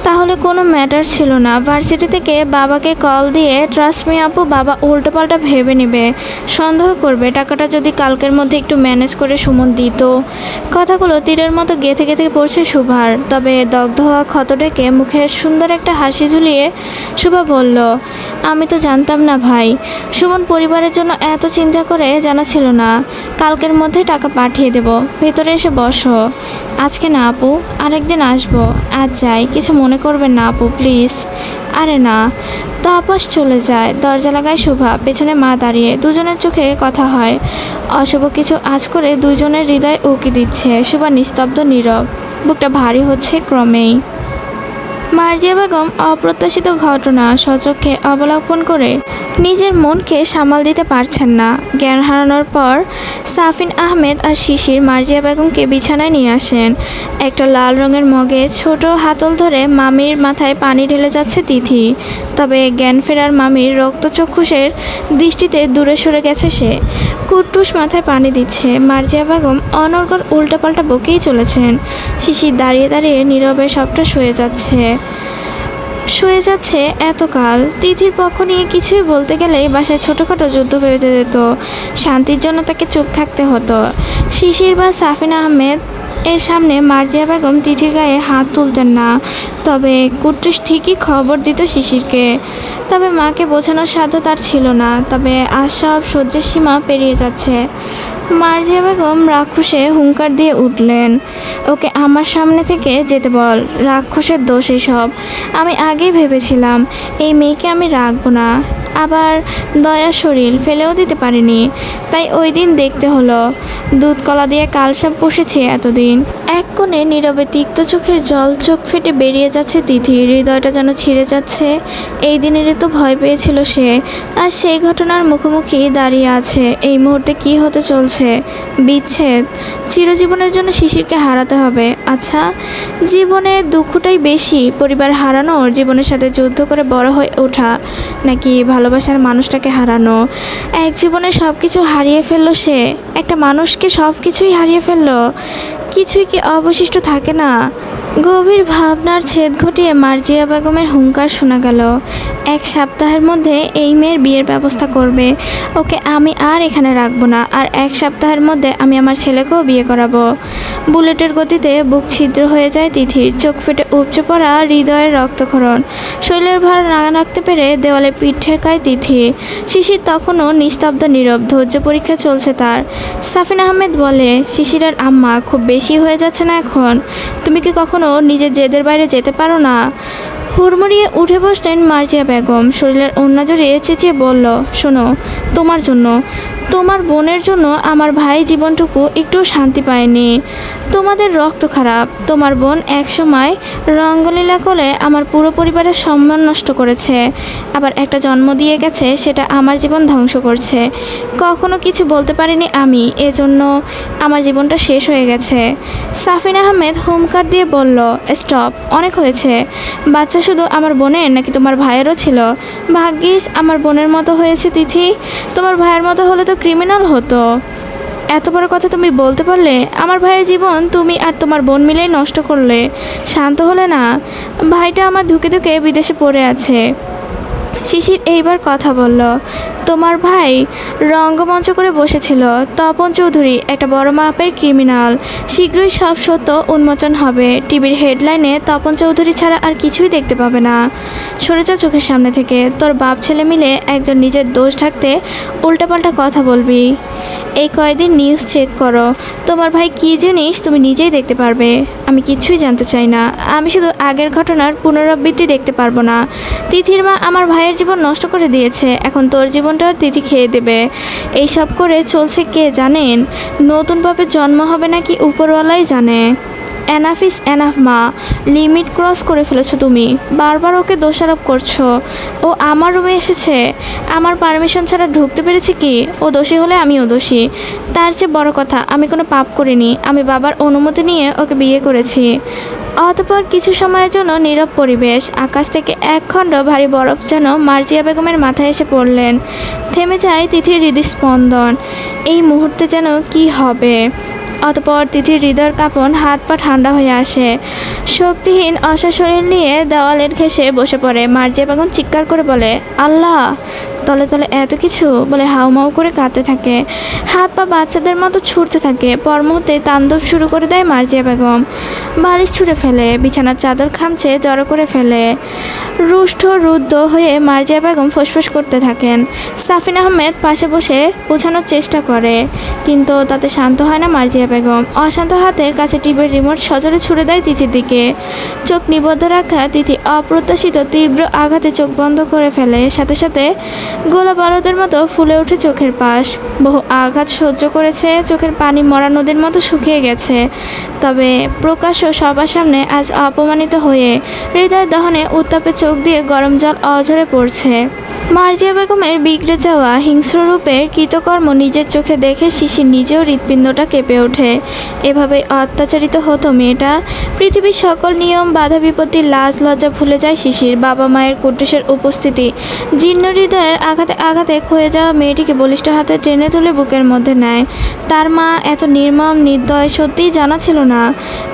তাহলে কোনো ম্যাটার ছিল না। ভার্সিটি থেকে বাবাকে কল দিয়ে, ট্রাস্ট মি আপু, বাবা উল্টোপাল্টা ভেবে নেবে, সন্দেহ করবে। টাকাটা যদি কালকের মধ্যে একটু ম্যানেজ করে সুমন দিত। কথাগুলো তীরের মতো গেঁথে গেঁথে পড়ছে শুভার। তবে দগ্ধ হওয়া ক্ষত ডেকে মুখে সুন্দর একটা হাসি ঝুলিয়ে শুভা বলল, আমি তো জানতাম না ভাই, সুমন পরিবারের জন্য এত চিন্তা করে, জানা ছিল না। কালকের মধ্যে টাকা পাঠিয়ে দেব, ভেতরে এসে বসো। আজকে না আপু, আরেকদিন আসবো। আজ যাই, কিছু মনে করবেন না আপু প্লিজ। আরে না। তাপস চলে যায়, দরজা লাগায় শুভা, পেছনে মা দাঁড়িয়ে। দুজনের চোখে কথা হয়। অশুভ কিছু আঁচ করে দুজনের হৃদয় উকি দিচ্ছে। শুভা নিস্তব্ধ, নীরব, বুকটা ভারী হচ্ছে ক্রমেই। মার্জিয়া বেগম অপ্রত্যাশিত ঘটনা সচক্ষে অবলোকন করে নিজের মনকে সামাল দিতে পারছেন না। জ্ঞান হারানোর পর সাফিন আহমেদ আর শিশির মার্জিয়া বেগমকে বিছানায় নিয়ে আসেন। একটা লাল রঙের মগে ছোট হাতল ধরে মামির মাথায় পানি ঢেলে যাচ্ছে তিথি। তবে জ্ঞান ফেরার মামির রক্তচক্ষুষের দৃষ্টিতে দূরে সরে গেছে সে। কুট্টুস মাথায় পানি দিচ্ছে। মার্জিয়া বেগম অনর্গল উল্টাপাল্টা বকেই চলেছেন। শিশির দাঁড়িয়ে দাঁড়িয়ে নীরবে সবটা সয়ে যাচ্ছে এতকাল। তিথির পক্ষ নিয়ে কিছুই বলতে গেলেই বাসায় ছোটোখাটো যুদ্ধ বেঁধে যেত। শান্তির জন্য তাকে চুপ থাকতে হতো। শিশির বা সাফিন আহমেদ এর সামনে মার্জিয়া বেগম তিথির গায়ে হাত তুলতেন না। তবে কুট্টুস ঠিকই খবর দিত শিশিরকে। তবে মাকে বোঝানোর সাধ্য তার ছিল না। তবে আজ সব সহ্যের সীমা পেরিয়ে যাচ্ছে। মার্জিয়া বেগম রাক্ষসে হুঙ্কার দিয়ে উঠলেন, ওকে আমার সামনে থেকে যেতে বল। রাক্ষসের দোষ এসব। আমি আগেই ভেবেছিলাম এই মেয়েকে আমি রাখবো না। আবার দয়া শরীর ফেলেও দিতে পারিনি, তাই ওই দিন দেখতে হলো। দুধ কলা দিয়ে কালসাপ বসেছে এতদিন। এক কোণে নীরবে তিক্ত চোখের জল চোখ ফেটে বেরিয়ে যাচ্ছে তিথি। হৃদয়টা যেন ছিঁড়ে যাচ্ছে। এই দিনেরই তো ভয় পেয়েছিল সে, আর সেই ঘটনার মুখোমুখি দাঁড়িয়ে আছে। এই মুহূর্তে কি হতে চলছে? বিচ্ছেদ। চিরজীবনের জন্য শিশিরকে হারাতে হবে। আচ্ছা, জীবনে দুঃখটাই বেশি পরিবার হারানোর, জীবনের সাথে যুদ্ধ করে বড় হয়ে ওঠা, নাকি ভালোবাসার মানুষটাকে হারানো? এক জীবনে সব কিছু হারিয়ে ফেললো সে। একটা মানুষকে সব কিছুই হারিয়ে ফেললো, কিছুই কি অবশিষ্ট থাকে না? গভীর ভাবনার ছেদ ঘটিয়ে মার্জিয়া বেগমের হুঙ্কার শোনা গেল, 1 সপ্তাহের মধ্যে এই মেয়ের বিয়ের ব্যবস্থা করবে। ওকে আমি আর এখানে রাখবো না। আর 1 সপ্তাহের মধ্যে আমি আমার ছেলেকেও বিয়ে করাবো। বুলেটের গতিতে বুক ছিদ্র হয়ে যায় তিথির। চোখ ফেটে উপচে পড়া হৃদয়ের রক্তক্ষরণ। শরীরের ভার না রাখতে পেরে দেওয়ালে পিঠ ঠেকায় তিথি। শিশির তখনও নিস্তব্ধ, নীরব। ধৈর্য পরীক্ষা চলছে তার। সাফিন আহমেদ বলে, শিশিরের আম্মা, খুব বেশি হয়ে যাচ্ছে না এখন? তুমি কি কখনো নিজের জেদের বাইরে যেতে পারো না? হুড়মুড়িয়ে উঠে বসলেন মার্জিয়া বেগম। শরীরের ওড়না জড়িয়ে চেঁচিয়ে বলল, শোনো, তোমার জন্য, তোমার বোনের জন্য আমার ভাই জীবনটুকু একটু শান্তি পায়নি। তোমাদের রক্ত খারাপ। তোমার বোন একসময় রঙ্গলীলা করে আমার পুরো পরিবারের সম্মান নষ্ট করেছে। আবার একটা জন্ম দিয়ে গেছে, সেটা আমার জীবন ধ্বংস করছে। কখনো কিছু বলতে পারিনি আমি, এজন্য আমার জীবনটা শেষ হয়ে গেছে। সাফিন আহমেদ হুমকার দিয়ে বলল, স্টপ, অনেক হয়েছে। বাচ্চা শুধু আমার বোনের নাকি তোমার ভাইয়েরও ছিল? ভাগ্যিস আমার বোনের মতো হয়েছে তিথি। তোমার ভাইয়ের মতো হলে তো ক্রিমিনাল হতো। এত বড় কথা তুমি বলতে পারলে? আমার ভাইয়ের জীবন তুমি আর তোমার বোন মিলেই নষ্ট করলে। শান্ত হলে না? ভাইটা আমার ধুকে ধুকে বিদেশে পড়ে আছে। শিশির এইবার কথা বলল, তোমার ভাই রঙ্গমঞ্চ করে বসেছিল। তপন চৌধুরী একটা বড় মাপের ক্রিমিনাল। শীঘ্রই সব সত্য উন্মোচন হবে। টিভির হেডলাইনে তপন চৌধুরী ছাড়া আর কিছুই দেখতে পাবে না। সরে যা চোখের সামনে থেকে। তোর বাপ ছেলে মিলে একজন নিজের দোষ ঢাকতে উল্টাপাল্টা কথা বলবি। এই কয়েকদিন নিউজ চেক করো। তোমার ভাই কী জিনিস তুমি নিজেই দেখতে পারবে। আমি কিছুই জানতে চাই না। আমি শুধু আগের ঘটনার পুনরাবৃত্তি দেখতে পারবো না। তিথির মা আমার ভাইয়ের জীবন নষ্ট করে দিয়েছে, এখন তোর জীবনটা তিথি খেয়ে দেবে। এইসব করে চলছে কে জানেন? নতুন পাপের জন্ম হবে নাকি উপরওয়ালাই জানে। এনাফ ইজ এনাফ মা, লিমিট ক্রস করে ফেলেছো তুমি। বারবার ওকে দোষারোপ করছো। ও আমার রুমে এসেছে, আমার পারমিশন ছাড়া ঢুকতে পেরেছে কি? ও দোষী হলে আমিও দোষী। তার চেয়ে বড় কথা, আমি কোনো পাপ করিনি। আমি বাবার অনুমতি নিয়ে ওকে বিয়ে করেছি। অতঃপর কিছু সময়ের জন্য নীরব পরিবেশ। আকাশ থেকে এক খণ্ড ভারী বরফ যেন মার্জিয়া বেগমের মাথায় এসে পড়লেন। থেমে যায় তিথির হৃদস্পন্দন। এই মুহূর্তে যেন কি হবে। অতঃপর তিথির হৃদয়ের কাঁপন, হাত পা ঠান্ডা হয়ে আসে। শক্তিহীন অসহায় শরীর নিয়ে দেওয়ালের ঘেঁষে বসে পড়ে। মার্জিয়া বেগম চিৎকার করে বলে, আল্লাহ! তলে তলে এত কিছু বলে হাউমাউ করে কাঁদতে থাকে। হাত পা বাচ্চাদের মতো ছুটতে থাকে। পর মুহূর্তে তাণ্ডব শুরু করে দেয় মার্জিয়া বেগম। বালিশ ছুঁড়ে ফেলে, বিছানার চাদর খামচে জড়ো করে ফেলে। রুষ্ট রুদ্ধ হয়ে মার্জিয়া বেগম ফোঁসফোঁস করতে থাকেন। সাফিন আহমেদ পাশে বসে বোঝানোর চেষ্টা করে, কিন্তু তাতে শান্ত হয় না মার্জিয়া বেগম। অশান্ত হাতের কাছে টিভির রিমোট সজোরে ছুড়ে দেয় তিথির দিকে। চোখ নিবদ্ধ রাখা তিথি অপ্রত্যাশিত তীব্র আঘাতে চোখ বন্ধ করে ফেলে। সাথে সাথে গোলা বারুদের মতো ফুলে ওঠে চোখের পাশ। বহু আঘাত সহ্য করেছে, চোখের পানি মরা নদীর মতো শুকিয়ে গেছে। তবে প্রকাশ্য সবার সামনে আজ অপমানিত হয়ে হৃদয় দহনে উত্তাপে চোখ দিয়ে গরম জল অঝরে পড়ছে। মার্জিয়া বেগমের বিগড়ে যাওয়া হিংস্র রূপের কৃতকর্ম নিজের চোখে দেখে শিশির নিজেও হৃৎপিণ্ডটা কেঁপে ওঠে। এভাবে অত্যাচারিত হতো মেয়েটা। পৃথিবীর সকল নিয়ম বাধা বিপত্তি লাজ লজ্জা ভুলে যায় শিশির। বাবা মায়ের কুটুসের উপস্থিতি জীর্ণ হৃদয়ের আঘাতে আঘাতে ক্ষয়ে যাওয়া মেয়েটিকে বলিষ্ঠ হাতে টেনে তুলে বুকের মধ্যে নেয়। তার মা এত নির্মম নির্দয় সত্যিই জানা ছিল না।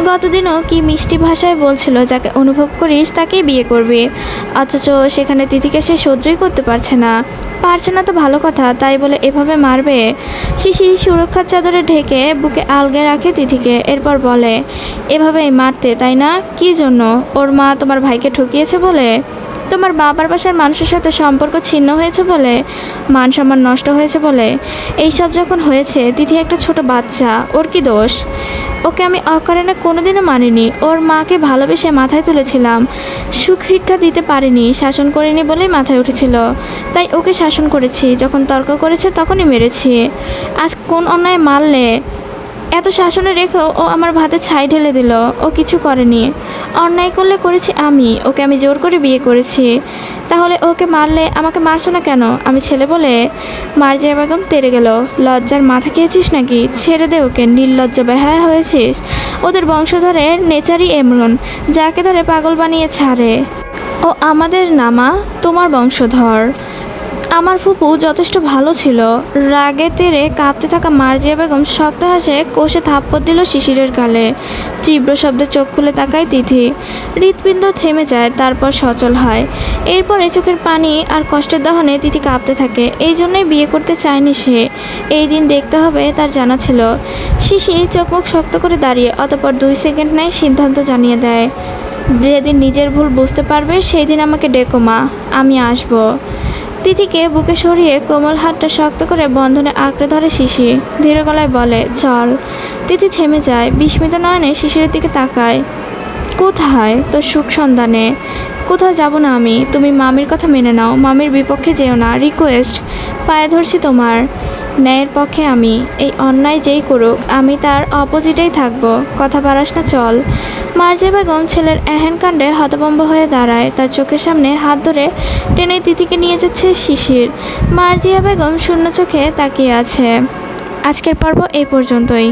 গতদিনও কি মিষ্টি ভাষায় বলছিল, যাকে অনুভব করিস তাকেই বিয়ে করবি। অথচ সেখানে তিথিকে সে সহ্যই করতে পারছে না তো ভালো কথা, তাই বলে এভাবে মারবে? শিশির সুরক্ষার চাদরে ঢেকে বুকে আলগে রাখে তিথিকে। এরপর বলে, এভাবেই মারতে তাই না? কি জন্য? ওর মা তোমার ভাইকে ঠকিয়েছে বলে? তোমার বাবার বাসার মানুষের সাথে সম্পর্ক ছিন্ন হয়েছে বলে? মান সম্মান নষ্ট হয়েছে বলে? এইসব যখন হয়েছে, তিথি একটা ছোট বাচ্চা, ওর কি দোষ? ওকে আমি অকারণে কোনোদিনও মানিনি। ওর মাকে ভালোবেসে মাথায় তুলেছিলাম। সুখ শিক্ষা দিতে পারিনি, শাসন করিনি বলেই মাথায় উঠেছিল, তাই ওকে শাসন করেছি। যখন তর্ক করেছে তখনই মেরেছি। আজ কোন অন্যায় মারলে? এত শাসনে রেখেও ও আমার ভাতে ছাই ঢেলে দিল। ও কিছু করেনি। অন্যায় করলে করেছি আমি। ওকে আমি জোর করে বিয়ে করেছি। তাহলে ওকে মারলে আমাকে মারছো না কেন? আমি ছেলে বলে? মার্জিয়া বেগম তেড়ে গেল। লজ্জার মাথা খেয়েছিস নাকি? ছেড়ে দে ওকে, নির্লজ্জ বেহায়া হয়েছিস। ওদের বংশধরের নেচারই এমন, যাকে ধরে পাগল বানিয়ে ছাড়ে। ও আমাদের নামা, তোমার বংশধর। আমার ফুপু যথেষ্ট ভালো ছিল। রাগে তেড়ে কাঁপতে থাকা মার্জিয়া বেগম শক্ত হাসে কষে থাপ্পড় দিল শিশিরের গালে। তীব্র শব্দে চোখ খুলে তাকায় তিথি। হৃৎপিণ্ড থেমে যায়, তারপর সচল হয়। এরপরে চোখের পানি আর কষ্টের দহনে তিথি কাঁপতে থাকে। এই জন্যই বিয়ে করতে চায়নি সে। এই দিন দেখতে হবে তার জানা ছিল। শিশির চোখ মুখ শক্ত করে দাঁড়িয়ে অতঃপর 2 সেকেন্ড নেয়, সিদ্ধান্ত জানিয়ে দেয়, যেদিন নিজের ভুল বুঝতে পারবে সেই দিন আমাকে ডেকো মা, আমি আসবো। তিথিকে বুকে সরিয়ে কোমল হাতটা শক্ত করে বন্ধনে আঁকড়ে ধরে শিশির। ধীর গলায় বলে, চল। তিথি থেমে যায়, বিস্মিত নয়নে শিশিরের দিকে তাকায়। কোথায়? তোর সুখ সন্ধানে। কোথাও যাব না আমি। তুমি মামির কথা মেনে নাও, মামির বিপক্ষে যেও না। রিকোয়েস্ট, পায়ে ধরছি তোমার। ন্যায়ের পক্ষে আমি। এই অন্যায় যেই করুক, আমি তার অপোজিটেই থাকবো। কথা বাড়াস না, চল। মার্জিয়া বেগম ছেলের এহেন কাণ্ডে হতভম্ব হয়ে দাঁড়ায়। তার চোখের সামনে হাত ধরে টেনে তিথিকে নিয়ে যাচ্ছে শিশির। মার্জিয়া বেগম শূন্য চোখে তাকিয়ে আছে। আজকের পর্ব এই পর্যন্তই।